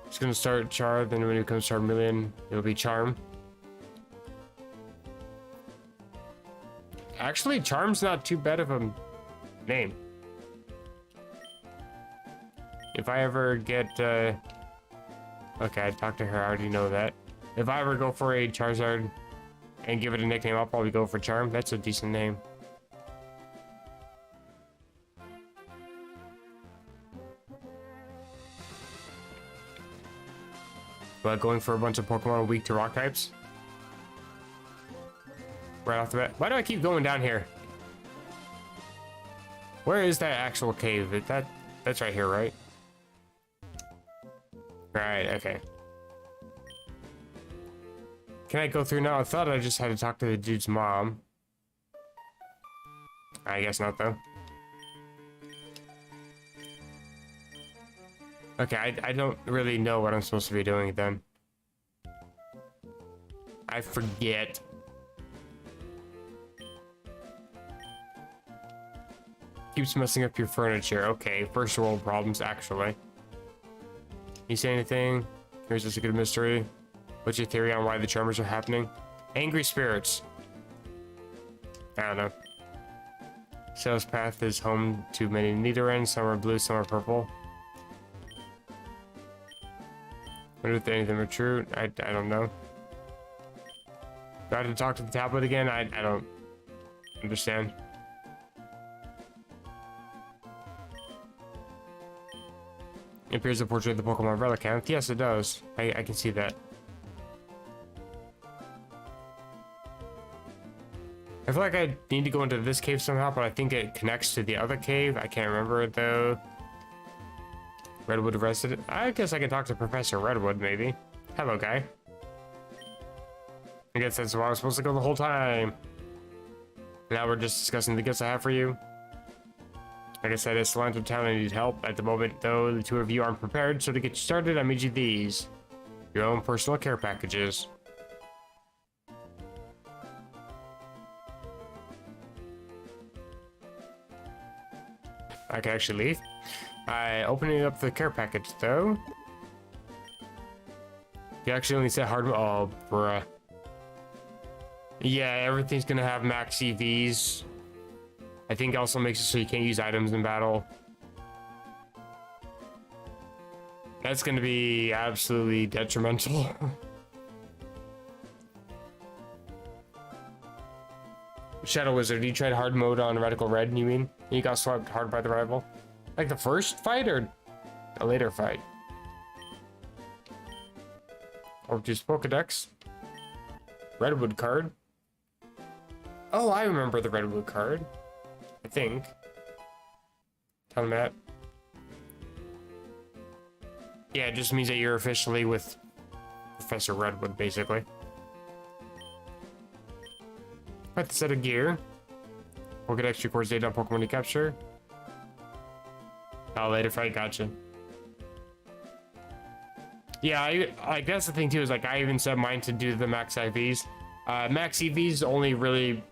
Just gonna start Char, then when it becomes Charmeleon, it'll be Charm. Actually, Charm's not too bad of a name. If I ever get, okay, I talked to her, I already know that. If I ever go for a Charizard and give it a nickname, I'll probably go for Charm. That's a decent name. But going for a bunch of Pokemon weak to rock types? Right off the bat. Why do I keep going down here? Where is that actual cave? That's right here, right? Right, okay. Can I go through now? I thought I just had to talk to the dude's mom. I guess not, though. Okay, I don't really know what I'm supposed to be doing then. I forget. Keeps messing up your furniture. Okay, first world problems, actually. You say anything? Here's just a good mystery. What's your theory on why the tremors are happening? Angry spirits. I don't know. Sales Path is home to many Nidorans. Some are blue, some are purple. Wonder if anything were true. I don't know. Do I have to talk to the tablet again? I don't understand. It appears to portray the Pokemon relic count. Yes, it does. I can see that. I feel like I need to go into this cave somehow, but I think it connects to the other cave. I can't remember it though. Redwood resident. I guess I can talk to Professor Redwood, maybe. Hello, guy. I guess that's where I was supposed to go the whole time. Now we're just discussing the gifts I have for you. Like I said, it's Cilantro Town. I need help. At the moment, though, the two of you aren't prepared, so to get you started, I made you these. Your own personal care packages. I can actually leave. Opening up the care package, though. You actually only said hard. Oh, bruh. Yeah, everything's gonna have max EVs. I think it also makes it so you can't use items in battle. That's gonna be absolutely detrimental. Shadow Wizard, you tried hard mode on Radical Red, you mean? You got swept hard by the rival? Like the first fight or a later fight? Or just Pokedex? Redwood card? Oh, I remember the Redwood card. I think. Tell him that. Yeah, it just means that you're officially with Professor Redwood, basically. Got the set of gear. We'll get extra course data on Pokemon to capture. Oh, later fight, gotcha. Yeah, I guess the thing too is like I even set mine to do the max IVs. Max EVs only really,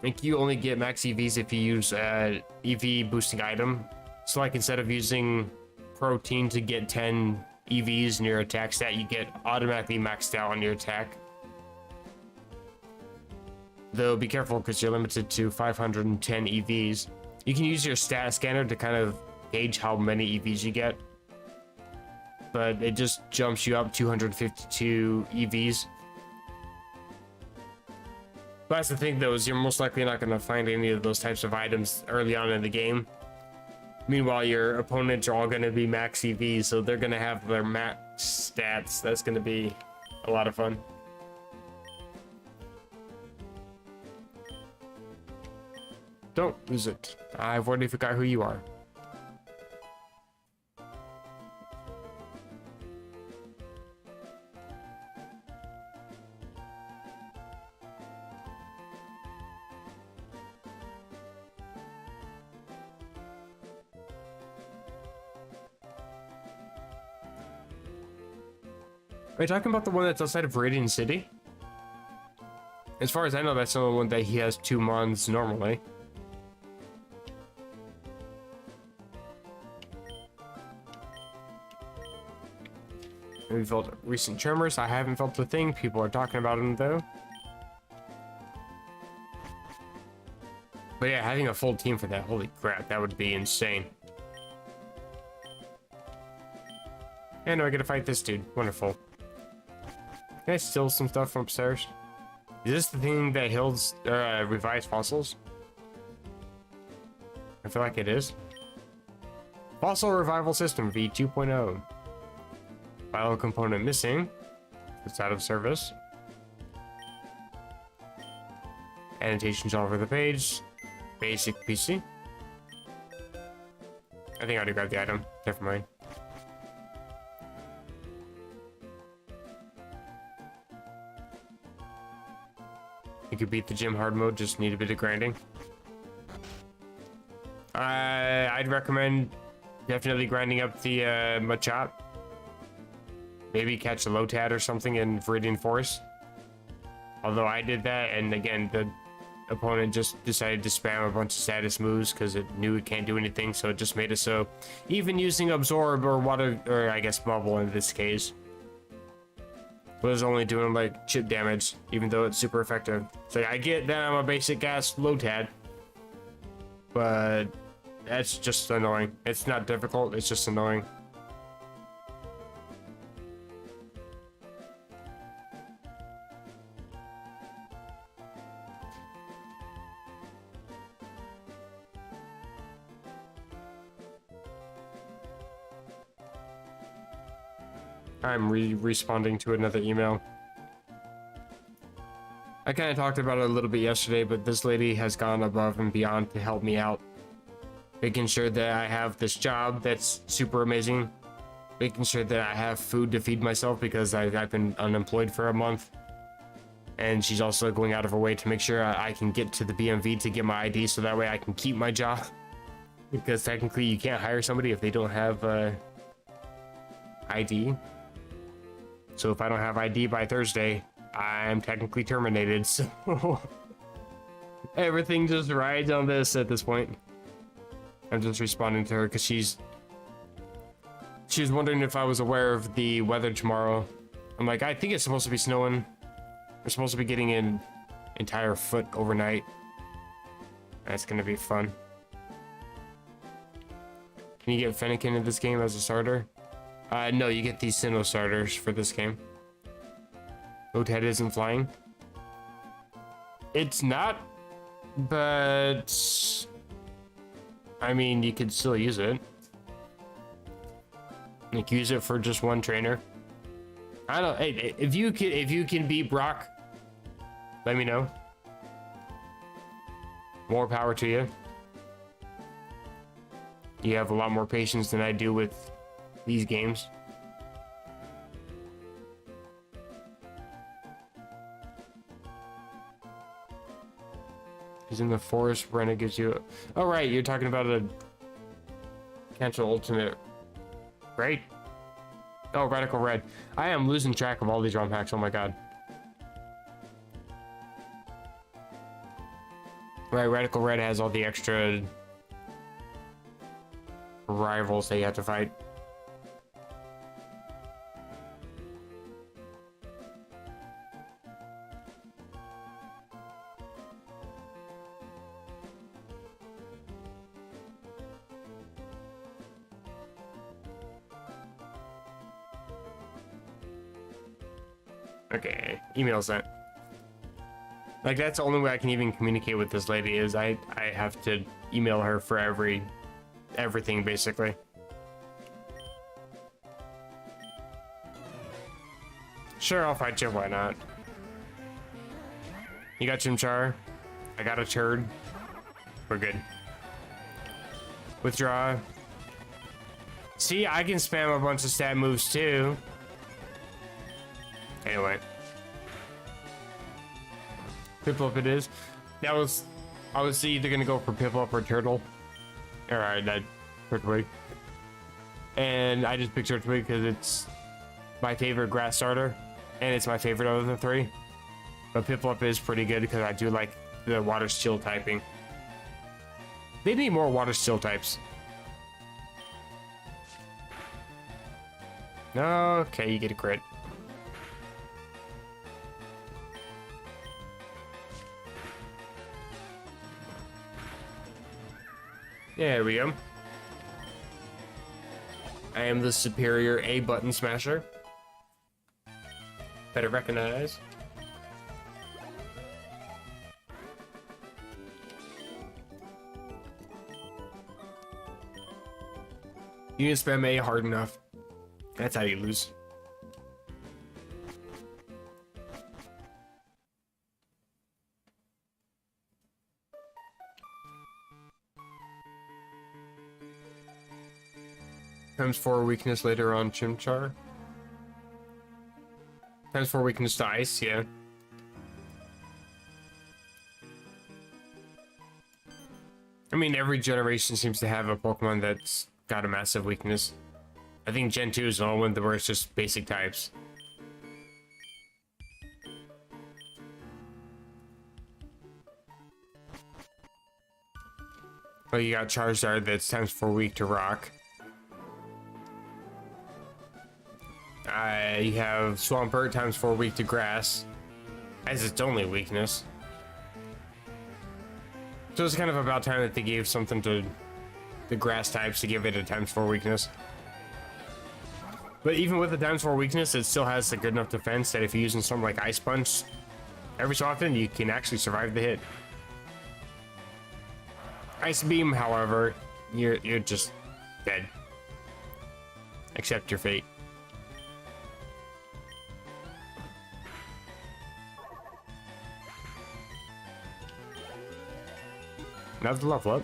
like you only get max EVs if you use EV boosting item. So like instead of using protein to get 10 EVs in your attack stat, you get automatically maxed out on your attack. Though be careful because you're limited to 510 EVs. You can use your stat scanner to kind of gauge how many EVs you get, but it just jumps you up 252 EVs. But that's the thing though, is you're most likely not going to find any of those types of items early on in the game. Meanwhile, your opponents are all going to be max EVs, so they're going to have their max stats. That's going to be a lot of fun. Don't lose it. I've already forgot who you are. Are you talking about the one that's outside of Radiant City? As far as I know, that's the only one that he has 2 mons normally. We felt recent tremors. I haven't felt a thing. People are talking about them though. But yeah, having a full team for that, holy crap, that would be insane. And now I get to fight this dude. Wonderful. Can I steal some stuff from upstairs? Is this the thing that heals revives fossils? I feel like it is. Fossil Revival System V 2.0. Bio component missing. It's out of service. Annotations all over the page. Basic PC. I think I already grabbed the item. Never mind. You could beat the gym hard mode, just need a bit of grinding. I'd recommend definitely grinding up the Machop. Maybe catch a Lotad or something in Viridian Forest. Although I did that, and again, the opponent just decided to spam a bunch of status moves because it knew it can't do anything, so it just made it so even using Absorb or Water, or I guess Bubble in this case, was only doing like chip damage, even though it's super effective. So I get that I'm a basic ass Lotad, but that's just annoying. It's not difficult, it's just annoying. I'm responding to another email. I kind of talked about it a little bit yesterday, but this lady has gone above and beyond to help me out. Making sure that I have this job that's super amazing. Making sure that I have food to feed myself because I've been unemployed for a month. And she's also going out of her way to make sure I can get to the BMV to get my ID so that way I can keep my job. Because technically you can't hire somebody if they don't have ID. So if I don't have ID by Thursday, I'm technically terminated. So everything just rides on this at this point. I'm just responding to her because she was wondering if I was aware of the weather tomorrow. I'm like, I think it's supposed to be snowing. We're supposed to be getting an entire foot overnight. That's gonna be fun. Can you get Fennekin in this game as a starter? No, you get these Sinnoh starters for this game. Goathead isn't flying. It's not, but I mean, you could still use it. Like, use it for just one trainer. I don't. Hey, if you can beat Brock, let me know. More power to you. You have a lot more patience than I do with these games. He's in the forest. Brenna gives you. Oh right, you're talking about a cancel ultimate, right? Oh, Radical Red. I am losing track of all these ROM hacks. Oh my god. Right, Radical Red has all the extra rivals that you have to fight. Okay, email sent. Like, that's the only way I can even communicate with this lady is I have to email her for everything basically. Sure, I'll fight you, why not? You got Chimchar. I got a turd. We're good. Withdraw. See, I can spam a bunch of stat moves too. Anyway. Piplup it is. I was either gonna go for Piplup or Turtle. Alright, that Turtwig. And I just picked Turtwig because it's my favorite grass starter. And it's my favorite of the three. But Piplup is pretty good because I do like the water steel typing. They need more water steel types. Okay, you get a crit. There we go. I am the superior A button smasher. Better recognize. You didn't spam A hard enough. That's how you lose. Times 4 weakness later on Chimchar. Times 4 weakness to ice, yeah. I mean, every generation seems to have a Pokemon that's got a massive weakness. I think Gen 2 is the only one where it's just basic types. Well, you got Charizard that's times 4 weak to rock. You have Swampert times 4 weak to grass as its only weakness. So it's kind of about time that they gave something to the grass types to give it a times 4 weakness. But even with the times 4 weakness, it still has a good enough defense that if you're using something like Ice Punch, every so often you can actually survive the hit. Ice Beam, however, you're just dead. Accept your fate. Another level up.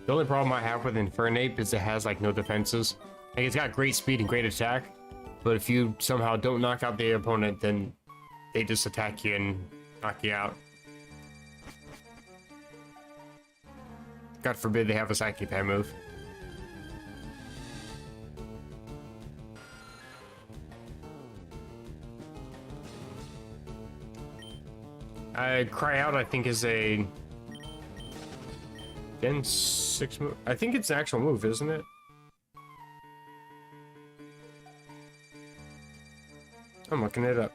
The only problem I have with Infernape is it has like no defenses. Like it's got great speed and great attack, but if you somehow don't knock out the opponent, then they just attack you and knock you out. God forbid they have a Psychic type move. Cry Out, I think, is a Gen 6 move. I think it's an actual move, isn't it? I'm looking it up.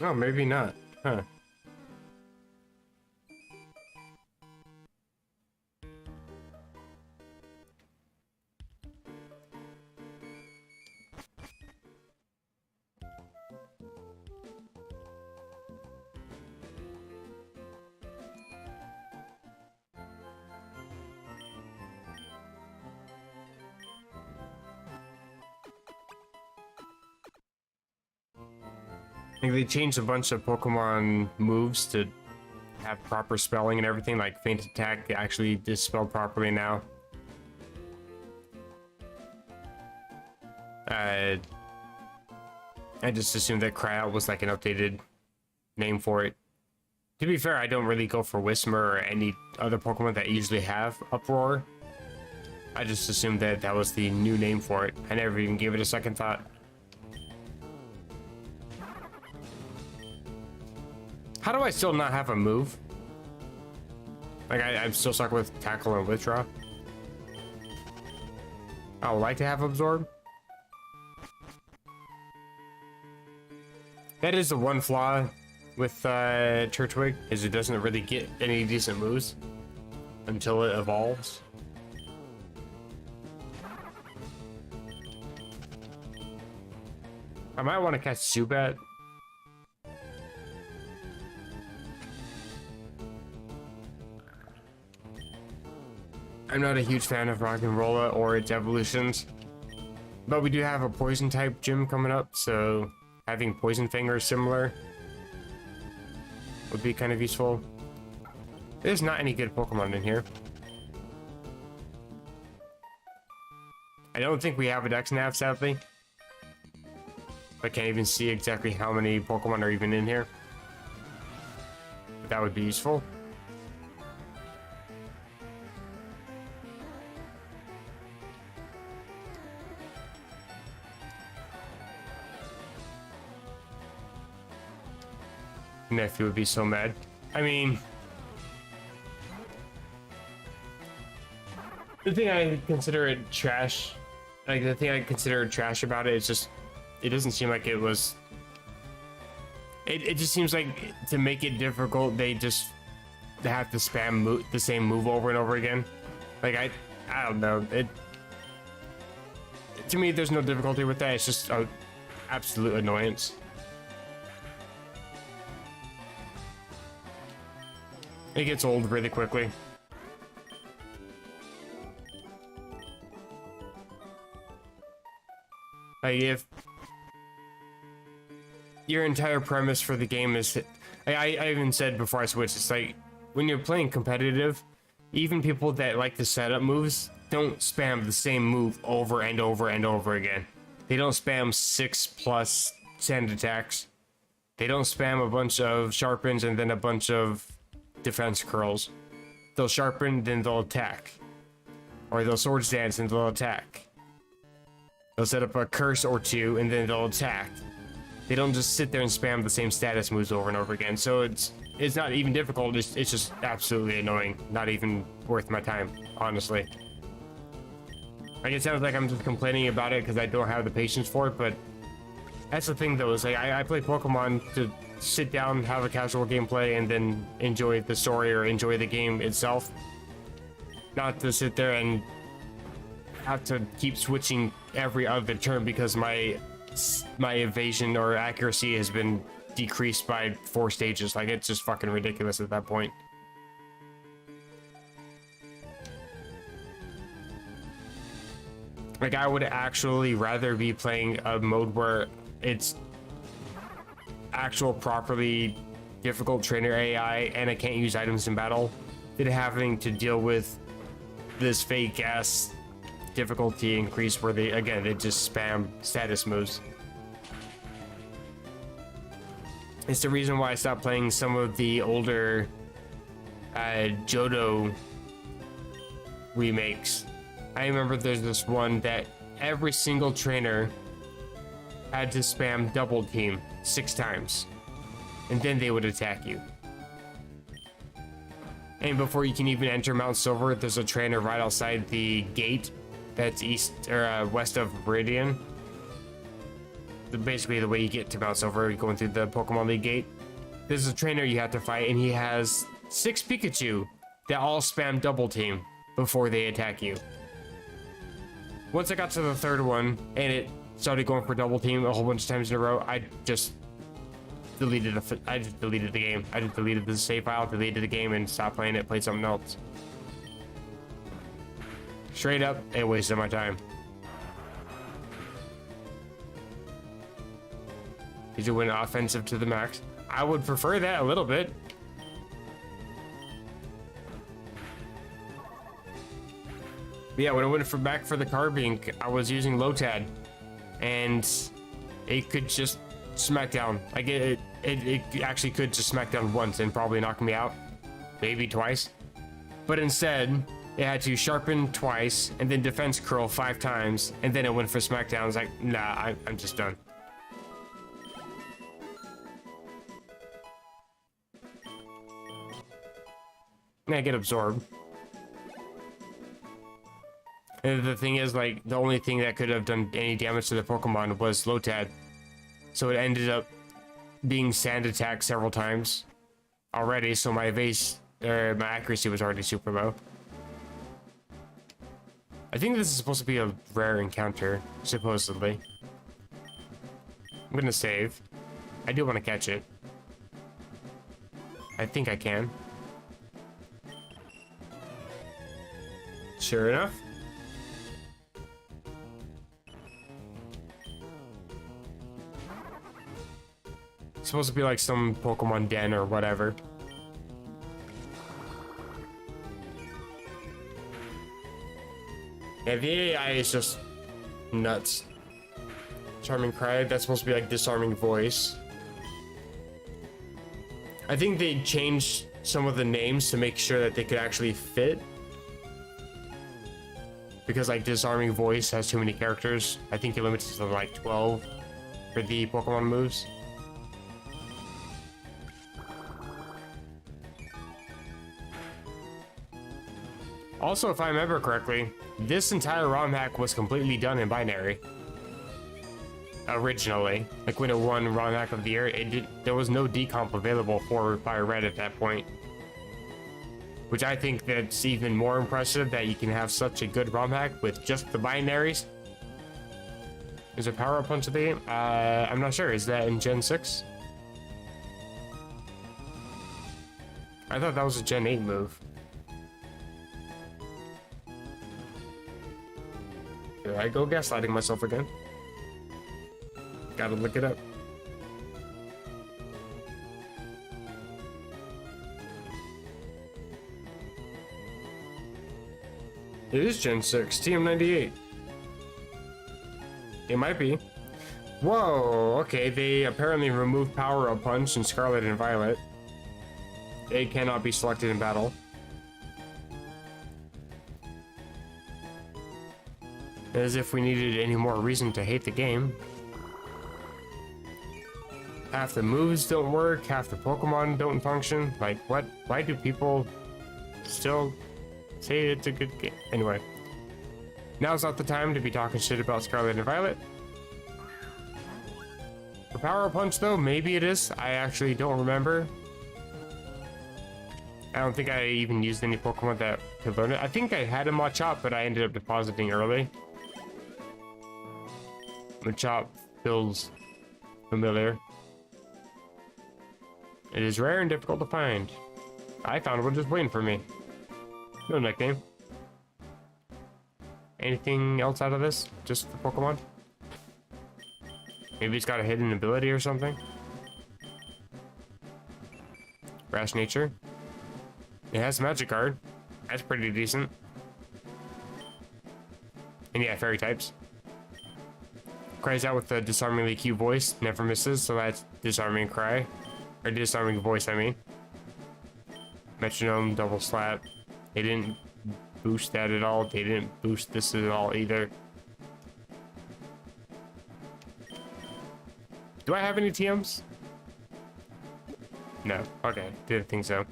Oh, maybe not. Huh. I think they changed a bunch of Pokemon moves to have proper spelling and everything, like Faint Attack actually is spelled properly now. I just assumed that Cry Out was like an updated name for it. To be fair, I don't really go for Whismur or any other Pokemon that usually have Uproar. I just assumed that that was the new name for it. I never even gave it a second thought. How do I still not have a move? Like, I'm still stuck with Tackle and Withdraw. I would like to have Absorb. That is the one flaw with Turtwig, is it doesn't really get any decent moves until it evolves. I might want to catch Zubat. I'm not a huge fan of Rock'n'Rolla or its evolutions, but we do have a poison type gym coming up, so having Poison Finger similar would be kind of useful. There's not any good Pokemon in here. I don't think we have a Dexnav, sadly. I can't even see exactly how many Pokemon are even in here. But that would be useful. Nephew would be so mad. I mean, the thing I consider it trash, like the thing I consider trash about it is just, it doesn't seem like it was, it just seems like to make it difficult, they just have to spam the same move over and over again. Like, I don't know. To me, there's no difficulty with that. It's just an absolute annoyance. It gets old really quickly. Like, if your entire premise for the game is that, I even said before I switched, it's like, when you're playing competitive, even people that like the setup moves don't spam the same move over and over and over again. They don't spam 6+ sand attacks. They don't spam a bunch of sharpens and then a bunch of defense curls. They'll sharpen, then they'll attack. Or they'll swords dance and they'll attack. They'll set up a curse or two and then they'll attack. They don't just sit there and spam the same status moves over and over again. So it's not even difficult, it's just absolutely annoying. Not even worth my time, honestly. Like, it sounds like I'm just complaining about it because I don't have the patience for it, but that's the thing though, is like I play Pokemon to sit down, have a casual gameplay, and then enjoy the story or enjoy the game itself. Not to sit there and have to keep switching every other turn because my evasion or accuracy has been decreased by 4 stages. Like, it's just fucking ridiculous at that point. Like, I would actually rather be playing a mode where it's actual properly difficult trainer AI and I can't use items in battle than having to deal with this fake ass difficulty increase where they just spam status moves. It's the reason why I stopped playing some of the older Johto remakes. I remember there's this one that every single trainer had to spam double team 6 times, and then they would attack you. And before you can even enter Mount Silver, there's a trainer right outside the gate that's east or west of Meridian. Basically, the way you get to Mount Silver, going through the Pokemon League gate. There's a trainer you have to fight, and he has 6 Pikachu that all spam double team before they attack you. Once I got to the 3rd one, and it started going for double team a whole bunch of times in a row, I just deleted the game. I just deleted the save file, deleted the game, and stopped playing it, played something else. Straight up, it wasted my time. Did you win offensive to the max? I would prefer that a little bit. But yeah, when I went back for the Carbink, I was using Lotad, and it could just smack down. Like it actually could just smack down once and probably knock me out, maybe twice. But instead, it had to sharpen twice and then defense curl 5 times, and then it went for smackdown. I was like, nah, I'm just done. And I get absorbed. And the thing is, like, the only thing that could have done any damage to the Pokemon was Lotad. So it ended up being sand attack several times already, so my my accuracy was already super low. I think this is supposed to be a rare encounter, supposedly. I'm gonna save. I do want to catch it. I think I can. Sure enough. It's supposed to be like some Pokemon den or whatever. Yeah, the AI is just nuts. Charming Cry, that's supposed to be like disarming voice. I think they changed some of the names to make sure that they could actually fit. Because like disarming voice has too many characters. I think it limits it to like 12 for the Pokemon moves. Also, if I remember correctly, this entire ROM hack was completely done in binary. Originally, like when it won ROM hack of the year, there was no decomp available for Fire Red at that point. Which I think that's even more impressive, that you can have such a good ROM hack with just the binaries. Is it Power Up Punch of the game? I'm not sure. Is that in Gen 6? I thought that was a Gen 8 move. Here I go gaslighting myself again. Gotta look it up. It is Gen 6, TM98. It might be. Whoa, okay, they apparently removed Power Up Punch in Scarlet and Violet. It cannot be selected in battle. As if we needed any more reason to hate the game. Half the moves don't work, half the Pokemon don't function. Like, what? Why do people still say it's a good game? Anyway. Now's not the time to be talking shit about Scarlet and Violet. For Power Punch, though, maybe it is. I actually don't remember. I don't think I even used any Pokemon that could learn it. I think I had a Machop, but I ended up depositing early. Machop feels familiar. It is rare and difficult to find. I found one just waiting for me. No nickname. anything else out of this? Just the Pokemon? Maybe it's got a hidden ability or something? Rash Nature. It has a Magic Card. That's pretty decent. And yeah, Fairy types. Cries out with the disarmingly cute voice. Never misses, so that's Disarming Cry. Or Disarming Voice, I mean. Metronome, Double Slap. They didn't boost that at all. They didn't boost this at all either. Do I have any TMs? No. Okay. Didn't think so.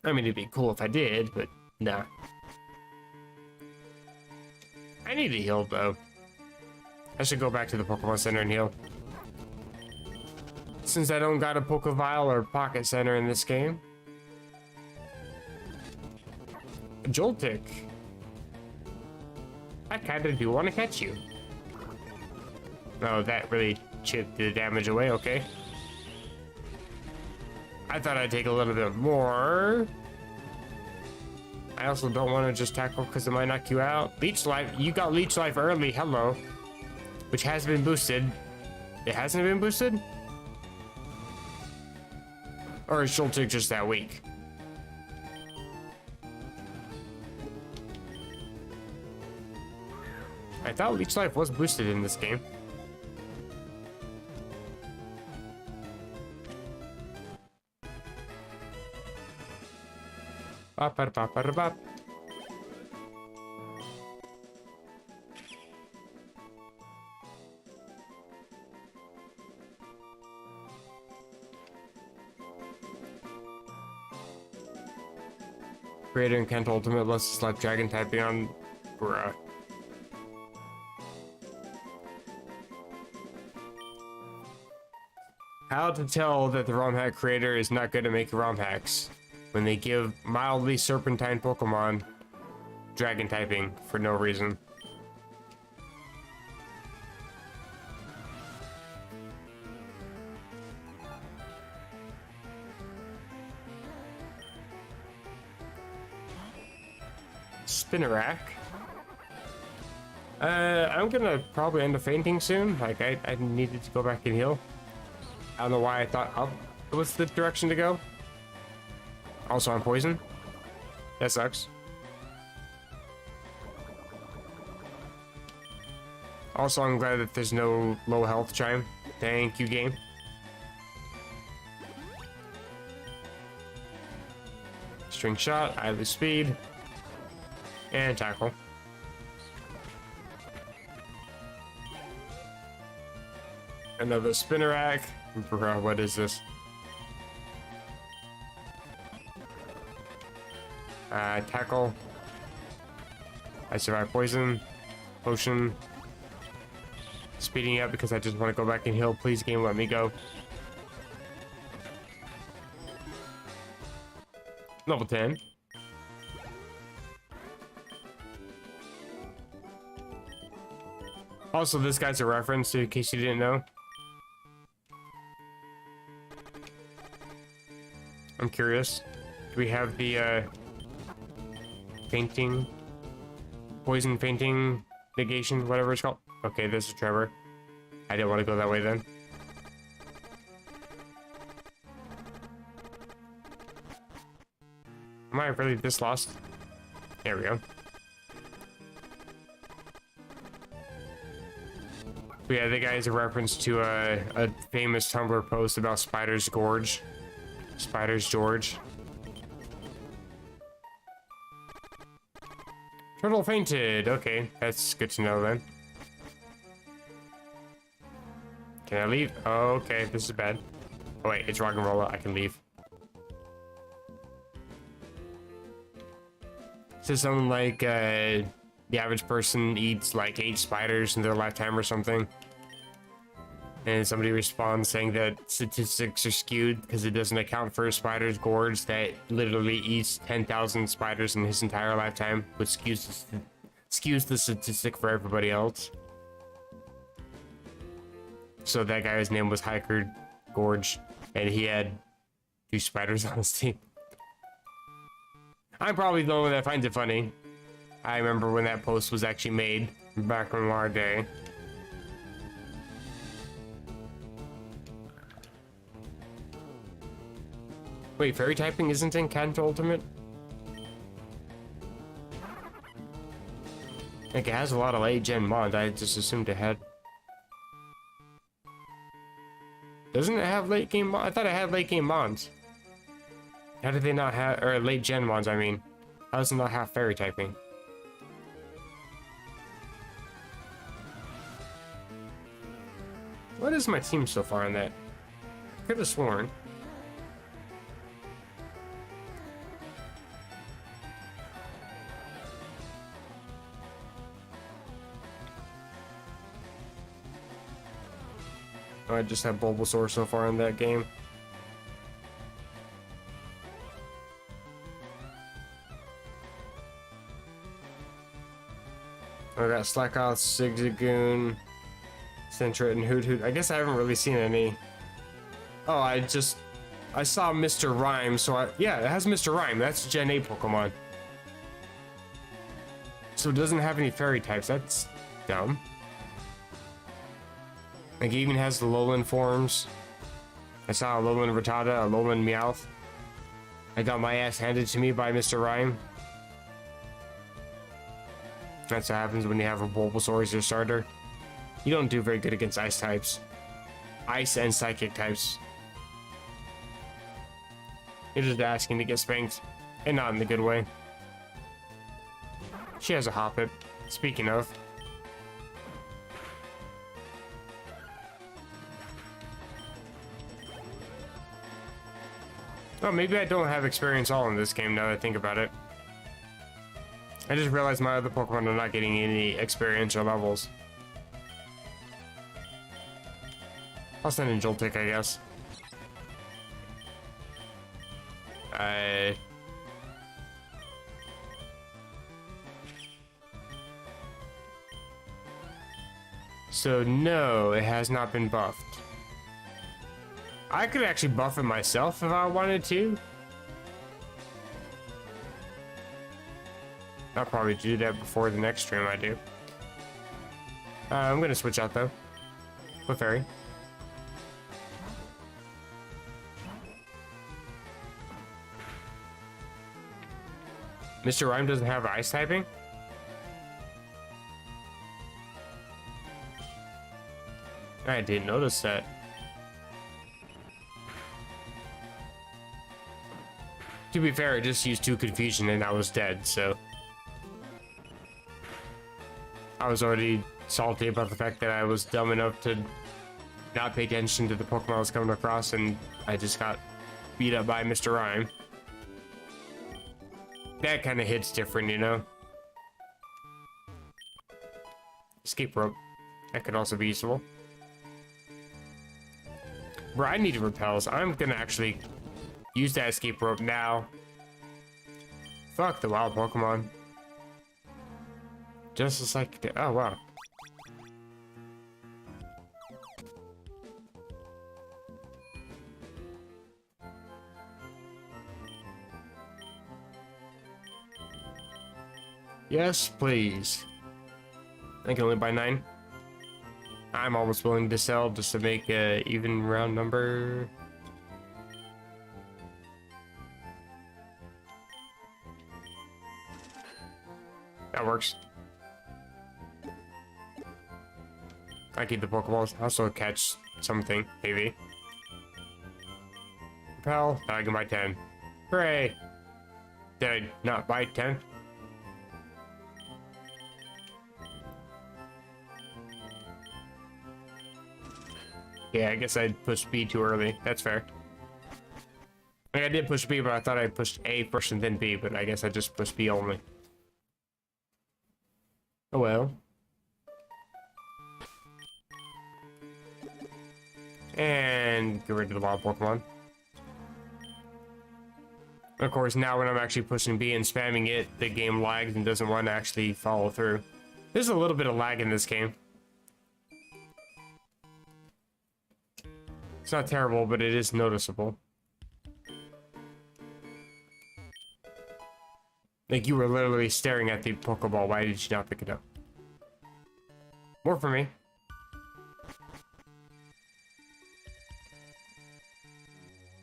I mean, it'd be cool if I did, but nah. I need to heal, though. I should go back to the Pokemon Center and heal. Since I don't got a Pokevile or Pocket Center in this game. Joltik. I kinda do want to catch you. Oh, that really chipped the damage away, okay. I thought I'd take a little bit more. I also don't want to just tackle because it might knock you out. Leech Life, you got Leech Life early, hello. Which has been boosted. It hasn't been boosted? Or is Joltik just that weak? I thought Leech Life was boosted in this game. Bop, bop, bop, bop, bop. Creator and Kent Ultimate lets us slap Dragon typing on. Bruh. How to tell that the ROM hack creator is not good at making ROM hacks when they give mildly serpentine Pokemon Dragon typing for no reason. Spinnerack. I'm gonna probably end up fainting soon. Like, I needed to go back and heal. I don't know why I thought it was the direction to go. Also, I'm poisoned. That sucks. Also, I'm glad that there's no low health chime. Thank you, game. String shot, I lose speed. And tackle. Another Spinnerack. Bro, what is this? Tackle. I survive poison. Potion. Speeding up because I just want to go back and heal. Please, game, let me go. Level 10. Also, this guy's a reference, in case you didn't know. I'm curious. Do we have the, fainting? Poison fainting negation, whatever it's called? Okay, this is Trevor. I didn't want to go that way then. Am I really this lost? There we go. But yeah, the guy is a reference to a famous Tumblr post about Spider's Gorge. Spider's George. Turtle fainted. Okay, that's good to know then. Can I leave? Oh, okay, this is bad. Oh wait, it's rock and roll. I can leave. So something like the average person eats like 8 spiders in their lifetime or something. And somebody responds saying that statistics are skewed because it doesn't account for a spider's gorge that literally eats 10,000 spiders in his entire lifetime, which skews the statistic for everybody else. So that guy's name was Hiker Gorge, and he had 2 spiders on his team. I'm probably the one that finds it funny. I remember when that post was actually made back in our day. Wait, fairy typing isn't in Kanto Ultimate? Like, it has a lot of late gen mods. I just assumed it had. Doesn't it have late game mods? I thought it had late game mods. How did they not have, or late gen mods, I mean. How does it not have fairy typing? What is my team so far in that? Could have sworn. Oh, I just have Bulbasaur so far in that game. I got Slackoth, Zigzagoon, Sentret, and Hoot. I guess I haven't really seen any. Oh, I saw Mr. Rhyme, so yeah, it has Mr. Rhyme. That's Gen 8 Pokemon. So it doesn't have any fairy types. That's dumb. Like, it even has the Alolan forms. I saw Alolan Rattata, Alolan Meowth. I got my ass handed to me by Mr. Rhyme. That's what happens when you have a Bulbasaur as your starter. You don't do very good against ice types. Ice and psychic types. You're just asking to get spanked. And not in the good way. She has a Hoppip. Speaking of. Oh, maybe I don't have experience all in this game now that I think about it. I just realized my other Pokemon are not getting any experiential levels. I'll send in Joltik, I guess. So no, it has not been buffed. I could actually buff it myself if I wanted to. I'll probably do that before the next stream I do. I'm gonna switch out though. With Fairy. Mr. Rhyme doesn't have ice typing? I didn't notice that. To be fair, I just used 2 confusion and I was dead, so I was already salty about the fact that I was dumb enough to not pay attention to the Pokemon I was coming across, and I just got beat up by Mr. Rhyme. That kind of hits different, you know? Escape rope. That could also be useful. Bro, I need repels. I'm gonna actually use that escape rope now. Fuck the wild Pokemon. Just as like, oh wow. Yes, please. I can only buy 9. I'm almost willing to sell just to make a even round number. That works. I keep the Pokeballs. Also catch something, maybe. Repel. Now I can buy 10. Hooray! Did I not buy 10? Yeah, I guess I pushed B too early. That's fair. Like, I did push B, but I thought I pushed A first and then B, but I guess I just pushed B only. Oh well. And get rid of the wild Pokemon. Of course, now when I'm actually pushing B and spamming it, the game lags and doesn't want to actually follow through. There's a little bit of lag in this game. It's not terrible, but it is noticeable. Like, you were literally staring at the Pokeball. Why did you not pick it up? More for me.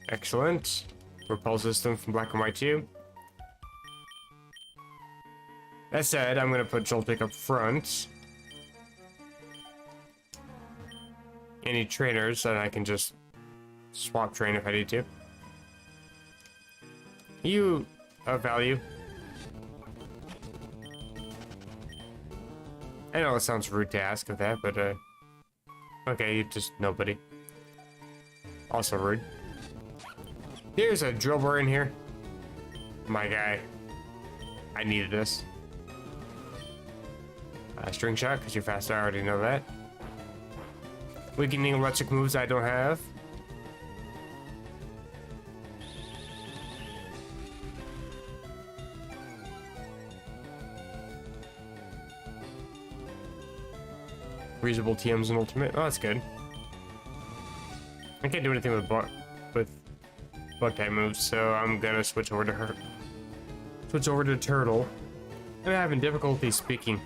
Excellent. Repel system from Black and White 2. That said, I'm gonna put Joltik up front. Any trainers that I can just swap train if I need to. You of value. I know it sounds rude to ask of that, but okay, you just nobody. Also rude. There's a Drillbur in here. My guy. I needed this. String shot, because you're fast, I already know that. Weakening electric moves I don't have. Reasonable TMs and ultimate. Oh, that's good. I can't do anything with bug type moves, so I'm gonna switch over to her. Switch over to Turtle. I'm having difficulty speaking.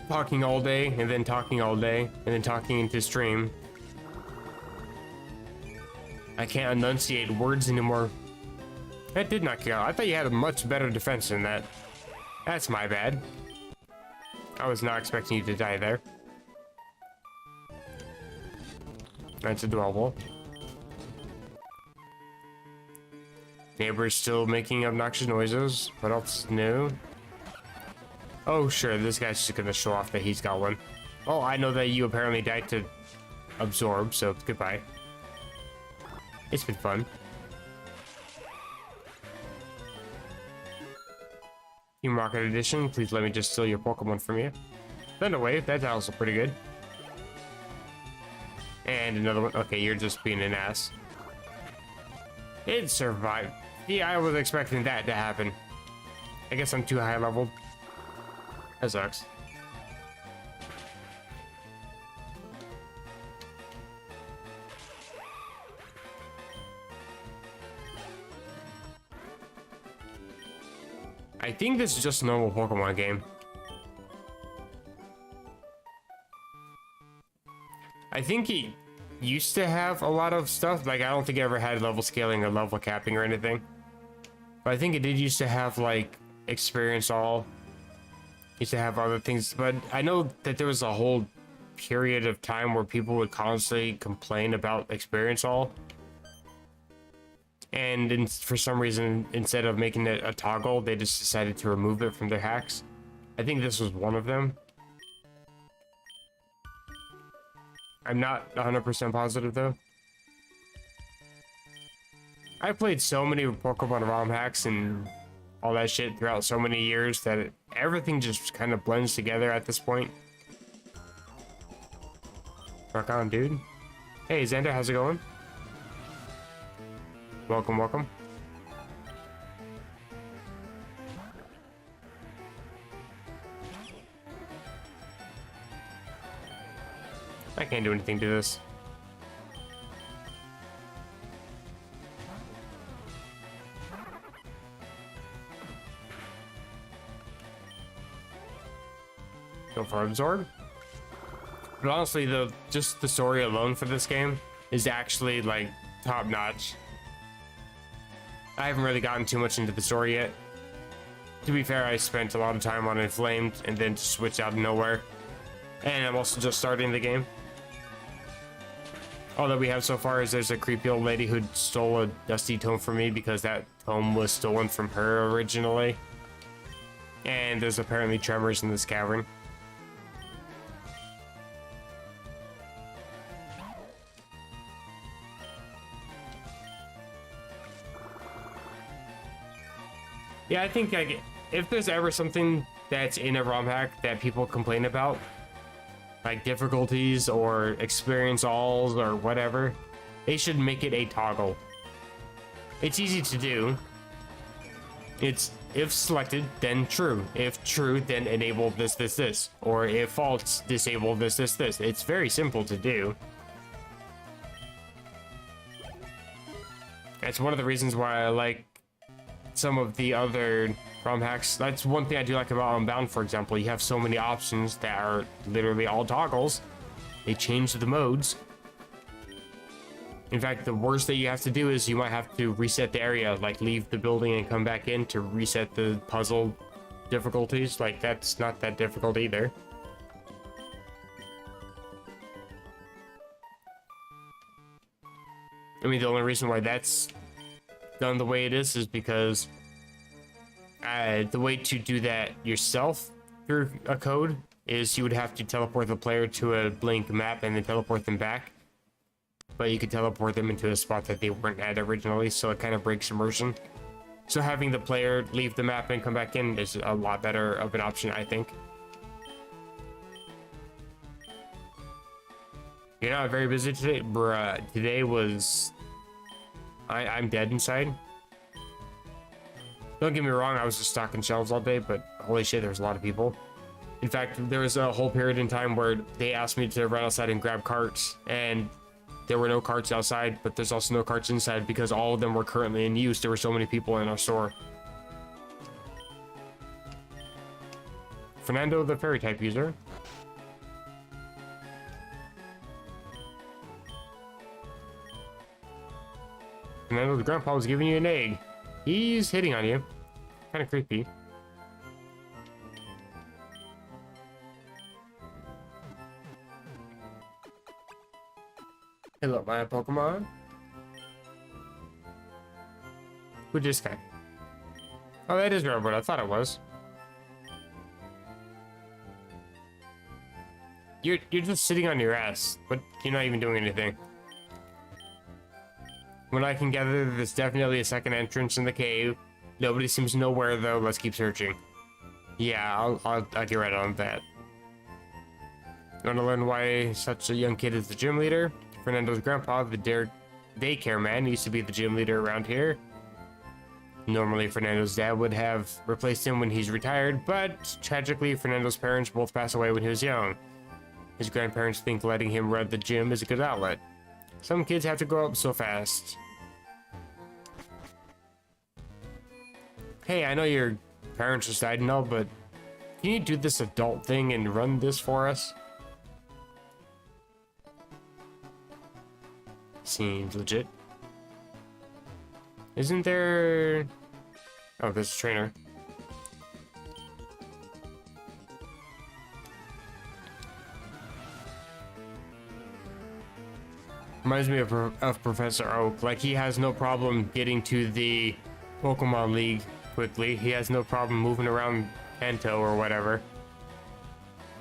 Talking all day, and then talking all day, and then talking into stream. I can't enunciate words anymore. That did knock you out. I thought you had a much better defense than that. That's my bad. I was not expecting you to die there. That's adorable. Neighbor's still making obnoxious noises. What else new? Oh, sure, this guy's just gonna show off that he's got one. Oh, I know that you apparently died to absorb, so goodbye. It's been fun. Team Rocket Edition, please let me just steal your Pokemon from you. Thunderwave, that's also pretty good. And another one. Okay, you're just being an ass. It survived. Yeah, I was expecting that to happen. I guess I'm too high leveled. That sucks. I think this is just a normal Pokemon game. I think he used to have a lot of stuff. Like, I don't think it ever had level scaling or level capping or anything. But I think it did used to have, like, experience all. Used to have other things. But I know that there was a whole period of time where people would constantly complain about experience all. And for some reason, instead of making it a toggle, they just decided to remove it from their hacks. I think this was one of them. I'm not 100% positive though. I played so many Pokemon ROM hacks and all that shit throughout so many years that everything just kind of blends together at this point. Rock on, dude. Hey, Xander, how's it going? Welcome, welcome. I can't do anything to this. Go for Absorb. But honestly, just the story alone for this game is actually like top notch. I haven't really gotten too much into the story yet. To be fair, I spent a lot of time on Inflamed and then switched out of nowhere. And I'm also just starting the game. All that we have so far is there's a creepy old lady who stole a dusty tome from me because that tome was stolen from her originally. And there's apparently tremors in this cavern. Yeah, I think if there's ever something that's in a ROM hack that people complain about, like difficulties or experience alls or whatever, they should make it a toggle. It's easy to do. It's if selected, then true. If true, then enable this, this, this. Or if false, disable this, this, this. It's very simple to do. It's one of the reasons why I like some of the other ROM hacks. That's one thing I do like about Unbound, for example. You have so many options that are literally all toggles. They change the modes. In fact, the worst that you have to do is you might have to reset the area, like leave the building and come back in to reset the puzzle difficulties. Like, that's not that difficult either. I mean, the only reason why that's done the way it is because the way to do that yourself through a code is you would have to teleport the player to a blank map and then teleport them back. But you could teleport them into a spot that they weren't at originally, so it kind of breaks immersion. So having the player leave the map and come back in is a lot better of an option, I think. You're not very busy today? Bruh, today was... I'm dead inside. Don't get me wrong, I was just stocking shelves all day, but holy shit, there's a lot of people. In fact, there was a whole period in time where they asked me to run outside and grab carts, and there were no carts outside, but there's also no carts inside because all of them were currently in use. There were so many people in our store. Fernando, the fairy type user. Fernando, the grandpa was giving you an egg. He's hitting on you. Kind of creepy. Hello, my Pokemon. Who's this guy? Oh, that is Robert. I thought it was. You're just sitting on your ass, but you're not even doing anything. When I can gather, there's definitely a second entrance in the cave. Nobody seems to know where, though. Let's keep searching. Yeah, I'll get right on that. Want to learn why such a young kid is the gym leader? Fernando's grandpa, the daycare man, used to be the gym leader around here. Normally, Fernando's dad would have replaced him when he's retired, but tragically, Fernando's parents both passed away when he was young. His grandparents think letting him run the gym is a good outlet. Some kids have to grow up so fast. Hey, I know your parents just died and all, but can you do this adult thing and run this for us? Seems legit. Isn't there... Oh, there's a trainer. Reminds me of Professor Oak. Like, he has no problem getting to the Pokemon League quickly. He has no problem moving around Kanto or whatever.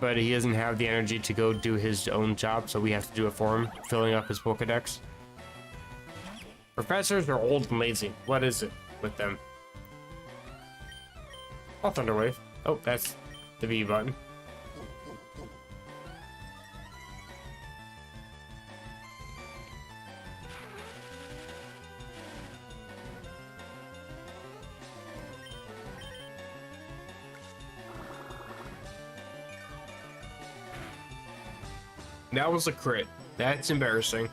But he doesn't have the energy to go do his own job, so we have to do it for him, filling up his Pokedex. Professors are old and lazy. What is it with them? Oh, Thunder Wave. Oh, that's the V button. That was a crit. That's embarrassing.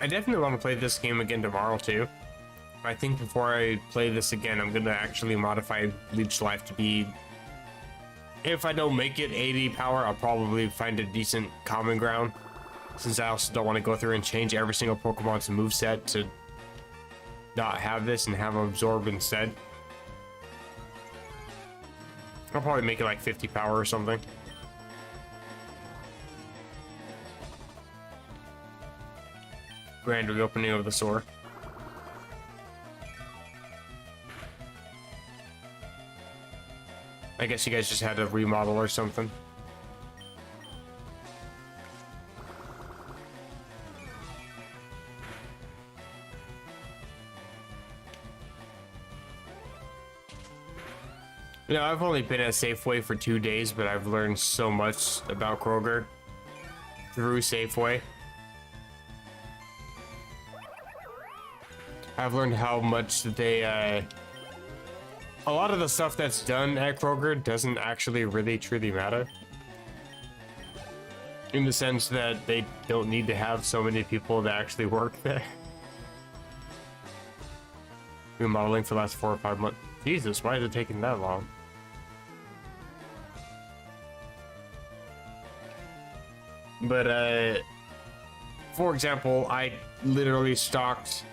I definitely want to play this game again tomorrow too. I think before I play this again, I'm gonna actually modify Leech Life to be... If I don't make it 80 power, I'll probably find a decent common ground. Since I also don't want to go through and change every single Pokemon's moveset to not have this and have Absorb instead. I'll probably make it like 50 power or something. Grand reopening of the store. I guess you guys just had to remodel or something. You know, I've only been at Safeway for 2 days, but I've learned so much about Kroger through Safeway. I've learned how much they, a lot of the stuff that's done at Kroger doesn't actually really truly matter. in the sense that they don't need to have so many people that actually work there. Remodeling for the last 4 or 5 months. Jesus, why is it taking that long? But for example, I literally stocked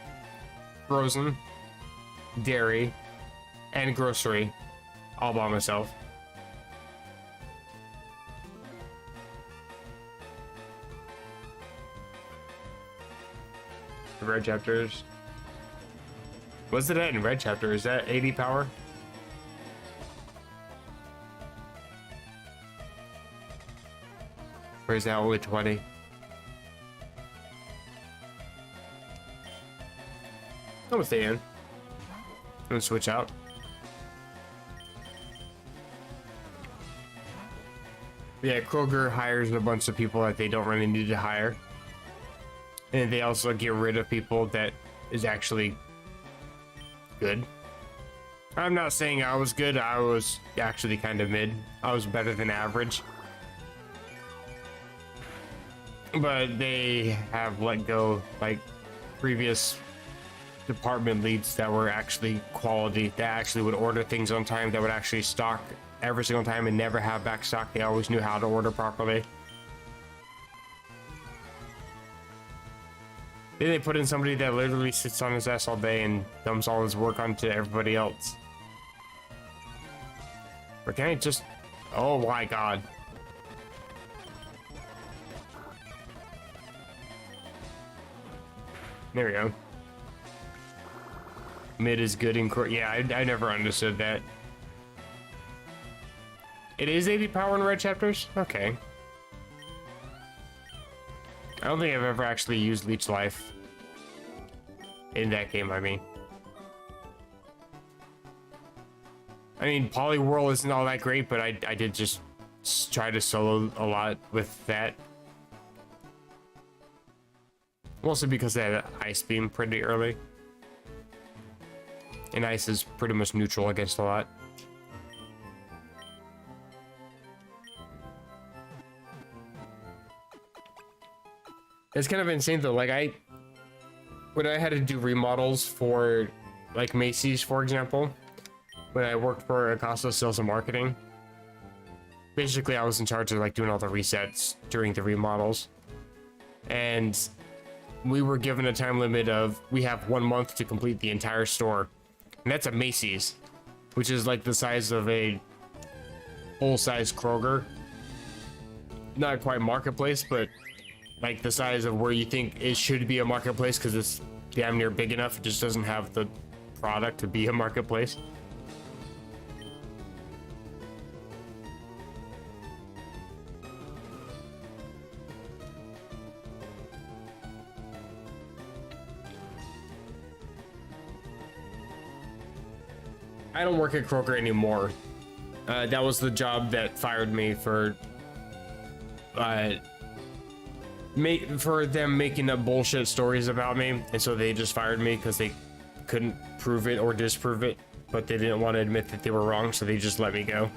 frozen, dairy, and grocery all by myself. Red chapters. What's it at in red chapter? Is that 80 power? Or is that only 20? I'm gonna stay in. I'm gonna switch out. Yeah, Kroger hires a bunch of people that they don't really need to hire. And they also get rid of people that is actually good. I'm not saying I was good, I was actually kind of mid. I was better than average. But they have let go like previous department leads that were actually quality, that actually would order things on time, that would actually stock every single time and never have back stock. They always knew how to order properly. Then they put in somebody that literally sits on his ass all day and dumps all his work onto everybody else. Or can I just... Oh my god. There we go. Mid is good in court. Yeah, I never understood that. It is 80 power in red chapters? Okay. I don't think I've ever actually used Leech Life. In that game, I mean. Poliwhirl isn't all that great, but I did just try to solo a lot with that. Mostly because I had Ice Beam pretty early. And Ice is pretty much neutral against a lot. It's kind of insane though, like when I had to do remodels for like Macy's, for example, when I worked for Acosta Sales and Marketing, basically I was in charge of like doing all the resets during the remodels. And we were given a time limit of, we have 1 month to complete the entire store. And that's a Macy's, which is like the size of a full-size Kroger. Not quite marketplace, but like the size of where you think it should be a marketplace because it's damn near big enough. It just doesn't have the product to be a marketplace. I don't work at Kroger anymore. That was the job that fired me for them making up bullshit stories about me, and so they just fired me because they couldn't prove it or disprove it, but they didn't want to admit that they were wrong, so they just let me go.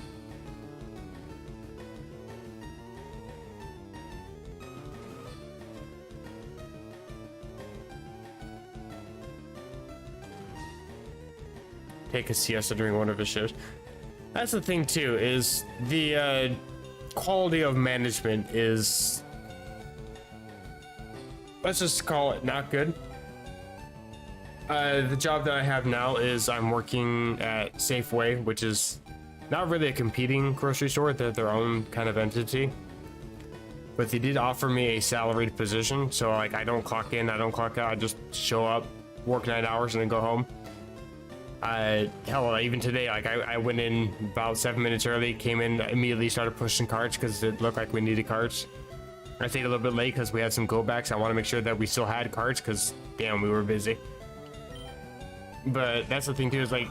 Take a siesta during one of his shifts. That's the thing too, is the quality of management is, let's just call it not good. The job that I have now is I'm working at Safeway, which is not really a competing grocery store. They're their own kind of entity. But they did offer me a salaried position. So like I don't clock in, I don't clock out. I just show up, work 9 hours and then go home. Hell, even today, like I went in about 7 minutes early, came in, immediately started pushing carts because it looked like we needed carts. I stayed a little bit late because we had some go backs. I want to make sure that we still had carts because damn, we were busy. But that's the thing too, is like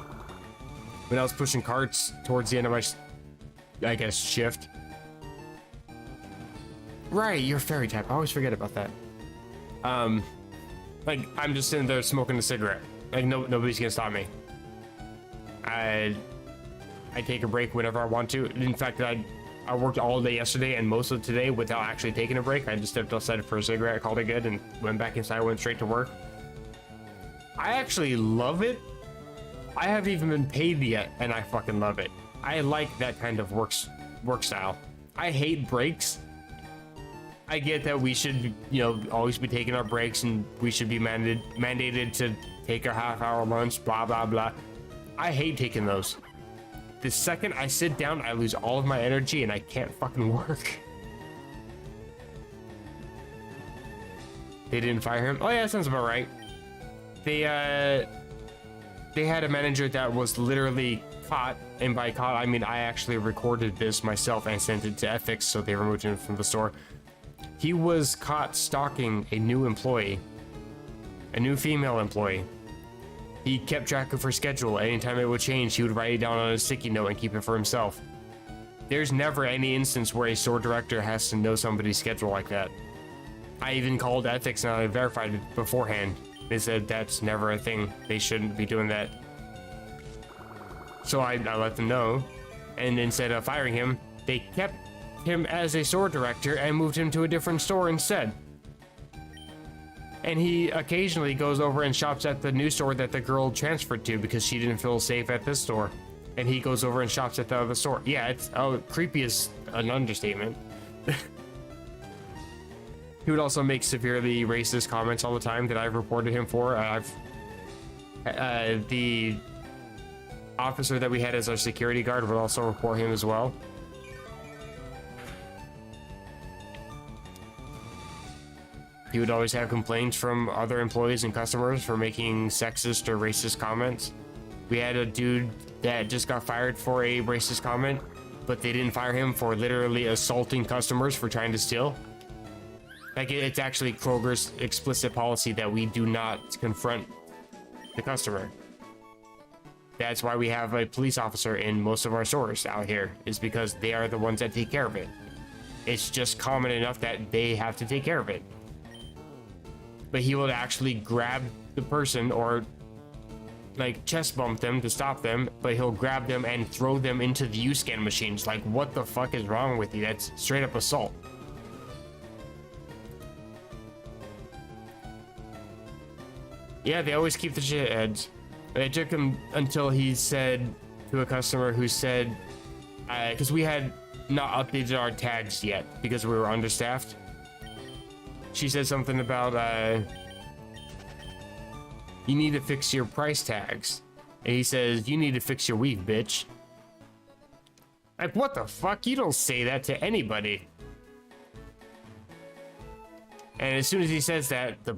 when I was pushing carts towards the end of my, I guess, shift. Right, you're fairy type. I always forget about that. Like I'm just sitting there smoking a cigarette. Like nobody's gonna stop me. I take a break whenever I want to. In fact, I I worked all day yesterday and most of today without actually taking a break. I just stepped outside for a cigarette, called it good, and went back inside, went straight to work. I actually love it. I haven't even been paid yet, and I fucking love it. I like that kind of work style. I hate breaks. I get that we should, you know, always be taking our breaks, and we should be mandated to take a half-hour lunch, blah, blah, blah. I hate taking those. The second I sit down, I lose all of my energy, and I can't fucking work. They didn't fire him? Oh yeah, that sounds about right. They had a manager that was literally caught, and by caught, I mean I actually recorded this myself and sent it to ethics, so they removed him from the store. He was caught stalking a new employee, a new female employee. He kept track of her schedule. Anytime it would change, he would write it down on a sticky note and keep it for himself. There's never any instance where a store director has to know somebody's schedule like that. I even called ethics and I verified it beforehand. They said that's never a thing. They shouldn't be doing that. So I let them know, and instead of firing him, they kept him as a store director and moved him to a different store instead. And he occasionally goes over and shops at the new store that the girl transferred to because she didn't feel safe at this store. And he goes over and shops at the other store. Yeah, it's creepy is an understatement. He would also make severely racist comments all the time that I've reported him for. The officer that we had as our security guard would also report him as well. He would always have complaints from other employees and customers for making sexist or racist comments. We had a dude that just got fired for a racist comment, but they didn't fire him for literally assaulting customers for trying to steal. Like, it's actually Kroger's explicit policy that we do not confront the customer. That's why we have a police officer in most of our stores out here, is because they are the ones that take care of it. It's just common enough that they have to take care of it. But he would actually grab the person or like chest bump them to stop them, but he'll grab them and throw them into the U-scan machines. Like, what the fuck is wrong with you? That's straight up assault. Yeah, they always keep the shitheads. It took him until he said to a customer who said, because we had not updated our tags yet because we were understaffed. She said something about, you need to fix your price tags. And he says, you need to fix your weave, bitch. Like, what the fuck? You don't say that to anybody. And as soon as he says that, the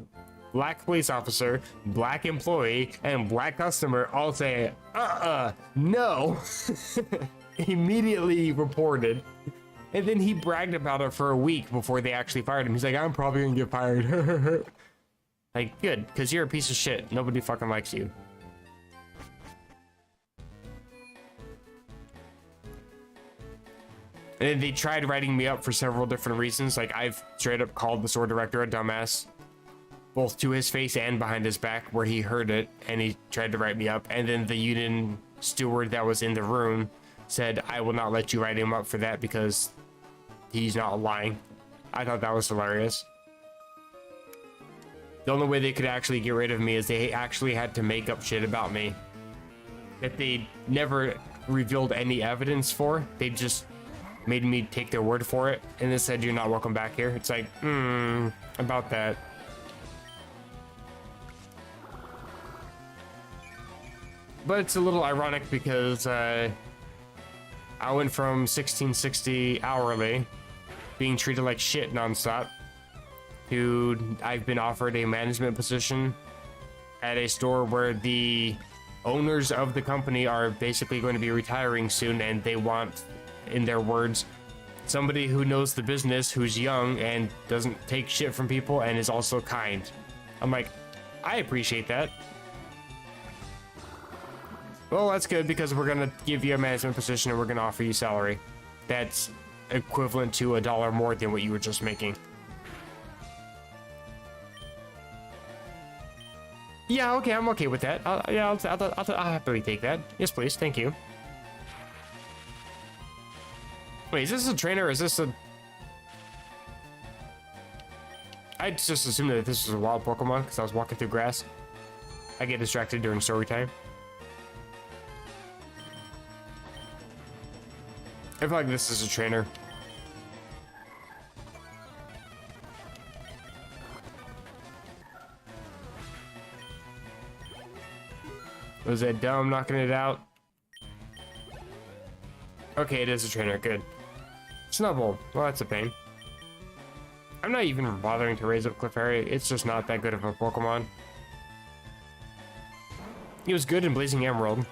black police officer, black employee, and black customer all say, no. Immediately reported. And then he bragged about it for a week before they actually fired him. He's like, I'm probably gonna get fired. Like, good, because you're a piece of shit. Nobody fucking likes you. And they tried writing me up for several different reasons. Like, I've straight up called the store director a dumbass, both to his face and behind his back, where he heard it, and he tried to write me up. And then the union steward that was in the room said, I will not let you write him up for that because he's not lying. I thought that was hilarious. The only way they could actually get rid of me is they actually had to make up shit about me that they never revealed any evidence for. They just made me take their word for it, and they said, you're not welcome back here. It's like, about that. But it's a little ironic because I went from $16.60 hourly, being treated like shit nonstop, to I've been offered a management position at a store where the owners of the company are basically going to be retiring soon, and they want, in their words, somebody who knows the business, who's young and doesn't take shit from people and is also kind. I'm like, I appreciate that. Well, that's good because we're gonna give you a management position and we're gonna offer you salary that's equivalent to $1 more than what you were just making. Yeah, okay, I'm okay with that. I'll happily take that. Yes, please, thank you. Wait, is this a trainer or is this a... I just assumed that this was a wild Pokemon because I was walking through grass. I get distracted during story time. I feel like this is a trainer. Was that dumb knocking it out? Okay, it is a trainer. Good. Snubbull. Well, that's a pain. I'm not even bothering to raise up Clefairy. It's just not that good of a Pokemon. He was good in Blazing Emerald.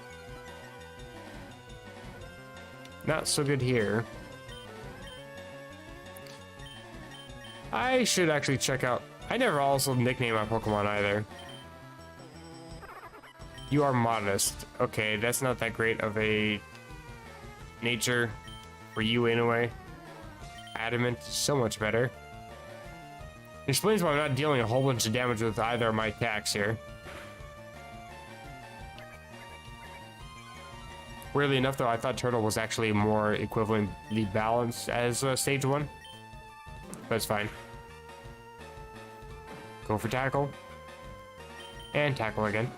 Not so good here. I should actually check out... I never also nicknamed my Pokemon either. You are modest. Okay, that's not that great of a nature for you anyway. Adamant, so much better. Explains why I'm not dealing a whole bunch of damage with either of my attacks here. Weirdly enough, though, I thought Turtle was actually more equivalently balanced as stage 1. But it's fine. Go for tackle. And tackle again.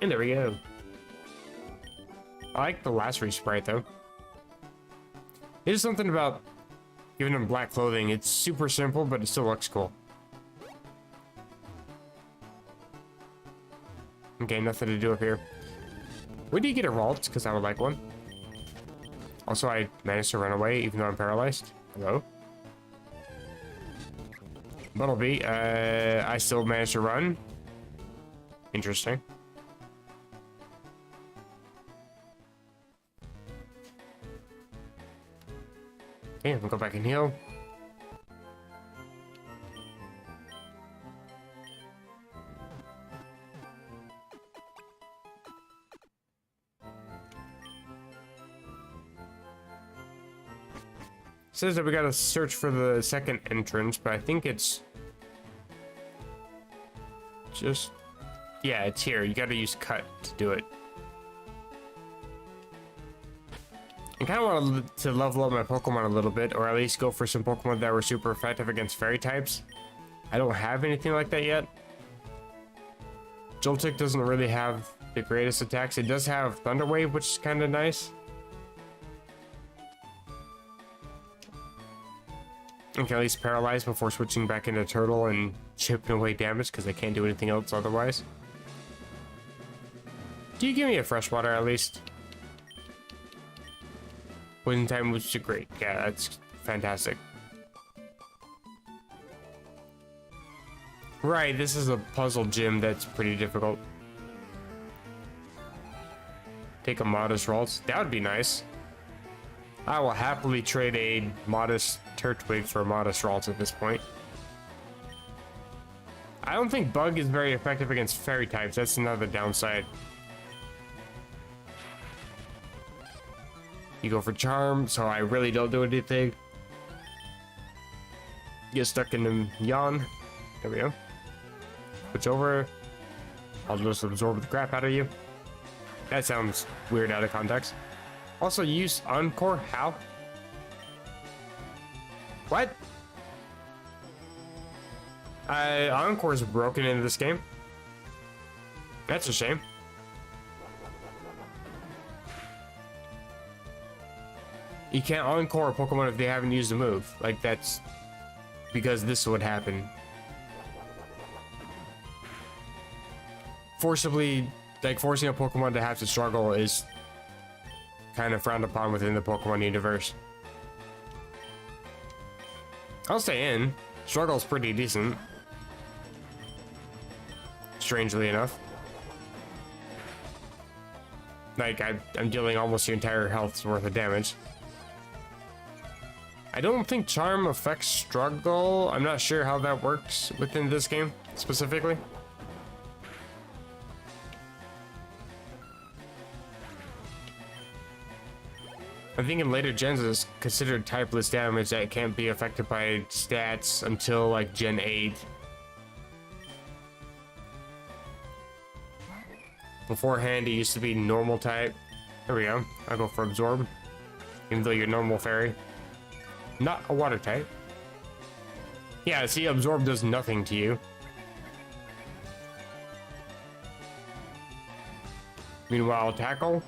And there we go. I like the last sprite though. It is something about giving him black clothing. It's super simple, but it still looks cool. Okay, nothing to do up here. Where do you get a Ralt? Because I would like one. Also, I managed to run away even though I'm paralyzed. Hello? Bumblebee, I still managed to run. Interesting. Okay, we'll go back and heal. Says that we gotta search for the second entrance, but I think it's just... yeah, it's here. You gotta use cut to do it. I kind of want to level up my Pokemon a little bit, or at least go for some Pokemon that were super effective against fairy types. I don't have anything like that yet. Joltik doesn't really have the greatest attacks. It does have Thunder Wave, which is kind of nice. I can at least paralyze before switching back into Turtle and chipping away damage because I can't do anything else otherwise. Do you give me a freshwater at least? Poison type moves to great. Yeah, that's fantastic. Right, this is a puzzle gym that's pretty difficult. Take a modest Ralts. That would be nice. I will happily trade a modest Turtwig for a modest Ralts at this point. I don't think Bug is very effective against fairy types. That's another downside. You go for Charm, so I really don't do anything. Get stuck in the Yawn. There we go. Switch over. I'll just absorb the crap out of you. That sounds weird out of context. Also, use Encore? How? What? Encore is broken into this game. That's a shame. You can't Encore a Pokemon if they haven't used a move. Like, that's because this would happen. Forcibly, like, forcing a Pokemon to have to struggle is kind of frowned upon within the Pokemon universe. I'll stay in. Struggle's pretty decent. Strangely enough. Like, I'm dealing almost your entire health's worth of damage. I don't think Charm affects Struggle. I'm not sure how that works within this game, specifically. I think in later gens it's considered typeless damage that can't be affected by stats until like Gen 8. Beforehand, it used to be normal type. There we go. I'll go for absorb. Even though you're normal fairy. Not a water type. Yeah, see, absorb does nothing to you. Meanwhile, tackle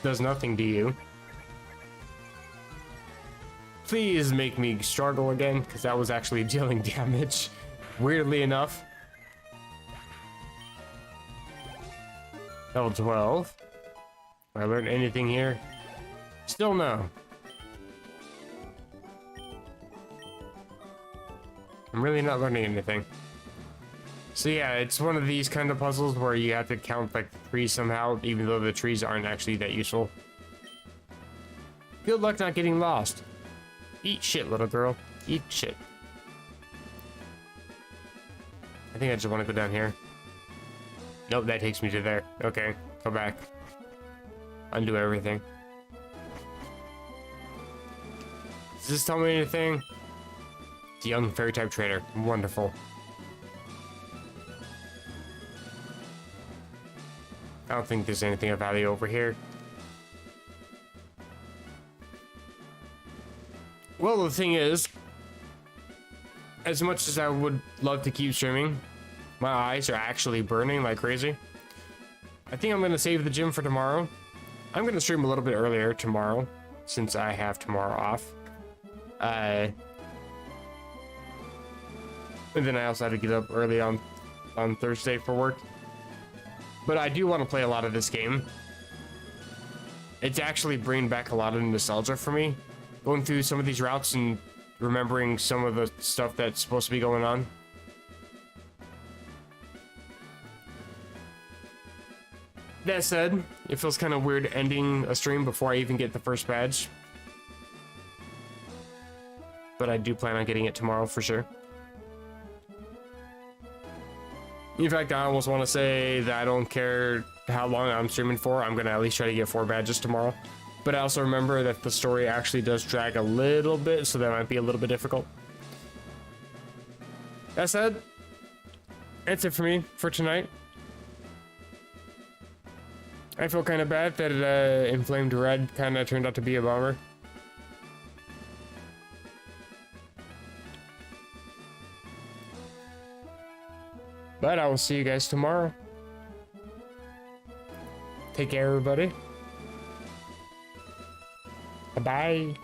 does nothing to you. Please make me struggle again, because that was actually dealing damage. Weirdly enough. Level 12. Have I learned anything here? Still no. I'm really not learning anything. So yeah, it's one of these kind of puzzles where you have to count like the trees somehow, even though the trees aren't actually that useful. Good luck not getting lost. Eat shit, little girl. Eat shit. I think I just want to go down here. Nope, that takes me to there. Okay, go back. Undo everything. Does this tell me anything? It's a young fairy type trainer. Wonderful. I don't think there's anything of value over here. Well, the thing is, as much as I would love to keep streaming, my eyes are actually burning like crazy. I think I'm going to save the gym for tomorrow. I'm going to stream a little bit earlier tomorrow, since I have tomorrow off. And then I also have to get up early on Thursday for work. But I do want to play a lot of this game. It's actually bringing back a lot of nostalgia for me. Going through some of these routes and remembering some of the stuff that's supposed to be going on. That said, it feels kind of weird ending a stream before I even get the first badge. But I do plan on getting it tomorrow for sure. In fact, I almost want to say that I don't care how long I'm streaming for. I'm going to at least try to get 4 badges tomorrow. But I also remember that the story actually does drag a little bit, so that might be a little bit difficult. That said, that's it for me for tonight. I feel kind of bad that Inflamed Red kind of turned out to be a bummer. But I will see you guys tomorrow. Take care, everybody. Bye-bye.